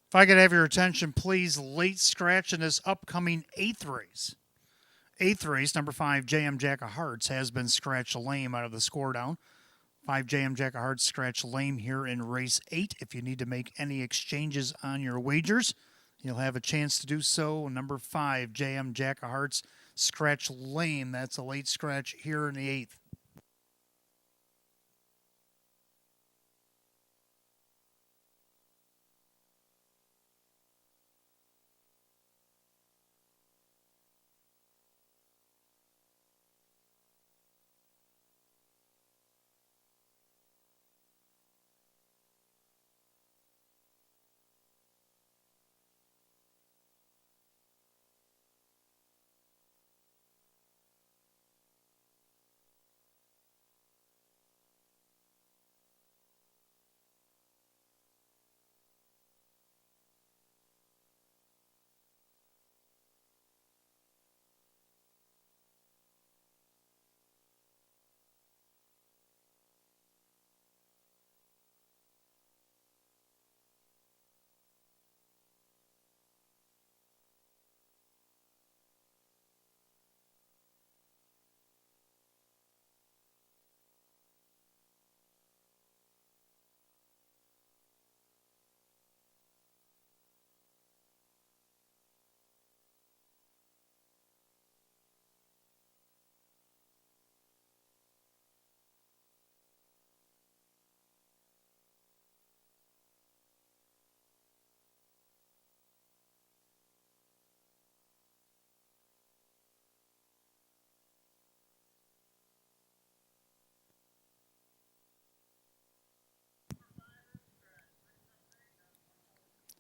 If I could have your attention, please, late scratch in this upcoming eighth race. Eighth race, number 5, JM Jack of Hearts, has been scratched lame out of the score down. 5 JM Jack of Hearts scratched lame here in race 8. If you need to make any exchanges on your wagers, you'll have a chance to do so. Number 5 JM Jack of Hearts scratch lame. That's a late scratch here in the 8th.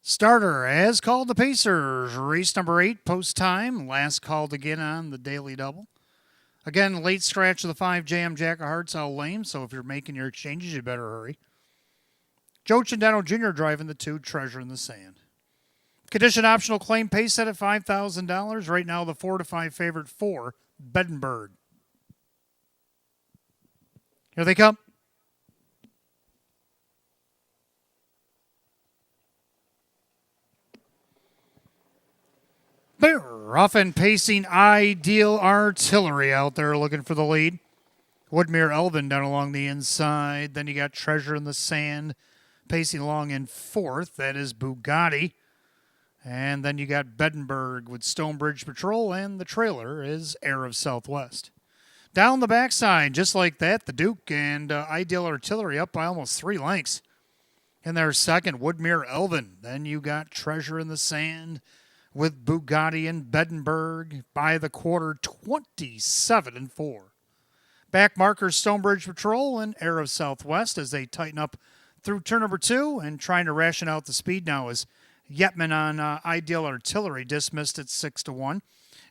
Starter has called the Pacers. Race number 8, post time. Last called again on the daily double. Again, late scratch of the 5 JM Jack of Hearts out lame, so if you're making your exchanges, you better hurry. Joe Chendano Jr. driving the 2, Treasure in the Sand. Condition optional claim pace set at $5,000. Right now, the 4 to 5 favorite 4, Beddenberg. Here they come. Rough and pacing Ideal Artillery out there looking for the lead. Woodmere Elvin down along the inside. Then you got Treasure in the Sand pacing along in 4th. That is Bugatti. And then you got Beddenberg with Stonebridge Patrol, and the trailer is Air of Southwest. Down the backside, just like that, the Duke and Ideal Artillery up by almost 3 lengths. In their second, Woodmere Elvin. Then you got Treasure in the Sand with Bugatti and Beddenberg by the quarter, 27-4. Back markers Stonebridge Patrol and Air of Southwest as they tighten up through turn number 2 and trying to ration out the speed now as Yetman on Ideal Artillery dismissed at 6-1.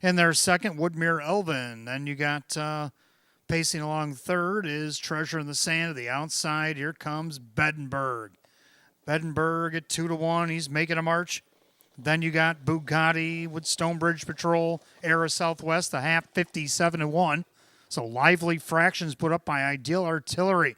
In their second, Woodmere Elvin. Then you got pacing along third is Treasure in the Sand. To the outside, here comes Beddenberg. Beddenberg at 2-1. He's making a march. Then you got Bugatti with Stonebridge Patrol, Air of Southwest, the half 57-1. So lively fractions put up by Ideal Artillery.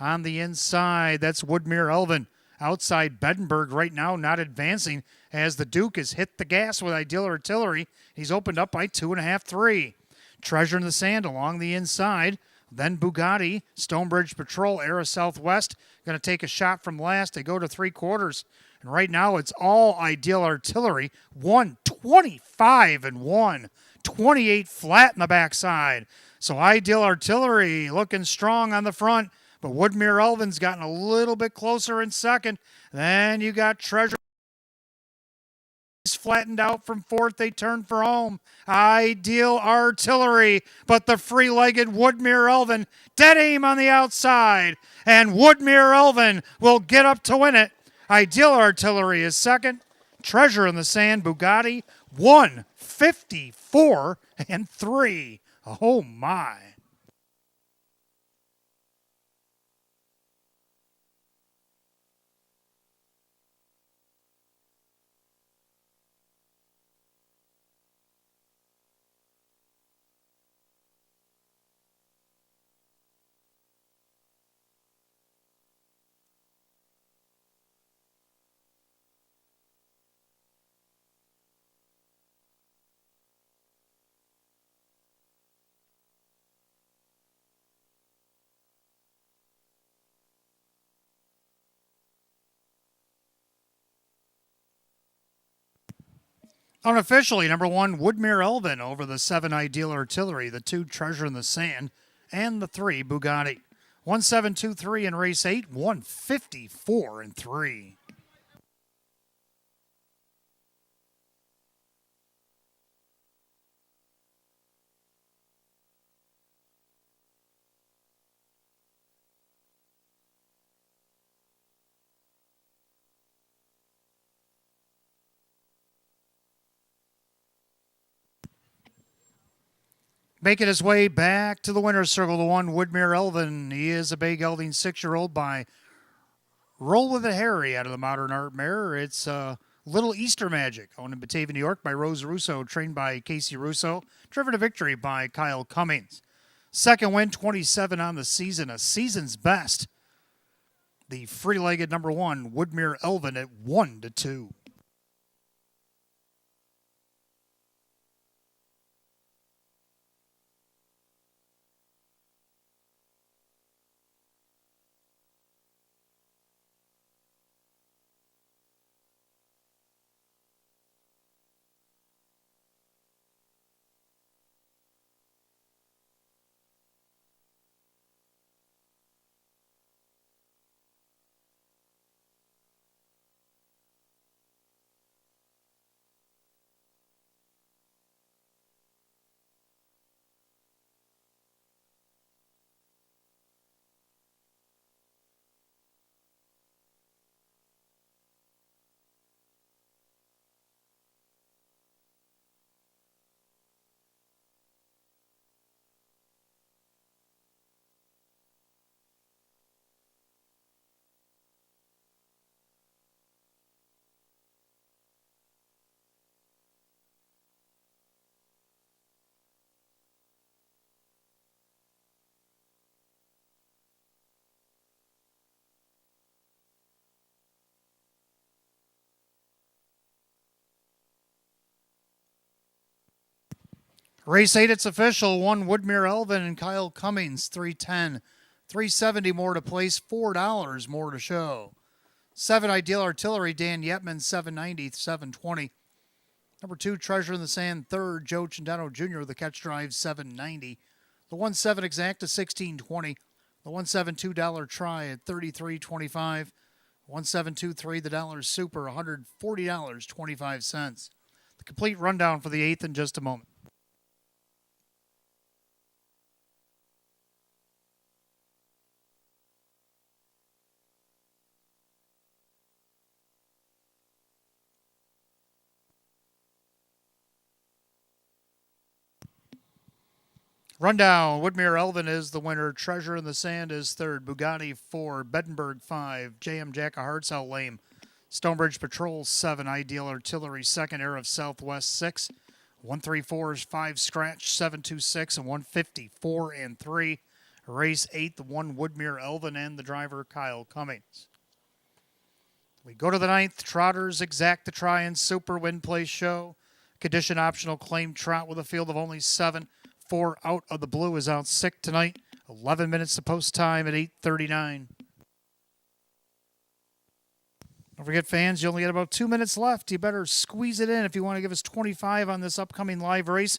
On the inside, that's Woodmere Elvin. Outside, Beddenberg right now not advancing as the Duke has hit the gas with Ideal Artillery. He's opened up by 2.5, 3. Treasure in the Sand along the inside. Then Bugatti, Stonebridge Patrol, Air of Southwest, going to take a shot from last. They go to 3/4. And right now it's all Ideal Artillery. 125-1. 28 flat in the backside. So Ideal Artillery looking strong on the front. But Woodmere Elvin's gotten a little bit closer in second. Then you got Treasure. Flattened out from 4th. They turn for home. Ideal Artillery. But the free-legged Woodmere Elvin. Dead aim on the outside. And Woodmere Elvin will get up to win it. Ideal Artillery is second. Treasure in the Sand, Bugatti, 154-3. Oh, my. Unofficially, number 1, Woodmere Elvin over the 7, Ideal Artillery, the 2, Treasure in the Sand, and the 3, Bugatti. 1723 in race 8, 154 and 3. Making his way back to the winner's circle, the 1, Woodmere Elvin. He is a bay gelding 6-year-old by Roll with a Harry out of the Modern Art Mare. It's Little Easter Magic, owned in Batavia, New York by Rose Russo, trained by Casey Russo, driven to victory by Kyle Cummings. Second win, 27 on the season, a season's best. The free-legged number 1, Woodmere Elvin at 1-2. Race 8, it's official. 1, Woodmere Elvin and Kyle Cummings, 310. 370 more to place, $4 more to show. 7, Ideal Artillery, Dan Yetman, 790, 720. Number 2, Treasure in the Sand, third, Joe Cindano Jr., the catch drive, 790. The 1-7 Exacta, 1620. The 1-7 $2 try at 33.25. 1723, the dollar super, $140.25. The complete rundown for the 8th in just a moment. Rundown, Woodmere Elvin is the winner. Treasure in the Sand is third. Bugatti 4. Beddenberg 5. J.M. Jack of Hearts Out Lame. Stonebridge Patrol 7. Ideal Artillery second. Air of Southwest 6. 134 is 5 Scratch 726 and 154 and 3. Race 8, the 1, Woodmere Elvin and the driver Kyle Cummings. We go to the 9th. Trotters Exacta Try and Super Win Place Show. Condition optional claim trot with a field of only 7. 4 out of the blue is out sick tonight. 11 minutes to post time at 8:39. Don't forget, fans, you only got about 2 minutes left. You better squeeze it in if you want to give us 25 on this upcoming live race.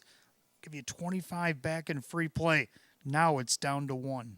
Give you 25 back in free play. Now it's down to 1.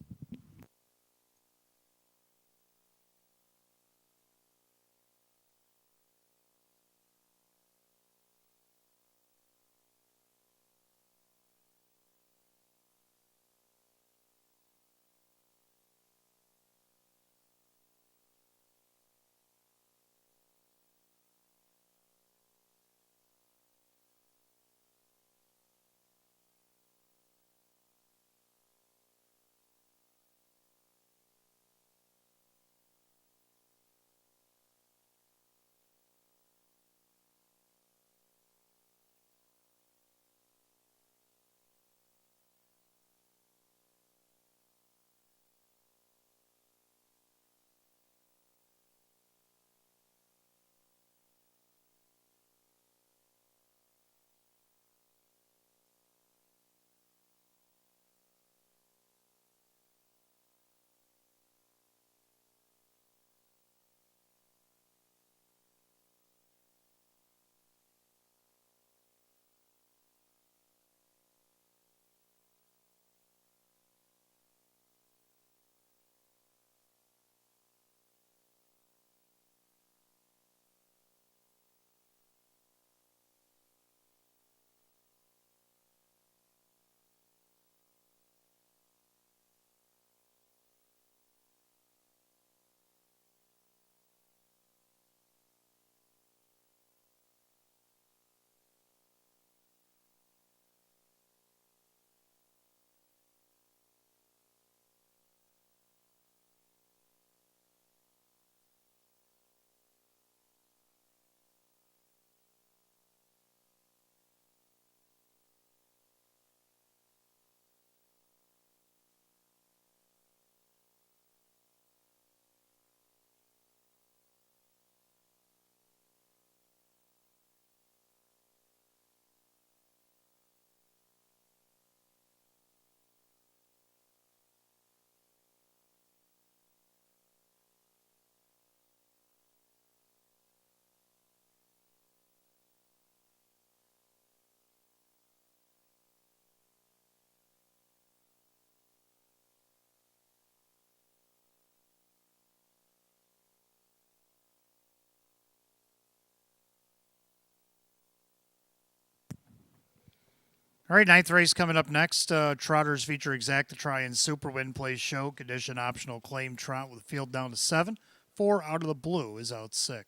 All right, ninth race coming up next. Trotters feature Exact to Try and Super Win Plays Show. Condition optional claim trot with field down to 7. 4 out of the blue is out 6.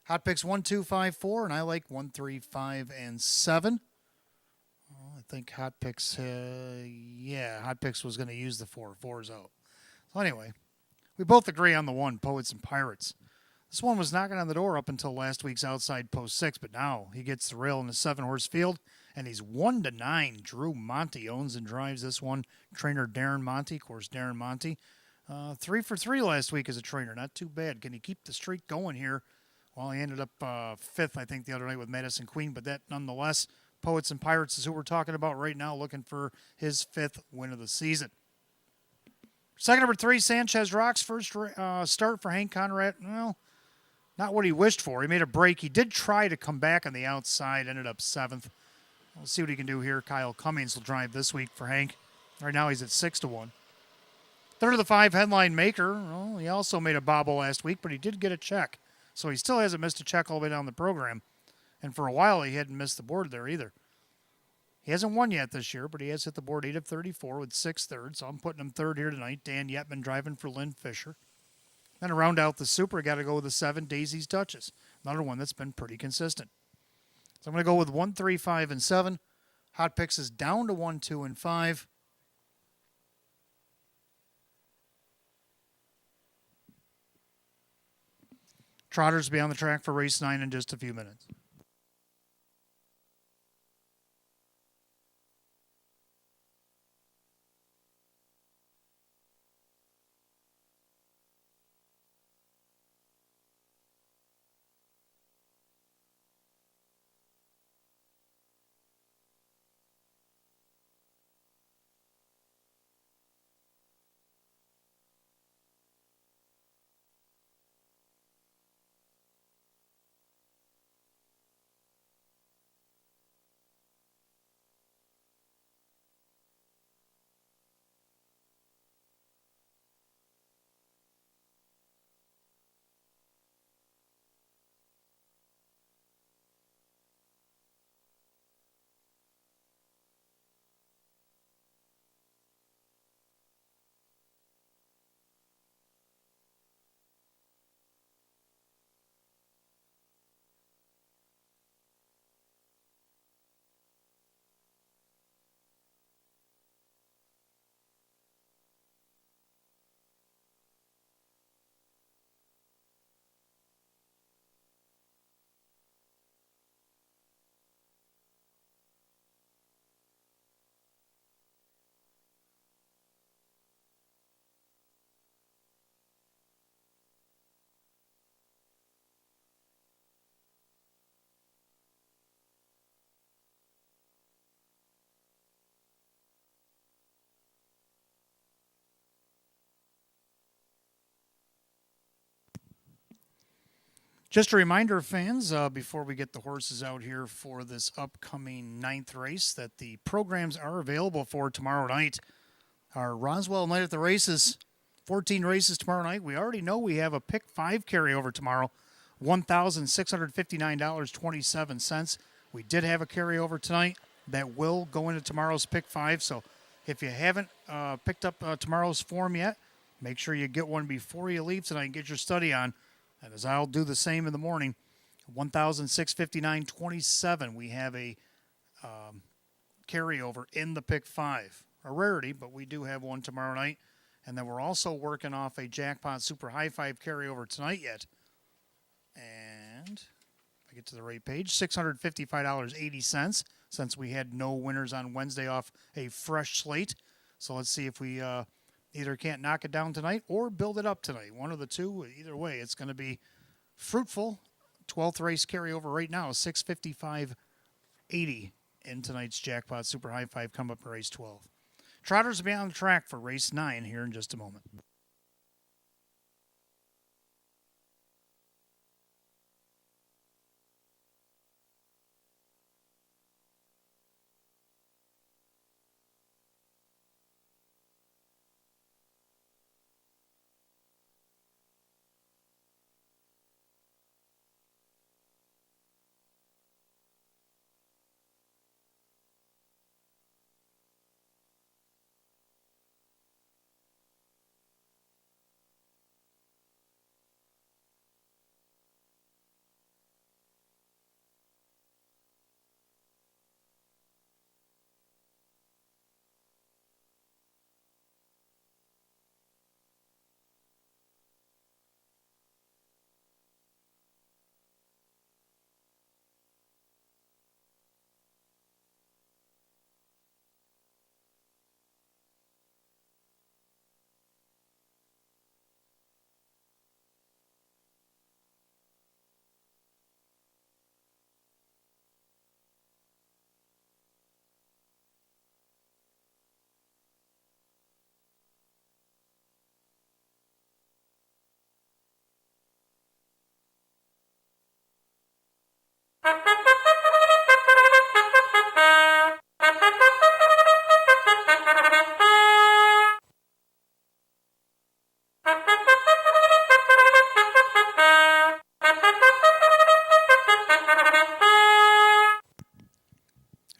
Hot picks 1, 2, 5, 4, and I like 1, 3, 5, and 7. I think Hot Picks, Hot Picks was going to use the 4. 4's out. So anyway, we both agree on the 1, Poets and Pirates. This one was knocking on the door up until last week's outside post 6, but now he gets the rail in the 7-horse field, and he's 1-9. Drew Monty owns and drives this one. Trainer Darren Monty, of course, Darren Monty. 3 for 3 last week as a trainer. Not too bad. Can he keep the streak going here? Well, he ended up 5th, I think, the other night with Madison Queen, but that nonetheless, Poets and Pirates is who we're talking about right now, looking for his 5th win of the season. Second, number 3, Sanchez Rocks. First start for Hank Conrad. Well, not what he wished for. He made a break. He did try to come back on the outside, ended up 7th. We'll see what he can do here. Kyle Cummings will drive this week for Hank. Right now he's at 6-1. Third of the 5, Headline Maker. Well, he also made a bobble last week, but he did get a check. So he still hasn't missed a check all the way down the program. And for a while, he hadn't missed the board there either. He hasn't won yet this year, but he has hit the board 8 of 34 with 6 thirds. So I'm putting him 3rd here tonight. Dan Yetman driving for Lynn Fisher. Then to round out the Super, got to go with the 7, Daisy's Duchess. Another one that's been pretty consistent. So I'm going to go with 1, 3, 5, and 7. Hot Picks is down to 1, 2, and 5. Trotters will be on the track for race 9 in just a few minutes. Just a reminder, fans, before we get the horses out here for this upcoming 9th race, that the programs are available for tomorrow night. Our Roswell Night at the Races, 14 races tomorrow night. We already know we have a Pick 5 carryover tomorrow, $1,659.27. We did have a carryover tonight that will go into tomorrow's Pick 5. So if you haven't picked up tomorrow's form yet, make sure you get one before you leave tonight and get your study on. And as I'll do the same in the morning, $1,659.27. We have a carryover in the Pick 5. A rarity, but we do have one tomorrow night. And then we're also working off a Jackpot Super High 5 carryover tonight yet. And if I get to the right page, $655.80 since we had no winners on Wednesday off a fresh slate. So let's see if we either can't knock it down tonight or build it up tonight. One of the two. Either way, it's going to be fruitful. 12th race carryover right now, $655.80 in tonight's Jackpot Super High 5 come up in race 12. Trotters will be on the track for race 9 here in just a moment.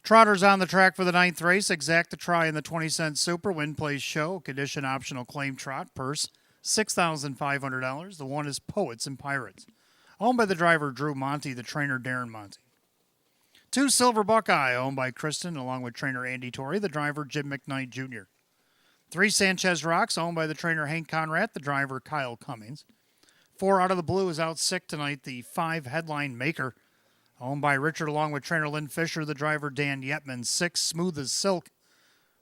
Trotters on the track for the 9th race. Exact a try in the 20-cent Super. Win, place, show. Condition optional claim trot. Purse $6,500. The one is Poets and Pirates. Owned by the driver Drew Monty, the trainer Darren Monty. 2 Silver Buckeye, owned by Kristen, along with trainer Andy Torrey, the driver Jim McKnight Jr. 3 Sanchez Rocks, owned by the trainer Hank Conrad, the driver Kyle Cummings. 4 Out of the Blue is out sick tonight, the 5 Headline Maker, owned by Richard, along with trainer Lynn Fisher, the driver Dan Yetman. 6 Smooth as Silk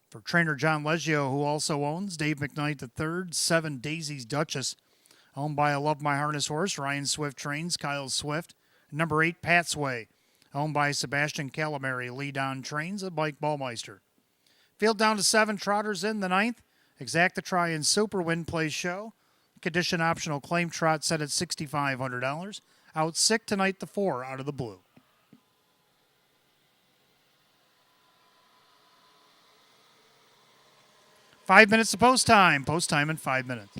for trainer John Leggio, who also owns Dave McKnight III. 7 Daisy's Duchess, owned by I Love My Harness Horse, Ryan Swift trains, Kyle Swift. Number 8 Pat's Way, owned by Sebastian Calamari, Lee Don trains, a Mike Ballmeister. Field down to 7 trotters in the 9th. Exact the try in Super. Win, place, show. Condition optional claim trot set at $6,500. Out sick tonight, the 4 Out of the Blue. 5 minutes to post time. Post time in 5 minutes.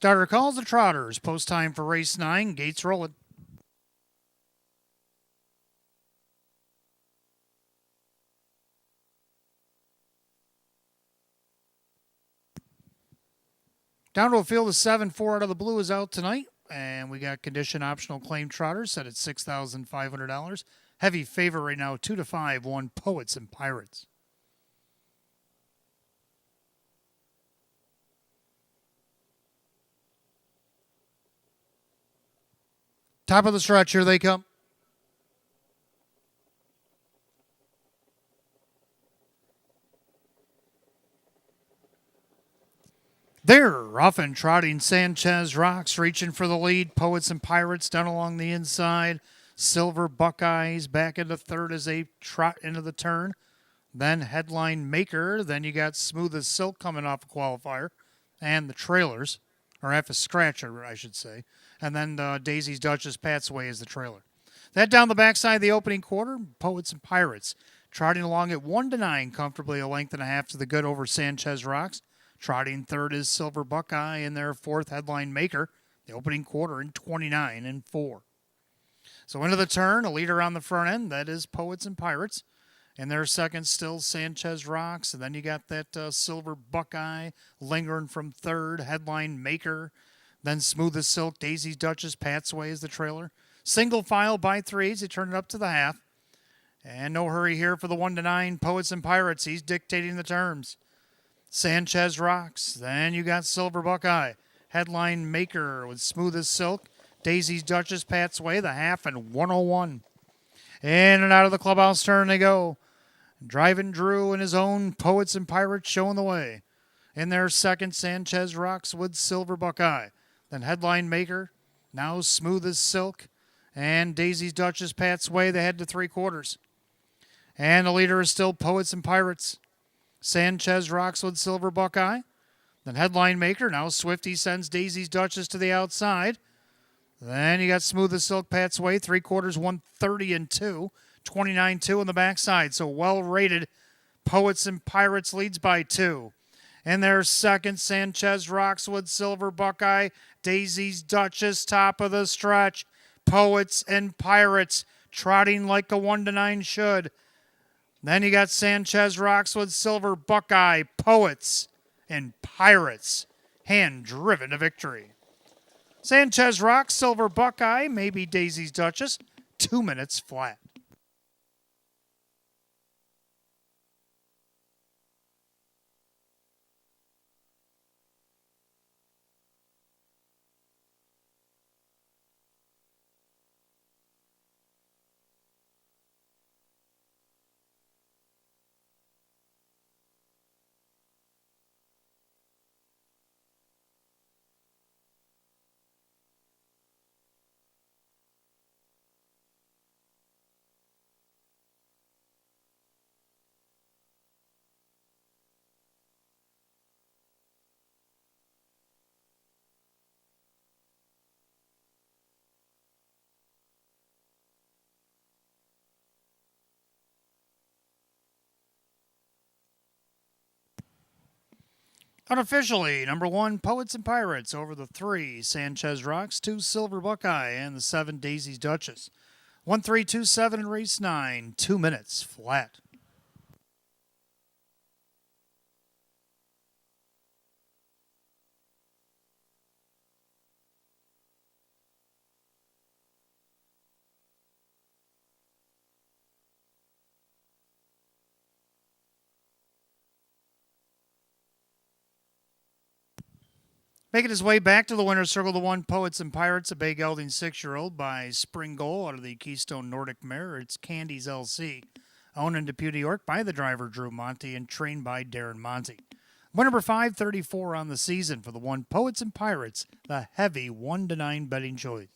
Starter calls the Trotters. Post time for race 9. Gates rolling. Down to a field of 7. 4 out of the blue is out tonight. And we got condition optional claim Trotters set at $6,500. Heavy favorite right now, 2-5, 1 Poets and Pirates. Top of the stretch, here they come. They're off and trotting. Sanchez Rocks reaching for the lead. Poets and Pirates down along the inside. Silver Buckeyes back into third as they trot into the turn. Then Headline Maker. Then you got Smooth as Silk coming off a qualifier. And the trailers, or half a scratch, I should say. And then Daisy's Duchess Pat's Way is the trailer. That down the backside of the opening quarter, Poets and Pirates trotting along at 1-9, comfortably a length and a half to the good over Sanchez Rocks. Trotting third is Silver Buckeye in their fourth, Headline Maker. The opening quarter in 29-4. So into the turn, a leader on the front end, that is Poets and Pirates. In their second, still Sanchez Rocks. And then you got that Silver Buckeye lingering from third, Headline Maker. Then Smooth as Silk, Daisy's Duchess, Pat's Way is the trailer. Single file by 3s. They turn it up to the half. And no hurry here for the 1-9 Poets and Pirates. He's dictating the terms. Sanchez Rocks. Then you got Silver Buckeye. Headline Maker with Smooth as Silk. Daisy's Duchess, Pat's Way, the half, and 101. In and out of the clubhouse turn they go. Driving Drew and his own Poets and Pirates showing the way. In their second, Sanchez Rocks with Silver Buckeye. Then Headline Maker, now Smooth as Silk. And Daisy's Duchess, Pat's Way, they head to 3/4. And the leader is still Poets and Pirates. Sanchez Rocks with Silver Buckeye. Then Headline Maker. Now Swifty sends Daisy's Duchess to the outside. Then you got Smooth as Silk, Pat's Way. 3/4, 130-2. 29-2 on the backside. So well rated. Poets and Pirates leads by 2. And their second, Sanchez Rocks with Silver Buckeye. Daisy's Duchess, top of the stretch. Poets and Pirates trotting like a 1-9 should. Then you got Sanchez Rocks with Silver Buckeye, Poets, and Pirates, hand-driven to victory. Sanchez Rocks, Silver Buckeye, maybe Daisy's Duchess, 2 minutes flat. Unofficially, number 1, Poets and Pirates over the 3, Sanchez Rocks, 2, Silver Buckeye, and the 7, Daisy's Duchess. 1-3-2-7 in race 9, 2 minutes flat. Making his way back to the winner's circle, the 1, Poets and Pirates, a Bay Gelding 6-year-old by Spring Goal out of the Keystone Nordic Mare. It's Candy's LC. Owned in Depew, New York by the driver Drew Monty and trained by Darren Monty. Win number 534 on the season for the 1, Poets and Pirates, the heavy 1-9 betting choice.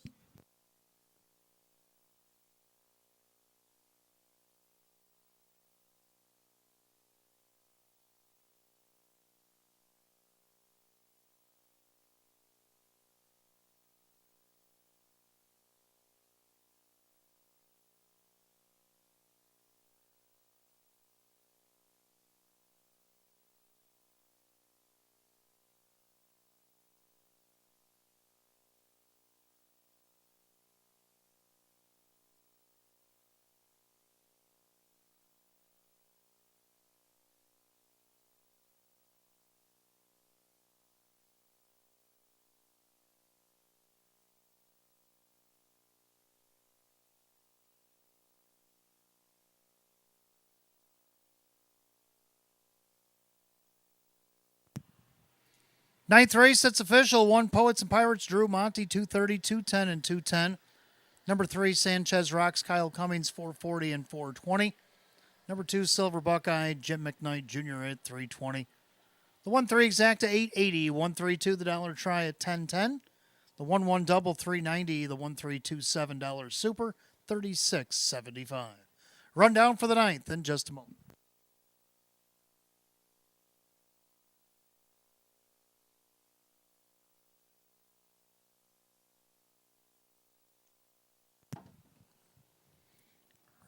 Ninth race, that's official. 1 Poets and Pirates, Drew Monty, 230, 210, and 210. Number 3, Sanchez Rocks, Kyle Cummings, 440 and 420. Number 2, Silver Buckeye, Jim McKnight Jr. at 320. The 1-3 exacta 880. 132 the dollar try at 1010. The 1-1 double 390. The 1-3 $7 super 36.75. Rundown for the ninth in just a moment.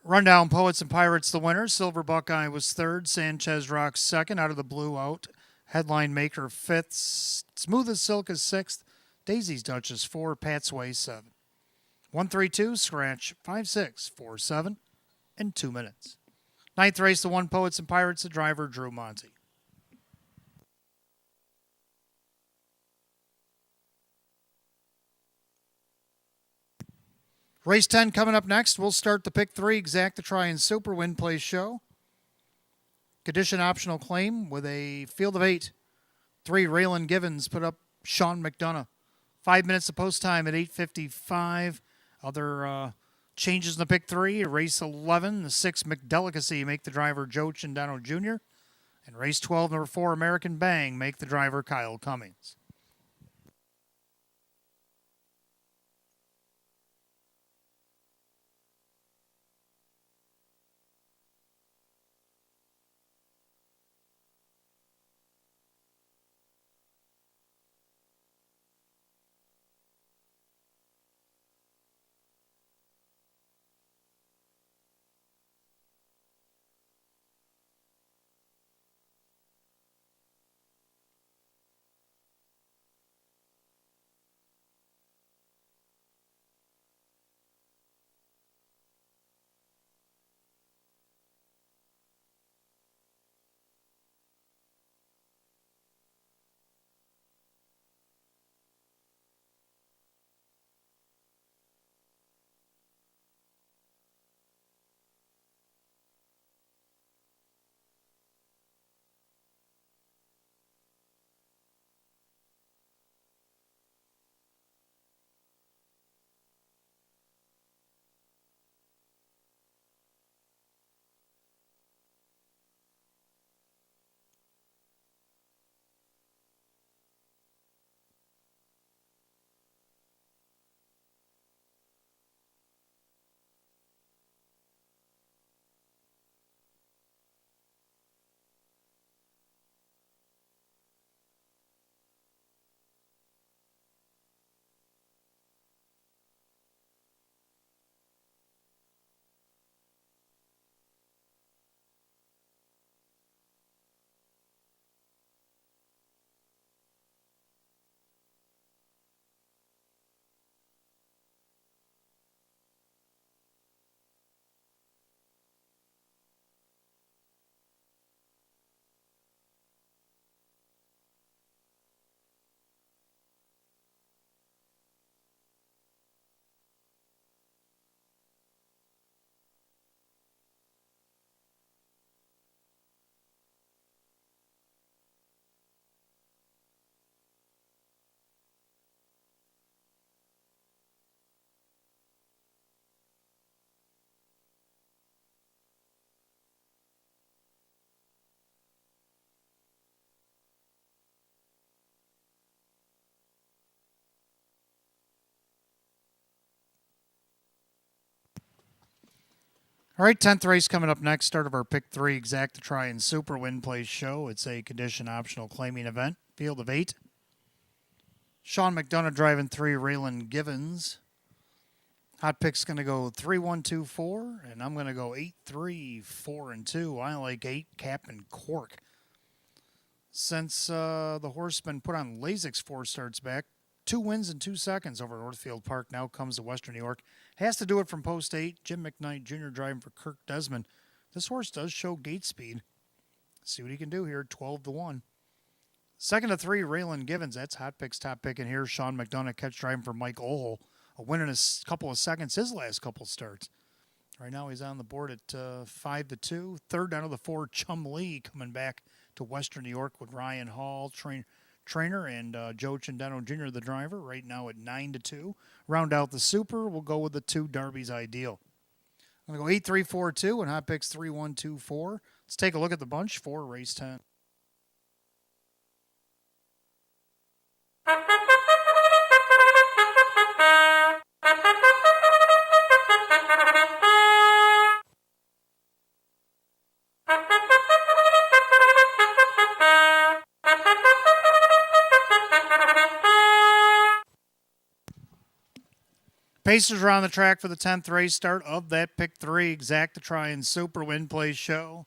Rundown, Poets and Pirates, the winner. Silver Buckeye was third. Sanchez Rocks second. Out of the blue out. Headline Maker fifth. Smooth as Silk is sixth. Daisy's Duchess 4. Pat's Way 7. 132, scratch 5-6, 4-7, in 2 minutes. Ninth race, the 1 Poets and Pirates, the driver Drew Monty. Race 10 coming up next. We'll start the pick 3 exacta try and super win play show. Condition optional claim with a field of 8. 3 Raylan Givens put up Sean McDonough. 5 minutes of post time at 8:55. Other changes in the pick 3. Race 11, the 6 McDelicacy make the driver Joe Chindano Jr. And race 12, number 4 American Bang make the driver Kyle Cummings. All right, 10th race coming up next. Start of our pick 3 exacta try and super win play show. It's a condition optional claiming event. Field of 8. Sean McDonough driving 3 Raylan Givens. Hot pick's going to go 3-1-2-4, and I'm going to go 8-3-4-2. I like 8 Captain Cork. Since the horse been put on Lasix 4 starts back, 2 wins in 2 seconds over Northfield Park. Now comes to Western New York. Has to do it from post 8. Jim McKnight Jr. driving for Kirk Desmond. This horse does show gate speed. See what he can do here. 12-1. Second to 3, Raylan Givens. That's hot pick's top pick in here. Sean McDonough catch driving for Mike Ohl. A win in a couple of seconds his last couple starts. Right now he's on the board at 5-2. Third down to the 4, Chum Lee coming back to Western New York with Ryan Hall. trainer, and Joe Chendeno Jr., the driver, right now at 9-2. Round out the Super, we'll go with the 2 Darby's Ideal. I'm going to go 8-3-4-2 and hot picks 3-1-2-4. Let's take a look at the bunch for race 10. Pacers are on the track for the 10th race start of that pick 3 Exacta Try and Super Win Play Show.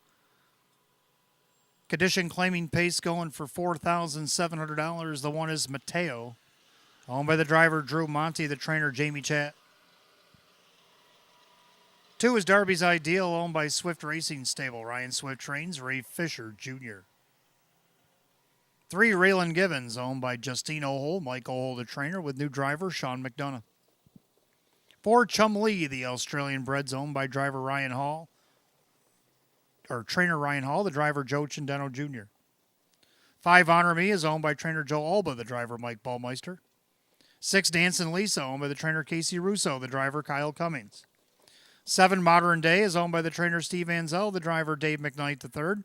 Condition claiming pace going for $4,700. The one is Mateo, owned by the driver Drew Monty, the trainer Jamie Chat. 2 is Darby's Ideal, owned by Swift Racing Stable. Ryan Swift trains Ray Fisher Jr. 3, Raylan Givens, owned by Justine O'Hole, Mike O'Hole, the trainer, with new driver Sean McDonough. 4, Chum Lee, the Australian breds, owned by driver Ryan Hall, or trainer Ryan Hall, the driver Joe Chendeno Jr. 5, Honor Me is owned by trainer Joe Alba, the driver Mike Ballmeister. 6, Dancin' Lisa, owned by the trainer Casey Russo, the driver Kyle Cummings. 7, Modern Day is owned by the trainer Steve Anzel, the driver Dave McKnight III.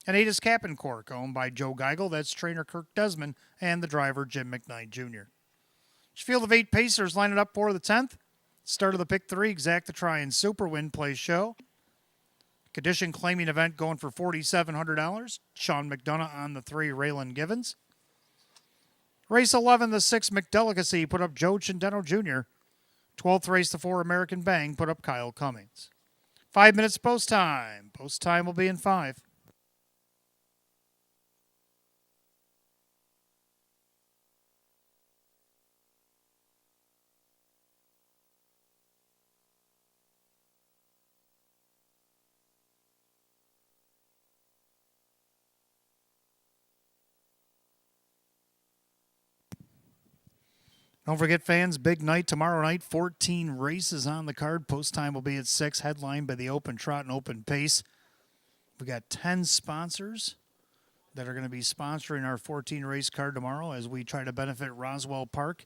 And 8 is Cap'n Cork, owned by Joe Geigel, that's trainer Kirk Desmond, and the driver Jim McKnight Jr. Field of 8 Pacers lining up for the 10th. Start of the pick 3 Exacta Try and Super Win Play Show. Condition claiming event going for $4,700. Sean McDonough on the 3 Raylan Givens. Race 11, the 6 McDelicacy, put up Joe Chendeno Jr. 12th race, the 4 American Bang, put up Kyle Cummings. 5 minutes post time. Post time will be in 5. Don't forget, fans, big night tomorrow night. 14 races on the card. Post time will be at 6, headlined by the Open Trot and Open Pace. We got 10 sponsors that are going to be sponsoring our 14 race card tomorrow as we try to benefit Roswell Park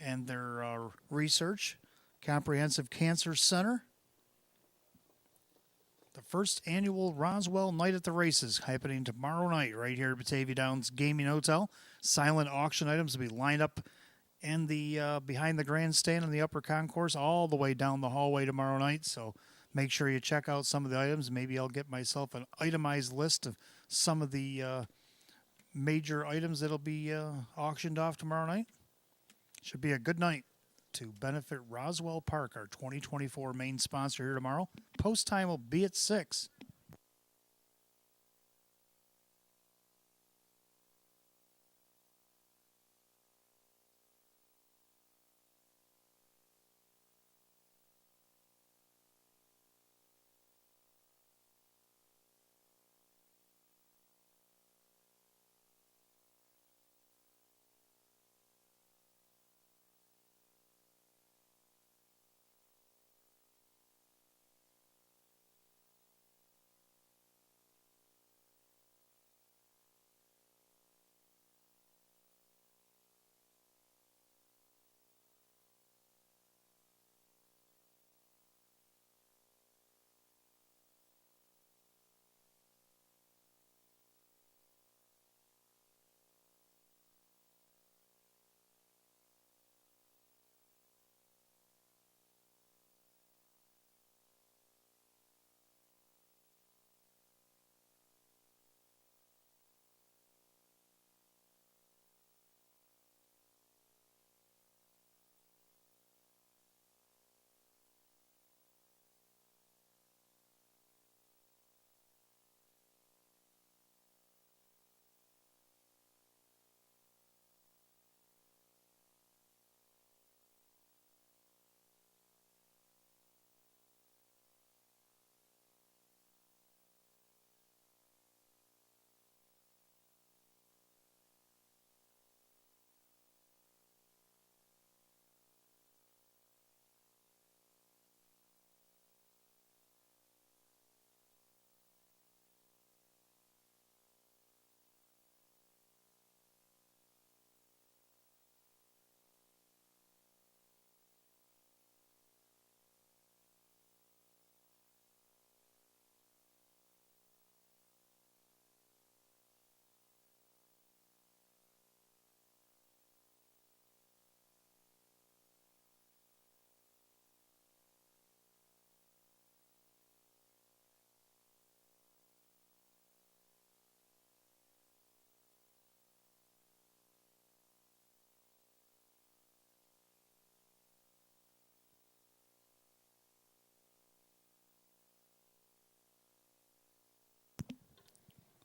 and their research comprehensive cancer center. The first annual Roswell Night at the Races happening tomorrow night right here at Batavia Downs Gaming Hotel. Silent auction items will be lined up in the behind the grandstand in the upper concourse all the way down the hallway tomorrow night. So make sure you check out some of the items. Maybe I'll get myself an itemized list of some of the major items that'll be auctioned off tomorrow night. Should be a good night to benefit Roswell Park, our 2024 main sponsor here tomorrow. Post time will be at 6.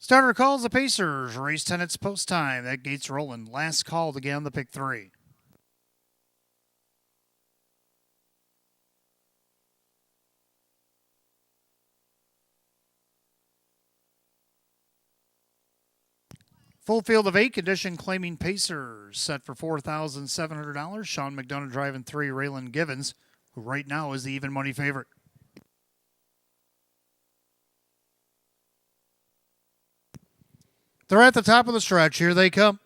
Starter calls the Pacers. Race 10, it's post time. That gate's rolling. Last call to get on the pick 3. Full field of 8, condition claiming Pacers. Set for $4,700. Sean McDonough driving 3, Raylan Givens, who right now is the even money favorite. They're at the top of the stretch. Here they come.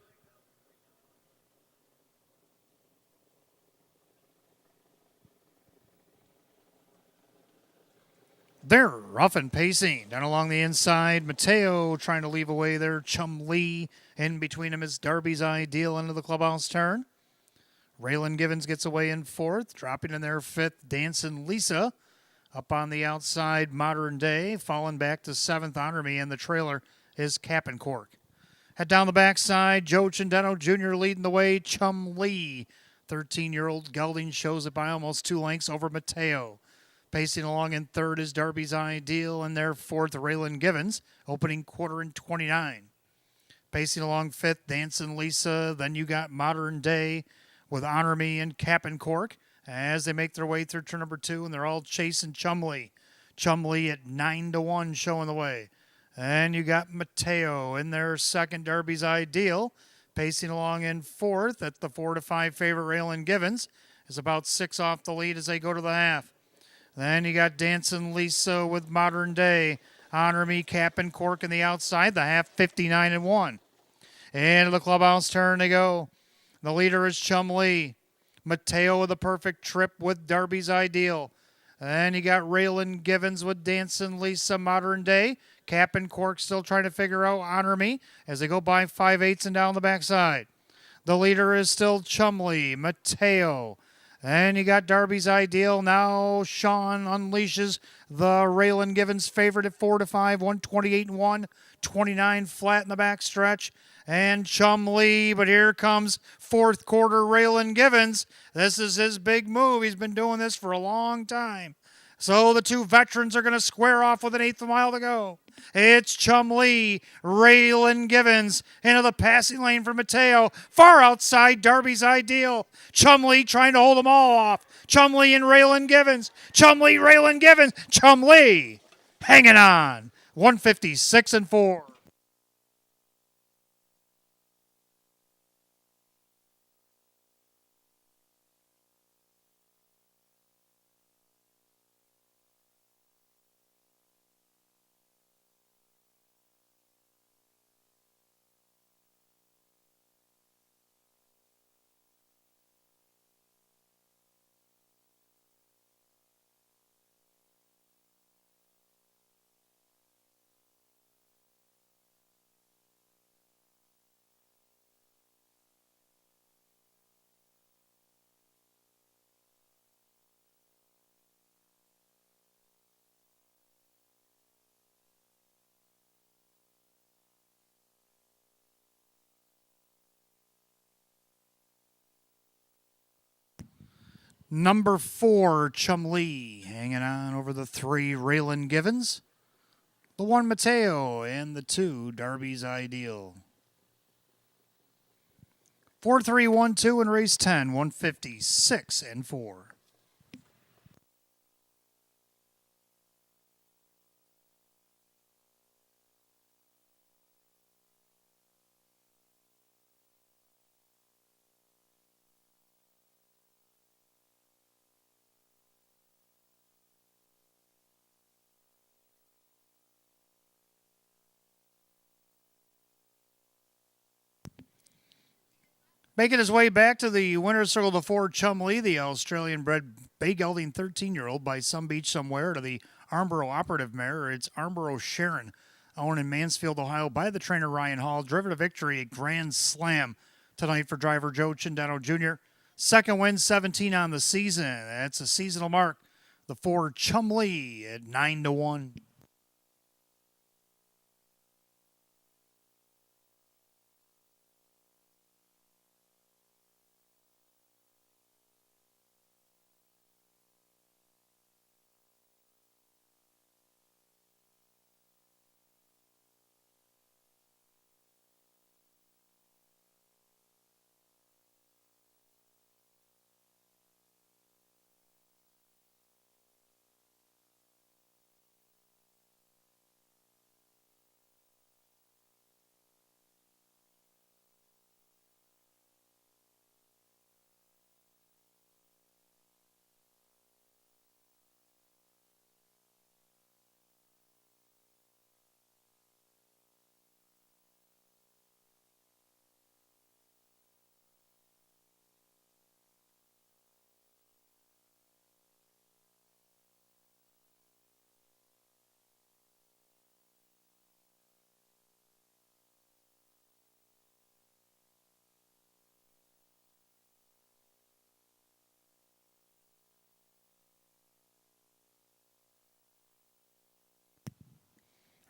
They're rough and pacing. Down along the inside, Mateo trying to leave away there. Chum Lee in between him is Darby's Ideal into the clubhouse turn. Raylan Givens gets away in 4th. Dropping in there 5th, Dancin' Lisa. Up on the outside, Modern Day. Falling back to 7th, Honor Me. And the trailer is Cap and Cork. Head down the backside, Joe Chendeno Jr. leading the way. Chum Lee, 13-year-old gelding, shows it by almost 2 lengths over Mateo. Pacing along in 3rd is Darby's Ideal, and their 4th, Raylan Givens, opening quarter in 29. Pacing along 5th, Dancin' Lisa. Then you got Modern Day with Honor Me and Cap and Cork as they make their way through turn number 2, and they're all chasing Chumley. Chumley at 9-1 showing the way. And you got Mateo in their 2nd, Darby's Ideal. Pacing along in 4th at the 4-5 favorite, Raylan Givens, is about 6 off the lead as they go to the half. Then you got Dancin' Lisa with Modern Day. Honor Me, Cap and Cork in the outside. The half 59-1. Into the clubhouse turn they go. The leader is Chum Lee. Mateo with a perfect trip with Darby's Ideal. Then you got Raylan Givens with Dancin' Lisa, Modern Day. Cap and Cork still trying to figure out Honor Me as they go by 5/8 and down the backside. The leader is still Chumley, Mateo. And you got Darby's Ideal. Now Sean unleashes the Raylan Givens favorite at 4-5, 128-1, 29 flat in the back stretch. And Chumley, but here comes 4th quarter Raylan Givens. This is his big move. He's been doing this for a long time. So the 2 veterans are going to square off with an 1/8 mile to go. It's Chum Lee, Raylan Givens into the passing lane for Mateo. Far outside Darby's Ideal. Chum Lee trying to hold them all off. Chum Lee and Raylan Givens. Chum Lee, Raylan Givens. Chum Lee hanging on. 156-4. Number 4, Chum Lee, hanging on over the 3, Raylan Givens, the 1, Mateo, and the 2, Darby's Ideal. 4-3-1-2 in race 10, 156-4. Making his way back to the winner's circle, the 4, Chum Lee, the Australian-bred bay gelding 13-year-old by Some Beach Somewhere, to the Armborough Operative mare. It's Armborough Sharon, owned in Mansfield, Ohio by the trainer Ryan Hall. Driven to victory at Grand Slam tonight for driver Joe Chendeno Jr. 2nd win, 17 on the season. That's a seasonal mark. The 4, Chum Lee at 9-1.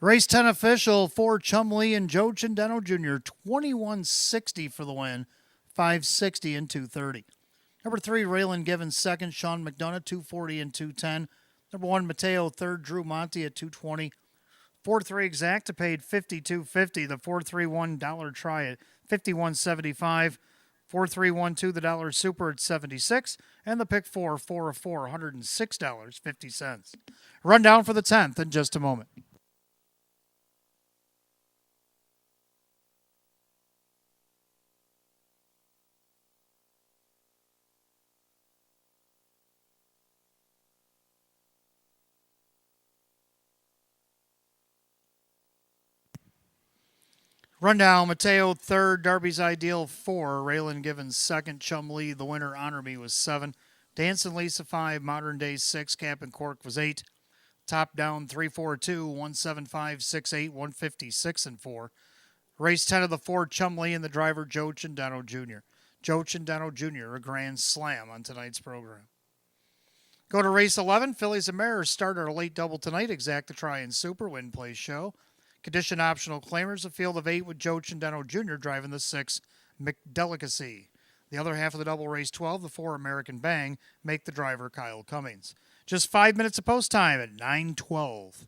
Race 10 official for Chumley and Joe Chindeno Jr. 2160 for the win, 560 and 230. Number 3, Raylan Givens second, Sean McDonough 240 and 210. Number 1, Mateo third, Drew Monty at 220. 4-3 Exacta paid $52.50. The 4-3-1 dollar try at $51.75. 4-3-1-2 the dollar super at $76. And the pick 4 of 4 $106.50. Rundown for the 10th in just a moment. Rundown, Mateo third, Darby's Ideal 4, Raylan Givens second, Chumley, the winner, Honor Me was 7, Dance and Lisa 5, Modern Day 6, Cap and Cork was 8, Top Down 342, 175, 68, 156 and 4. Race 10 of the 4, Chumley and the driver Joe Chindeno Jr. Joe Chindeno Jr., a grand slam on tonight's program. Go to race 11, Fillies and Mares start our late double tonight, Exacta Try and Super, Win Play Show. Condition optional claimers, a field of 8 with Joe Chindeno Jr. driving the 6, McDelicacy. The other half of the double race 12, the 4 American Bang, make the driver Kyle Cummings. Just 5 minutes of post time at 9:12.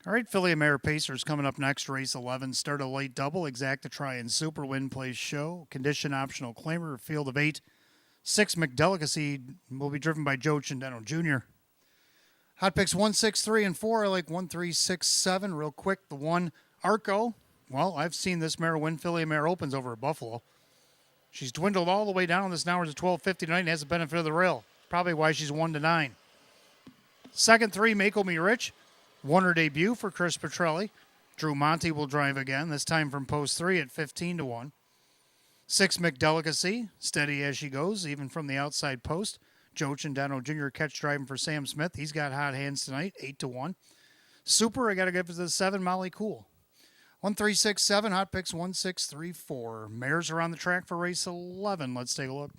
All right, Philly and Mare Pacers coming up next, race 11. Start a late double, Exacta Try and Super, Win Play Show. Condition optional claimer, field of 8. 6 McDelicacy will be driven by Joe Chindeno Jr. Hot picks 1, 6, 3, and 4. I like 1, 3, 6, 7. Real quick, the 1, Arco. Well, I've seen this mare win Philly and Mare Opens over at Buffalo. She's dwindled all the way down. This now is a 12.50 tonight and has the benefit of the rail. Probably why she's 1 to 9. Second 3, Make Me Rich. Warner debut for Chris Petrelli. Drew Monty will drive again, this time from post 3 at 15 to 1. 6 McDelicacy, steady as she goes, even from the outside post. Joe Chendano Jr. catch driving for Sam Smith. He's got hot hands tonight, 8 to 1. Super, I got to give it to the 7 Molly Cool. 1367, hot picks 1634. Mares are on the track for race 11. Let's take a look.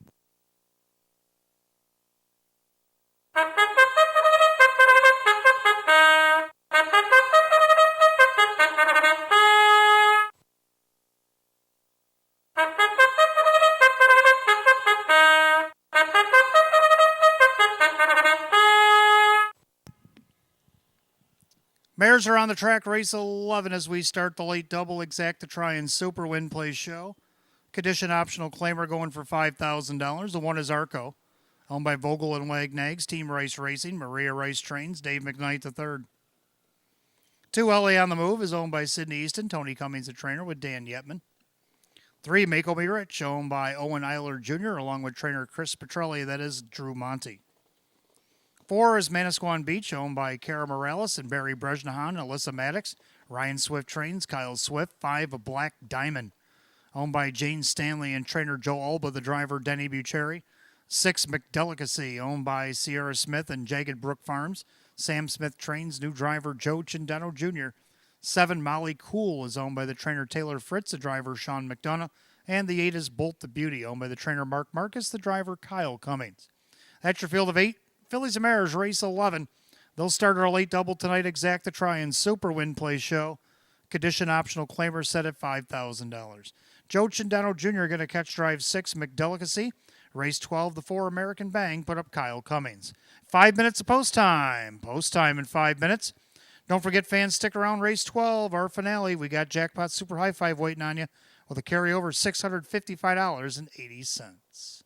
Mares are on the track, race 11 as we start the late double exacta try and super win play show. Condition optional claimer going for $5,000. The one is Arco, owned by Vogel and Wagnags. Team Rice Racing, Maria Rice Trains, Dave McKnight III. 2 LA on the Move is owned by Sidney Easton, Tony Cummings the trainer with Dan Yetman. 3 Make Me Rich, owned by Owen Eiler Jr. along with trainer Chris Petrelli, that is Drew Monty. 4 is Manasquan Beach, owned by Kara Morales and Barry Brejnahan, Alyssa Maddox, Ryan Swift Trains, Kyle Swift. 5 A Black Diamond, owned by Jane Stanley and trainer Joe Alba, the driver Denny Bucheri. 6 McDelicacy, owned by Sierra Smith and Jagged Brook Farms. Sam Smith Trains, new driver Joe Chendano Jr. 7 Molly Cool is owned by the trainer Taylor Fritz, the driver Sean McDonough. And the 8 is Bolt the Beauty, owned by the trainer Mark Marcus, the driver Kyle Cummings. That's your field of 8. Fillies and Mares, race 11. They'll start our late double tonight, exacta try and super win play show. Condition optional claimer set at $5,000. Joe Chendano Jr. going to catch drive 6 McDelicacy. Race 12, the 4 American Bang, put up Kyle Cummings. 5 minutes of post time. Post time in 5 minutes. Don't forget, fans, stick around. Race 12, our finale. We got Jackpot Super High Five waiting on you with a carryover $655.80.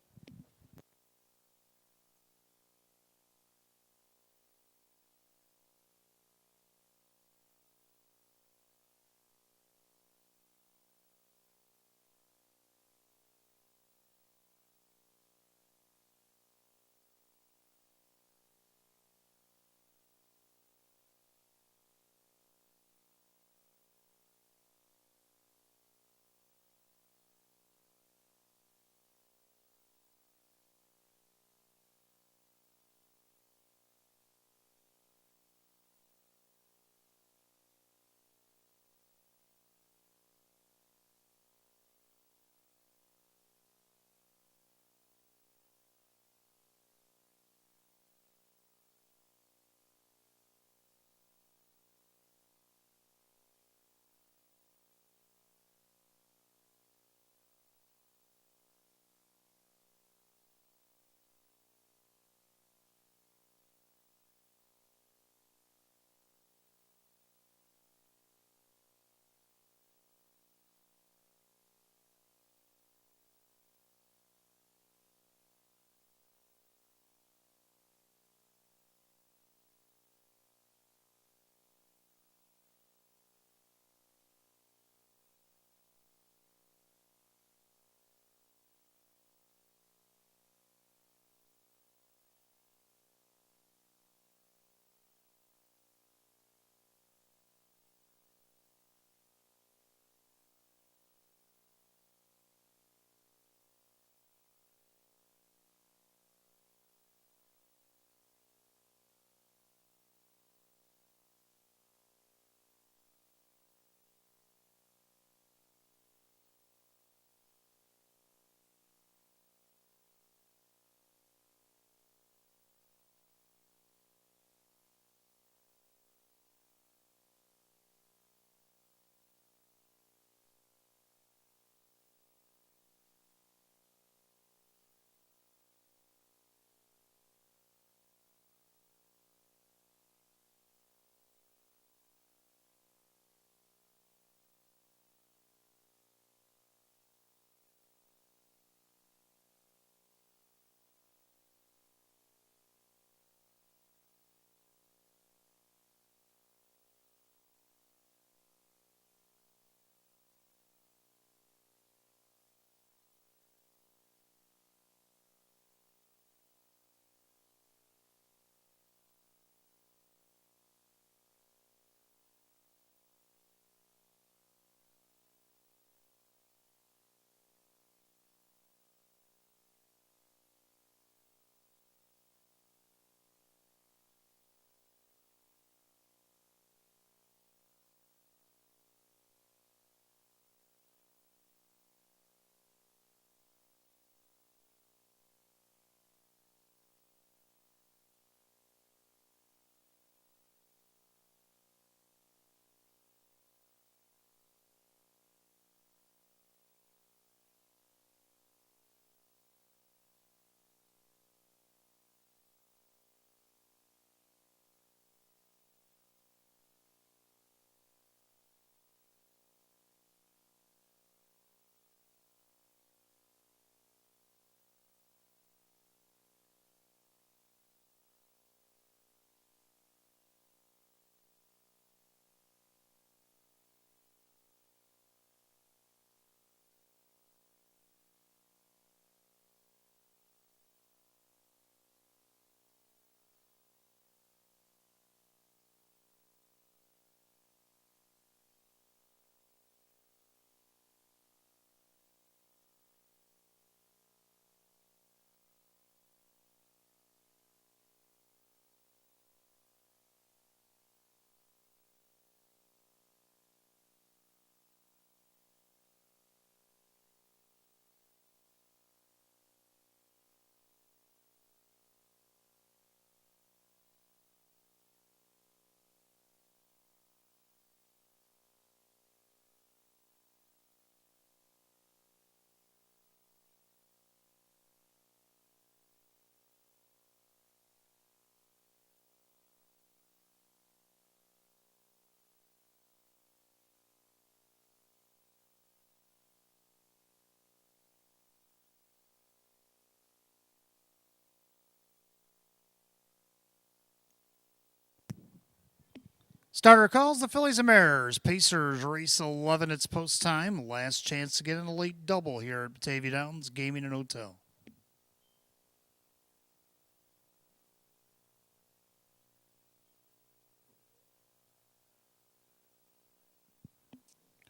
Starter calls the Phillies and Mariners. Pacers race 11. It's post time. Last chance to get in a late double here at Batavia Downs Gaming and Hotel.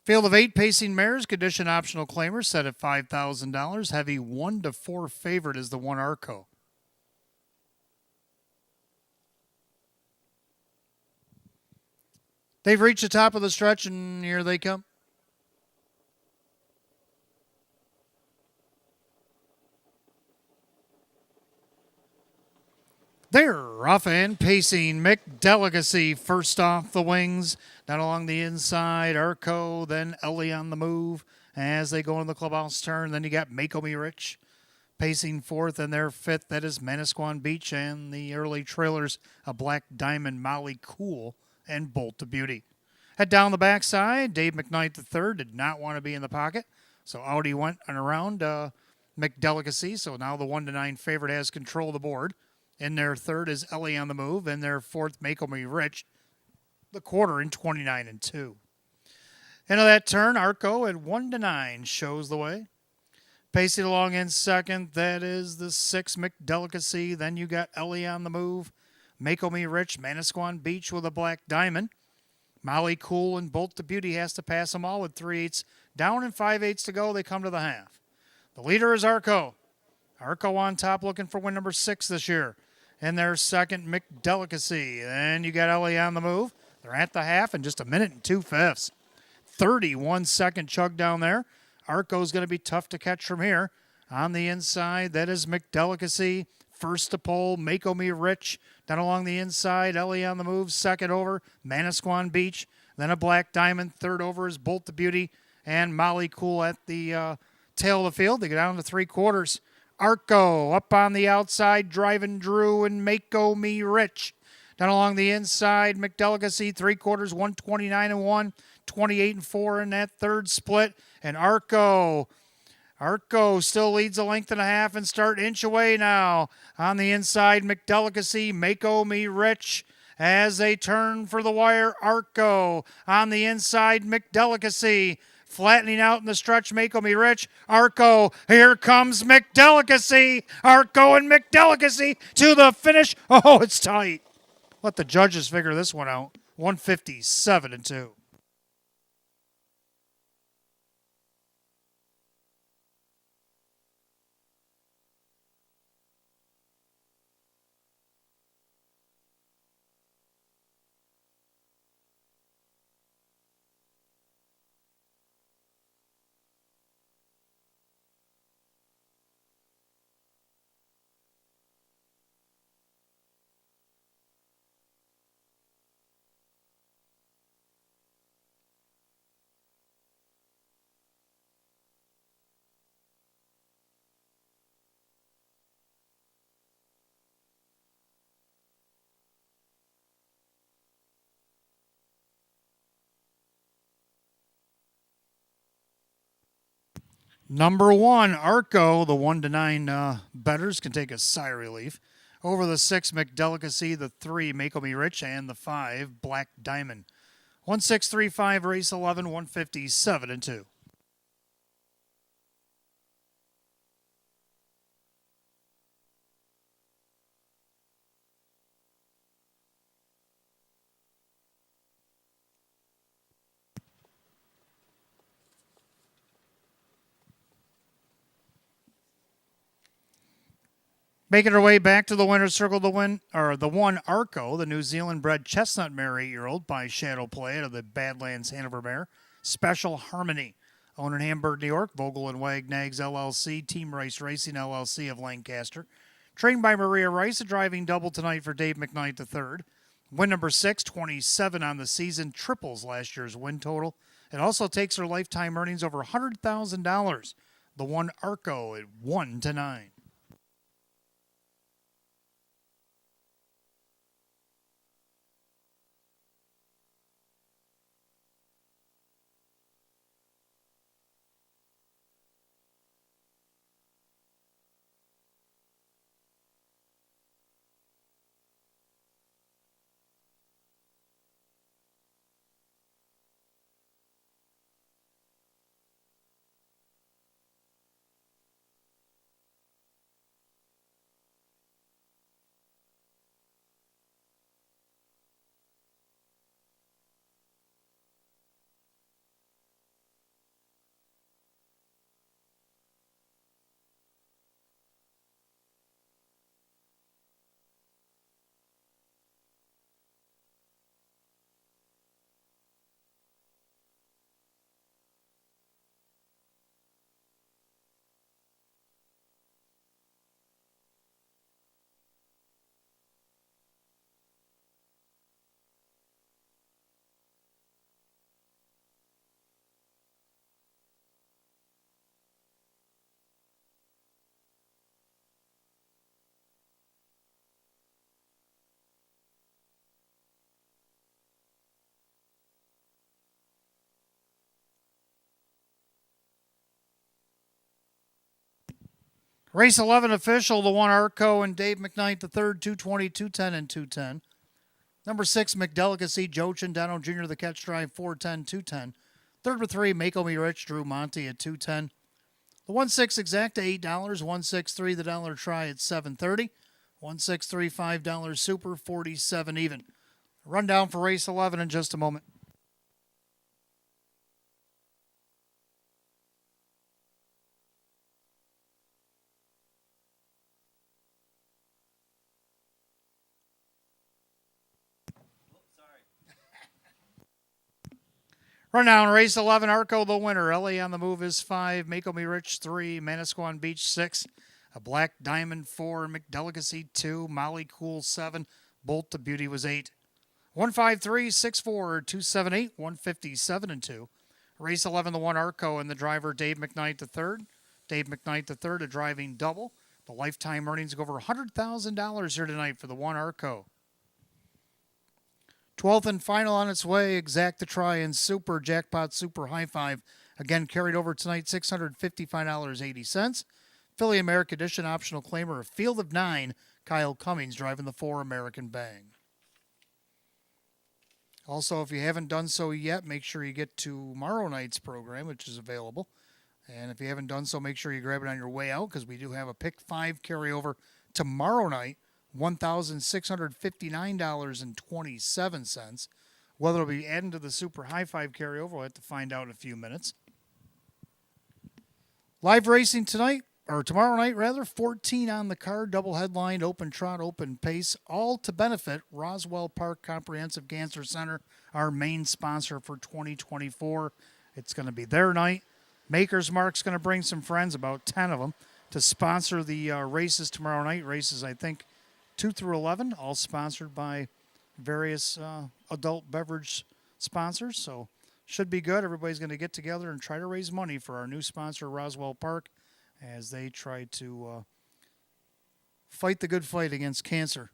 Field of 8 pacing mares, condition optional claimers set at $5,000. Heavy 1-4 favorite is the one Arco. They've reached the top of the stretch, and here they come. They're off and pacing. McDelicacy first off the wings. Down along the inside, Arco, then Ellie on the move as they go into the clubhouse turn. Then you got Mako Me Rich pacing fourth, and their fifth. That is Manasquan Beach, and the early trailers, a Black Diamond, Molly Cool, and Bolt to Beauty. Head down the backside, Dave McKnight III did not want to be in the pocket, so out he went and around McDelicacy. So now the 1-9 favorite has control of the board. In their third is Ellie on the move. In their fourth, Mako Me Rich. The quarter in 29-2. Into that turn, Arco at 1-9 shows the way. Pacing along in second, that is the 6 McDelicacy. Then you got Ellie on the move. Mako Me Rich, Manasquan Beach with a Black Diamond. Molly Cool and Bolt to Beauty has to pass them all with 3/8 down and 5/8 to go. They come to the half. The leader is Arco. Arco on top looking for win number 6 this year. In their second, McDelicacy. Then you got Ellie on the move. They're at the half in just a minute and 2/5. 31-second chug down there. Arco's going to be tough to catch from here. On the inside, that is McDelicacy. First to pole, Mako Me Rich. Down along the inside, Ellie on the move. Second over, Manasquan Beach. Then a Black Diamond. Third over is Bolt the Beauty. And Molly Cool at the tail of the field. They go down to 3/4. Arco up on the outside, driving Drew and Mako Me Rich. Down along the inside, McDelicacy, 3/4, 129-1, 28-4 in that third split. And Arco still leads a length and a half and start inch away now. On the inside, McDelicacy, Mako Me Rich. As they turn for the wire, Arco. On the inside, McDelicacy. Flattening out in the stretch, Mako Me Rich. Arco, here comes McDelicacy. Arco and McDelicacy to the finish. Oh, it's tight. Let the judges figure this one out. 157-2. Number 1, Arco. The 1-9 bettors can take a sigh of relief. Over the 6, McDelicacy. The 3, Mako Me Rich. And the 5, Black Diamond. 1635, race 11, 157-2. Making her way back to the winner's circle, the one Arco, the New Zealand-bred chestnut mare 8-year-old by Shadow Play out of the Badlands Hanover mare. Special Harmony. Owned in Hamburg, New York. Vogel and Wagnags LLC. Team Rice Racing LLC of Lancaster. Trained by Maria Rice. A driving double tonight for Dave McKnight III. Win number 6, 27 on the season. Triples last year's win total. It also takes her lifetime earnings over $100,000. The one Arco at 1-9. Race 11 official, the 1 Arco and Dave McKnight, the third, 220, 210, and 210. Number 6, McDelicacy, Joe Chindano Jr., the catch drive, 410, 210. Third with 3, Make Me Rich, Drew Monty at 210. The 1-6 exact to $8, 1-6-3 the dollar try at $7.30. 1-6-3 $5 super, 47 even. Rundown for race 11 in just a moment. Rundown, race 11, Arco the winner. LA on the move is 5, Make Me Rich 3, Manasquan Beach 6, a Black Diamond 4, McDelicacy 2, Molly Cool 7, Bolt to Beauty was 8. 153, 64, 278, 157 and 2. Race 11, the 1 Arco and the driver Dave McKnight the third. Dave McKnight the third, a driving double. The lifetime earnings go over $100,000 here tonight for the 1 Arco. 12th and final on its way, exact to try and super jackpot super high five. Again, carried over tonight, $655.80. Philly American Edition optional claimer, a field of 9. Kyle Cummings driving the 4 American Bang. Also, if you haven't done so yet, make sure you get tomorrow night's program, which is available. And if you haven't done so, make sure you grab it on your way out, because we do have a Pick 5 carryover tomorrow night. $1,659.27. Whether it'll be added to the Super High Five carryover, we'll have to find out in a few minutes. Live racing tonight, or tomorrow night rather, 14 on the card, double headline, open trot, open pace, all to benefit Roswell Park Comprehensive Cancer Center, our main sponsor for 2024. It's going to be their night. Maker's Mark's going to bring some friends, about 10 of them, to sponsor the races tomorrow night. Races, I think, 2 through 11, all sponsored by various adult beverage sponsors. So should be good. Everybody's going to get together and try to raise money for our new sponsor, Roswell Park, as they try to fight the good fight against cancer.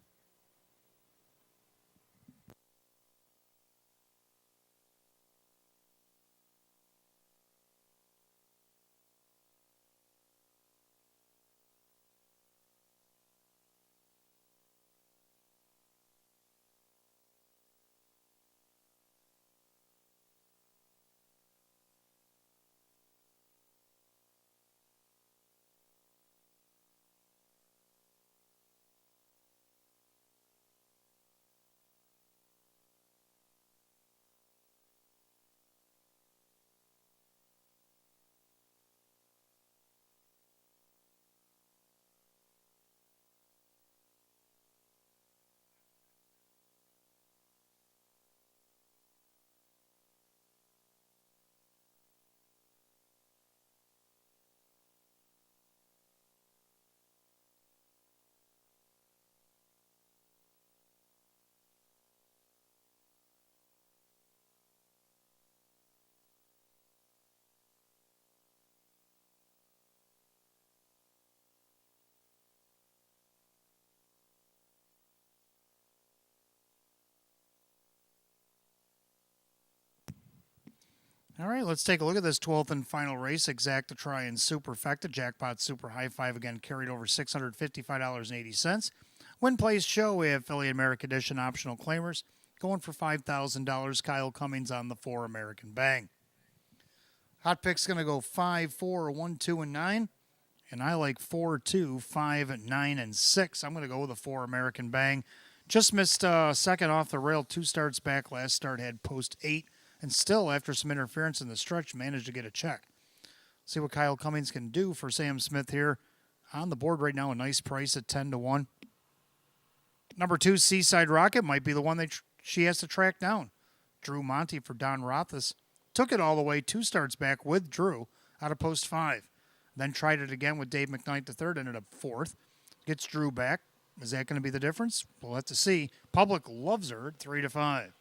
All right, let's take a look at this 12th and final race. Exact to try and superfecta. Jackpot super high five again, carried over $655.80. Win place show, we have Philly American Edition optional claimers going for $5,000. Kyle Cummings on the 4 American Bang. Hot pick's going to go 5, 4, 1, 2, and 9. And I like 4, 2, 5, 9, and 6. I'm going to go with the 4 American Bang. Just missed second off the rail, 2 starts back. Last start had post 8. And still, after some interference in the stretch, managed to get a check. See what Kyle Cummings can do for Sam Smith here. On the board right now, a nice price at 10 to 1. Number 2, Seaside Rocket, might be the one that she has to track down. Drew Monty for Don Rothus. Took it all the way 2 starts back with Drew out of post 5. Then tried it again with Dave McKnight the third, ended up 4th. Gets Drew back. Is that going to be the difference? We'll have to see. Public loves her at 3 to 5.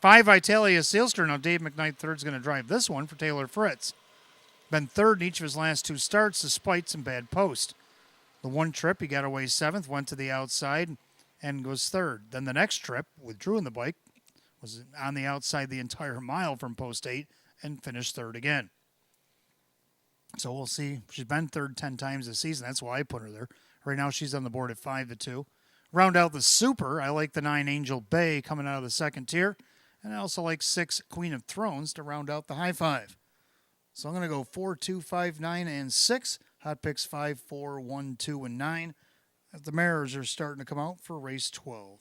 5, Italia Sealster. Now, Dave McKnight third is going to drive this one for Taylor Fritz. Been third in each of his last 2 starts, despite some bad post. The one trip, he got away 7th, went to the outside, and was third. Then the next trip, with Drew in the bike, was on the outside the entire mile from post 8, and finished third again. So we'll see. She's been third 10 times this season. That's why I put her there. Right now she's on the board at 5-2. Round out the super, I like the 9 Angel Bay coming out of the second tier. And I also like 6 Queen of Thrones to round out the high five. So I'm going to go 4, 2, 5, 9, and 6. Hot picks 5, 4, 1, 2, and 9. As the mares are starting to come out for race 12.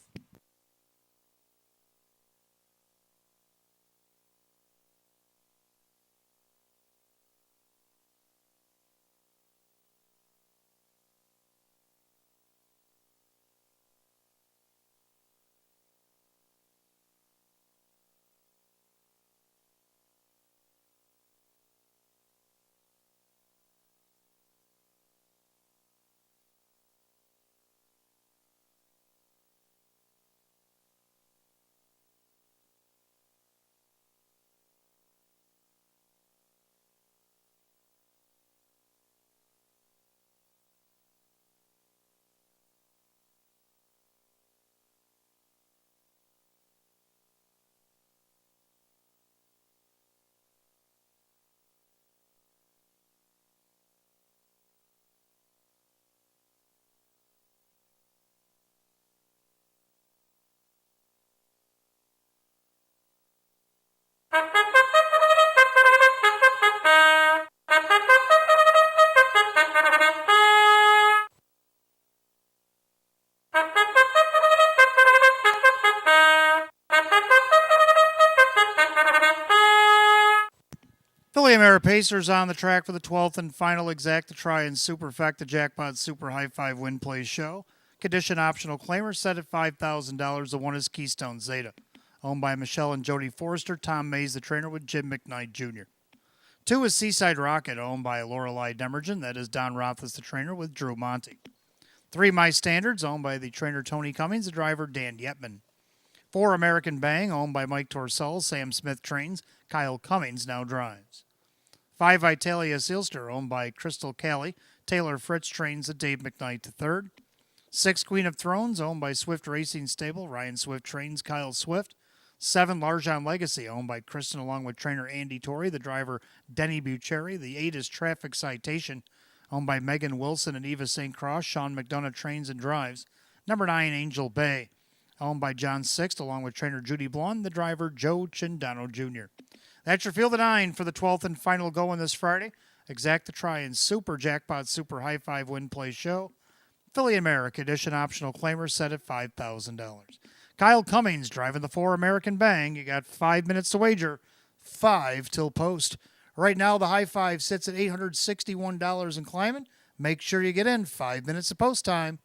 Philly Ameri Pacers on the track for the 12th and final exact to try and superfect the Jackpot Super High Five Win Play show. Condition optional claimer set at $5,000. The one is Keystone Zeta. Owned by Michelle and Jody Forrester. Tom Mays, the trainer, with Jim McKnight Jr. 2 is Seaside Rocket, owned by Lorelei Demergen. That is Don Rothfuss, the trainer, with Drew Monty. 3 My Standards, owned by the trainer Tony Cummings, the driver Dan Yetman. 4 American Bang, owned by Mike Torsell. Sam Smith trains. Kyle Cummings now drives. 5 Italia Sealster, owned by Crystal Callie. Taylor Fritz trains at Dave McKnight III. 6 Queen of Thrones, owned by Swift Racing Stable. Ryan Swift trains Kyle Swift. 7 Larjon Legacy, owned by Kristen along with trainer Andy Torrey, the driver Denny Bucherri. The 8 is Traffic Citation, owned by Megan Wilson and Eva St. Cross. Sean McDonough trains and drives. Number 9 Angel Bay, owned by John Sixt along with trainer Judy Blonde, the driver Joe Chindano Jr. That's your field of 9 for the 12th and final going this Friday. Exact to try and Super Jackpot Super High Five Win Play show. Philly America edition optional claimer set at $5,000. Kyle Cummings driving the 4 American Bang. You got 5 minutes to wager. 5 till post. Right now, the high five sits at $861 and climbing. Make sure you get in 5 minutes of post time.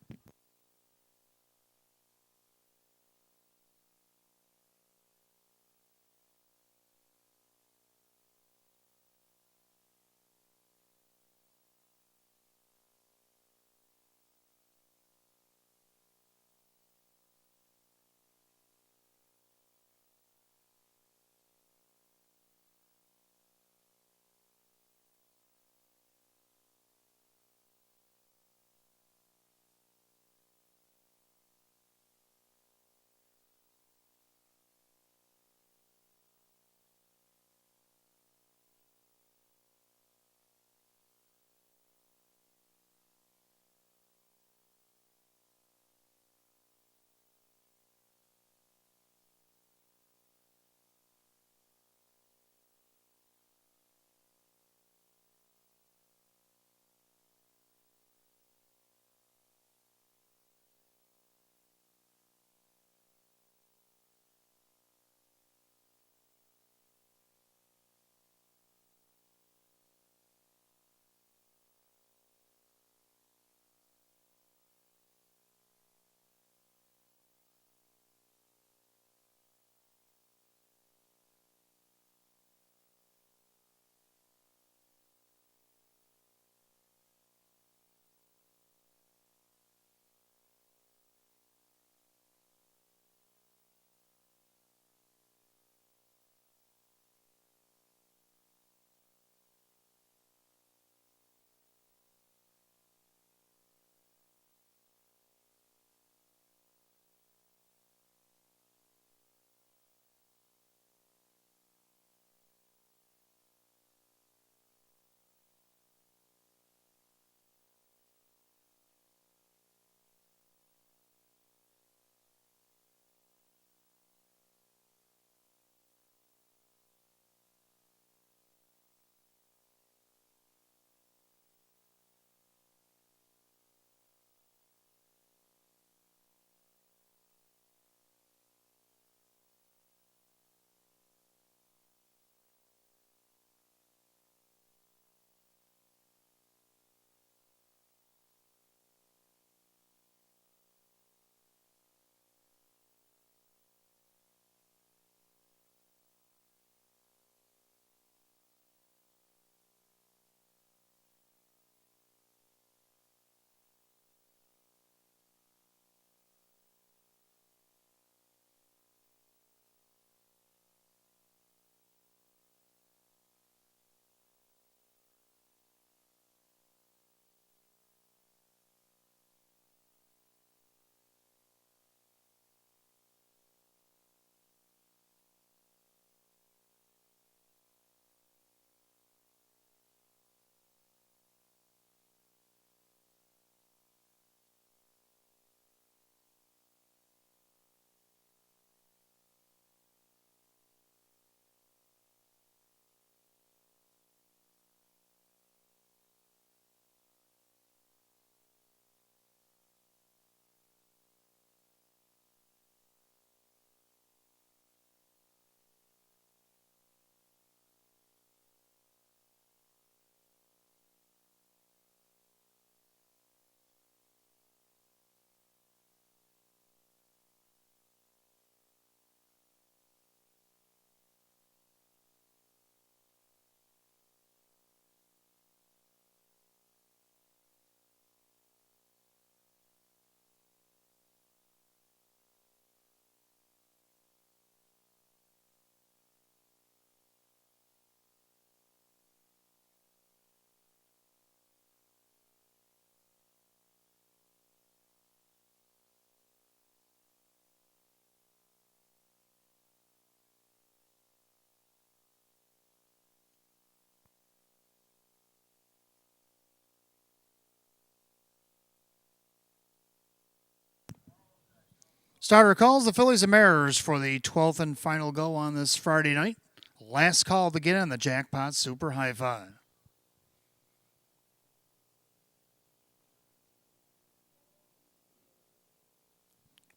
Starter calls the Phillies and Mariners for the 12th and final go on this Friday night. Last call to get in the Jackpot Super High Five.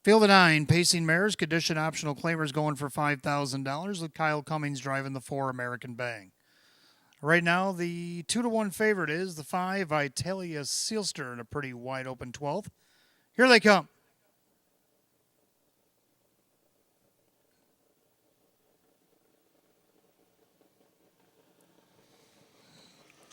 Field of 9, Pacing Mares, condition optional claimers going for $5,000 with Kyle Cummings driving the 4 American Bang. Right now, the 2-1 favorite is the 5 Italia Sealster in a pretty wide open 12th. Here they come.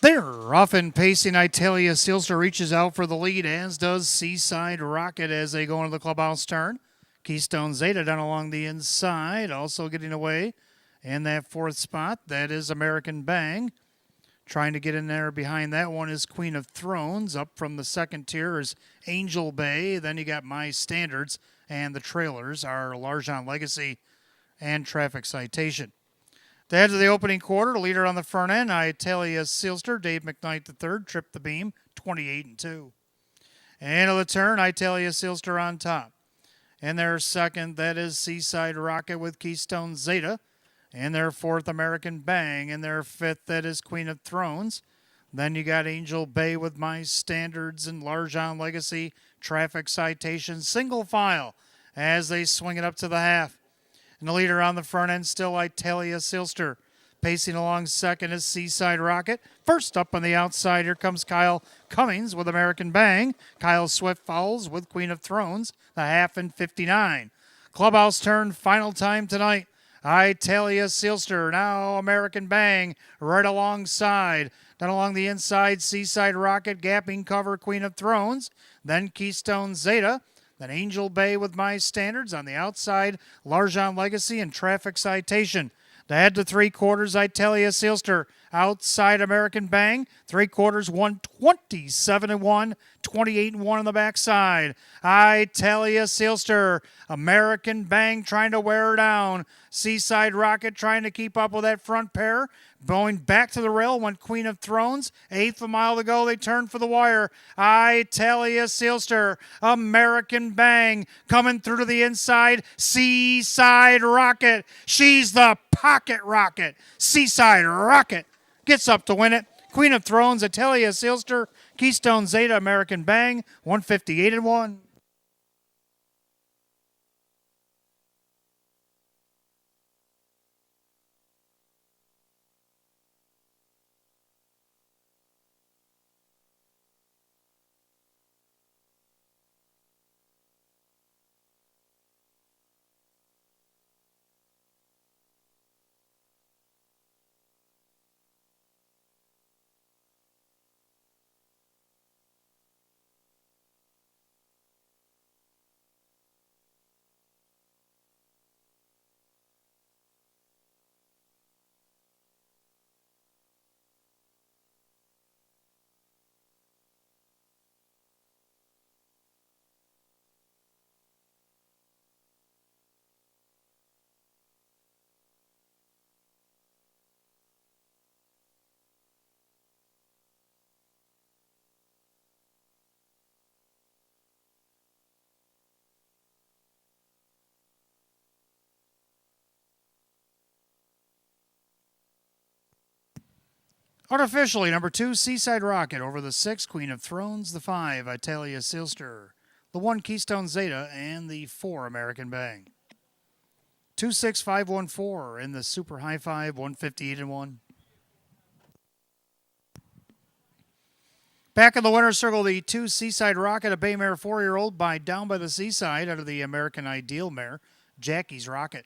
They're often pacing. Italia Sealster reaches out for the lead, as does Seaside Rocket as they go into the clubhouse turn. Keystone Zeta down along the inside, also getting away in that 4th spot. That is American Bang. Trying to get in there behind that one is Queen of Thrones. Up from the 2nd tier is Angel Bay. Then you got My Standards, and the trailers are Largent Legacy and Traffic Citation. To head to the opening quarter, the leader on the front end, Italia Sealster, Dave McKnight III, tripped the beam, 28-2. And of the turn, Italia Sealster on top. In their second, that is Seaside Rocket with Keystone Zeta. In their 4th, American Bang. In their 5th, that is Queen of Thrones. Then you got Angel Bay with My Standards and Largent Legacy, Traffic Citation, single file as they swing it up to the half. And the leader on the front end, still Italia Sealster. Pacing along second is Seaside Rocket. First up on the outside, here comes Kyle Cummings with American Bang. Kyle Swift follows with Queen of Thrones, the half in 59. Clubhouse turn, final time tonight. Italia Sealster, now American Bang, right alongside. Down along the inside, Seaside Rocket, gapping cover, Queen of Thrones. Then Keystone Zeta. Then Angel Bay with My Standards. On the outside, Largent Legacy and Traffic Citation. To head to 3/4, Italia Sealster. Outside American Bang. 3/4, 127-1, 28-1 on the backside. Italia Sealster. American Bang trying to wear her down. Seaside Rocket trying to keep up with that front pair. Going back to the rail went Queen of Thrones. 1/8 a mile to go. They turn for the wire. Italia Sealster. American Bang coming through to the inside. Seaside Rocket. She's the pocket rocket. Seaside Rocket gets up to win it. Queen of Thrones, Italia Sealster, Keystone Zeta, American Bang, 158-1. Artificially, number 2, Seaside Rocket over the 6, Queen of Thrones, the 5, Italia Sealster, the 1, Keystone Zeta, and the 4, American Bang. 26514 in the Super High Five, 158-1. Back in the winner's circle, the 2 Seaside Rocket, a bay mare 4-year-old by Down by the Seaside out of the American Ideal mare, Jackie's Rocket.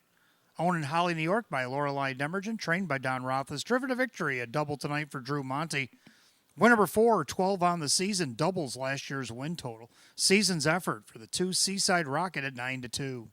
Owned in Holly, New York by Lorelei Demergen, trained by Don Rothas. Driven to victory, a double tonight for Drew Monty. Win number 4, 12 on the season, doubles last year's win total. Season's effort for the 2 Seaside Rocket at 9-2.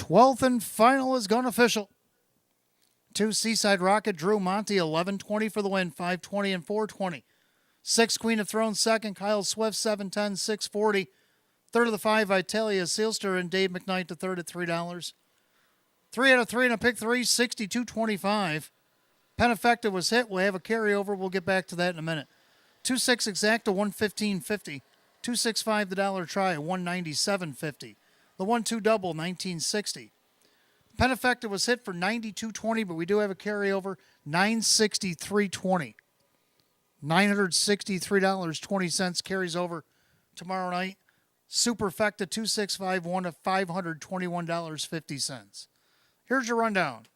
12th and final is gone official. 2 Seaside Rocket, Drew Monty, 11.20 for the win, 5.20 and 4.20. 6 Queen of Thrones second, Kyle Swift, 7.10, 6.40. Third of the 5, Vitalia Sealster and Dave McKnight to third at $3. 3 out of 3 and a pick 3, 62.25. Peneffecta was hit. We'll have a carryover. We'll get back to that in a minute. 2-6 Exacta, 115.50. 2-6-5 the dollar try, 197.50. The 1-2 double, 19.60. Peneffecta was hit for 92.20, but we do have a carryover, 963.20. $963.20 carries over tomorrow night. Superfecta 2651 to $521.50. Here's your rundown.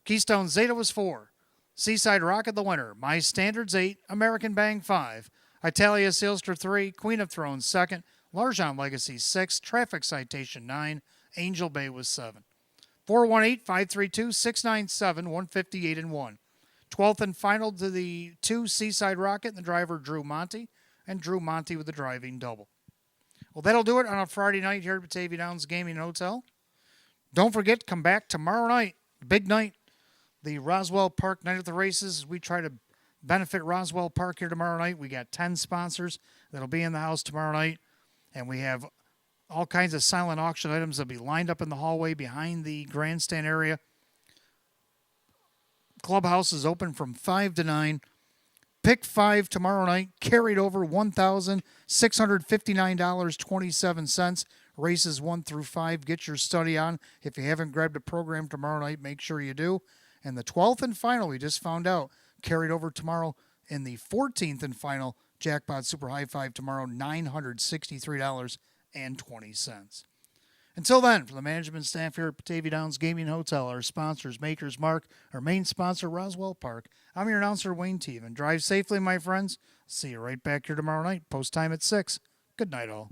Keystone Zeta was 4. Seaside Rocket the winner. My Standards 8. American Bang 5. Italia Sealster 3. Queen of Thrones 2nd. Largent Legacy 6. Traffic Citation 9. Angel Bay was 7. 418-532-697, 158 and 1. 12th and final to the 2 Seaside Rocket and the driver Drew Monty. And Drew Monty with the driving double. Well, that'll do it on a Friday night here at Batavia Downs Gaming Hotel. Don't forget, come back tomorrow night. Big night. The Roswell Park Night at the Races. We try to benefit Roswell Park here tomorrow night. We got 10 sponsors that'll be in the house tomorrow night. And we have all kinds of silent auction items that'll be lined up in the hallway behind the grandstand area. Clubhouse is open from 5 to 9. Pick 5 tomorrow night, carried over $1,659.27. Races 1 through 5. Get your study on. If you haven't grabbed a program tomorrow night, make sure you do. And the 12th and final, we just found out, carried over tomorrow in the 14th and final Jackpot Super High Five tomorrow, $963.20. Until then, for the management staff here at Batavia Downs Gaming Hotel, our sponsors, Maker's Mark, our main sponsor, Roswell Park, I'm your announcer, Wayne Teven. Drive safely, my friends. See you right back here tomorrow night. Post time at 6. Good night, all.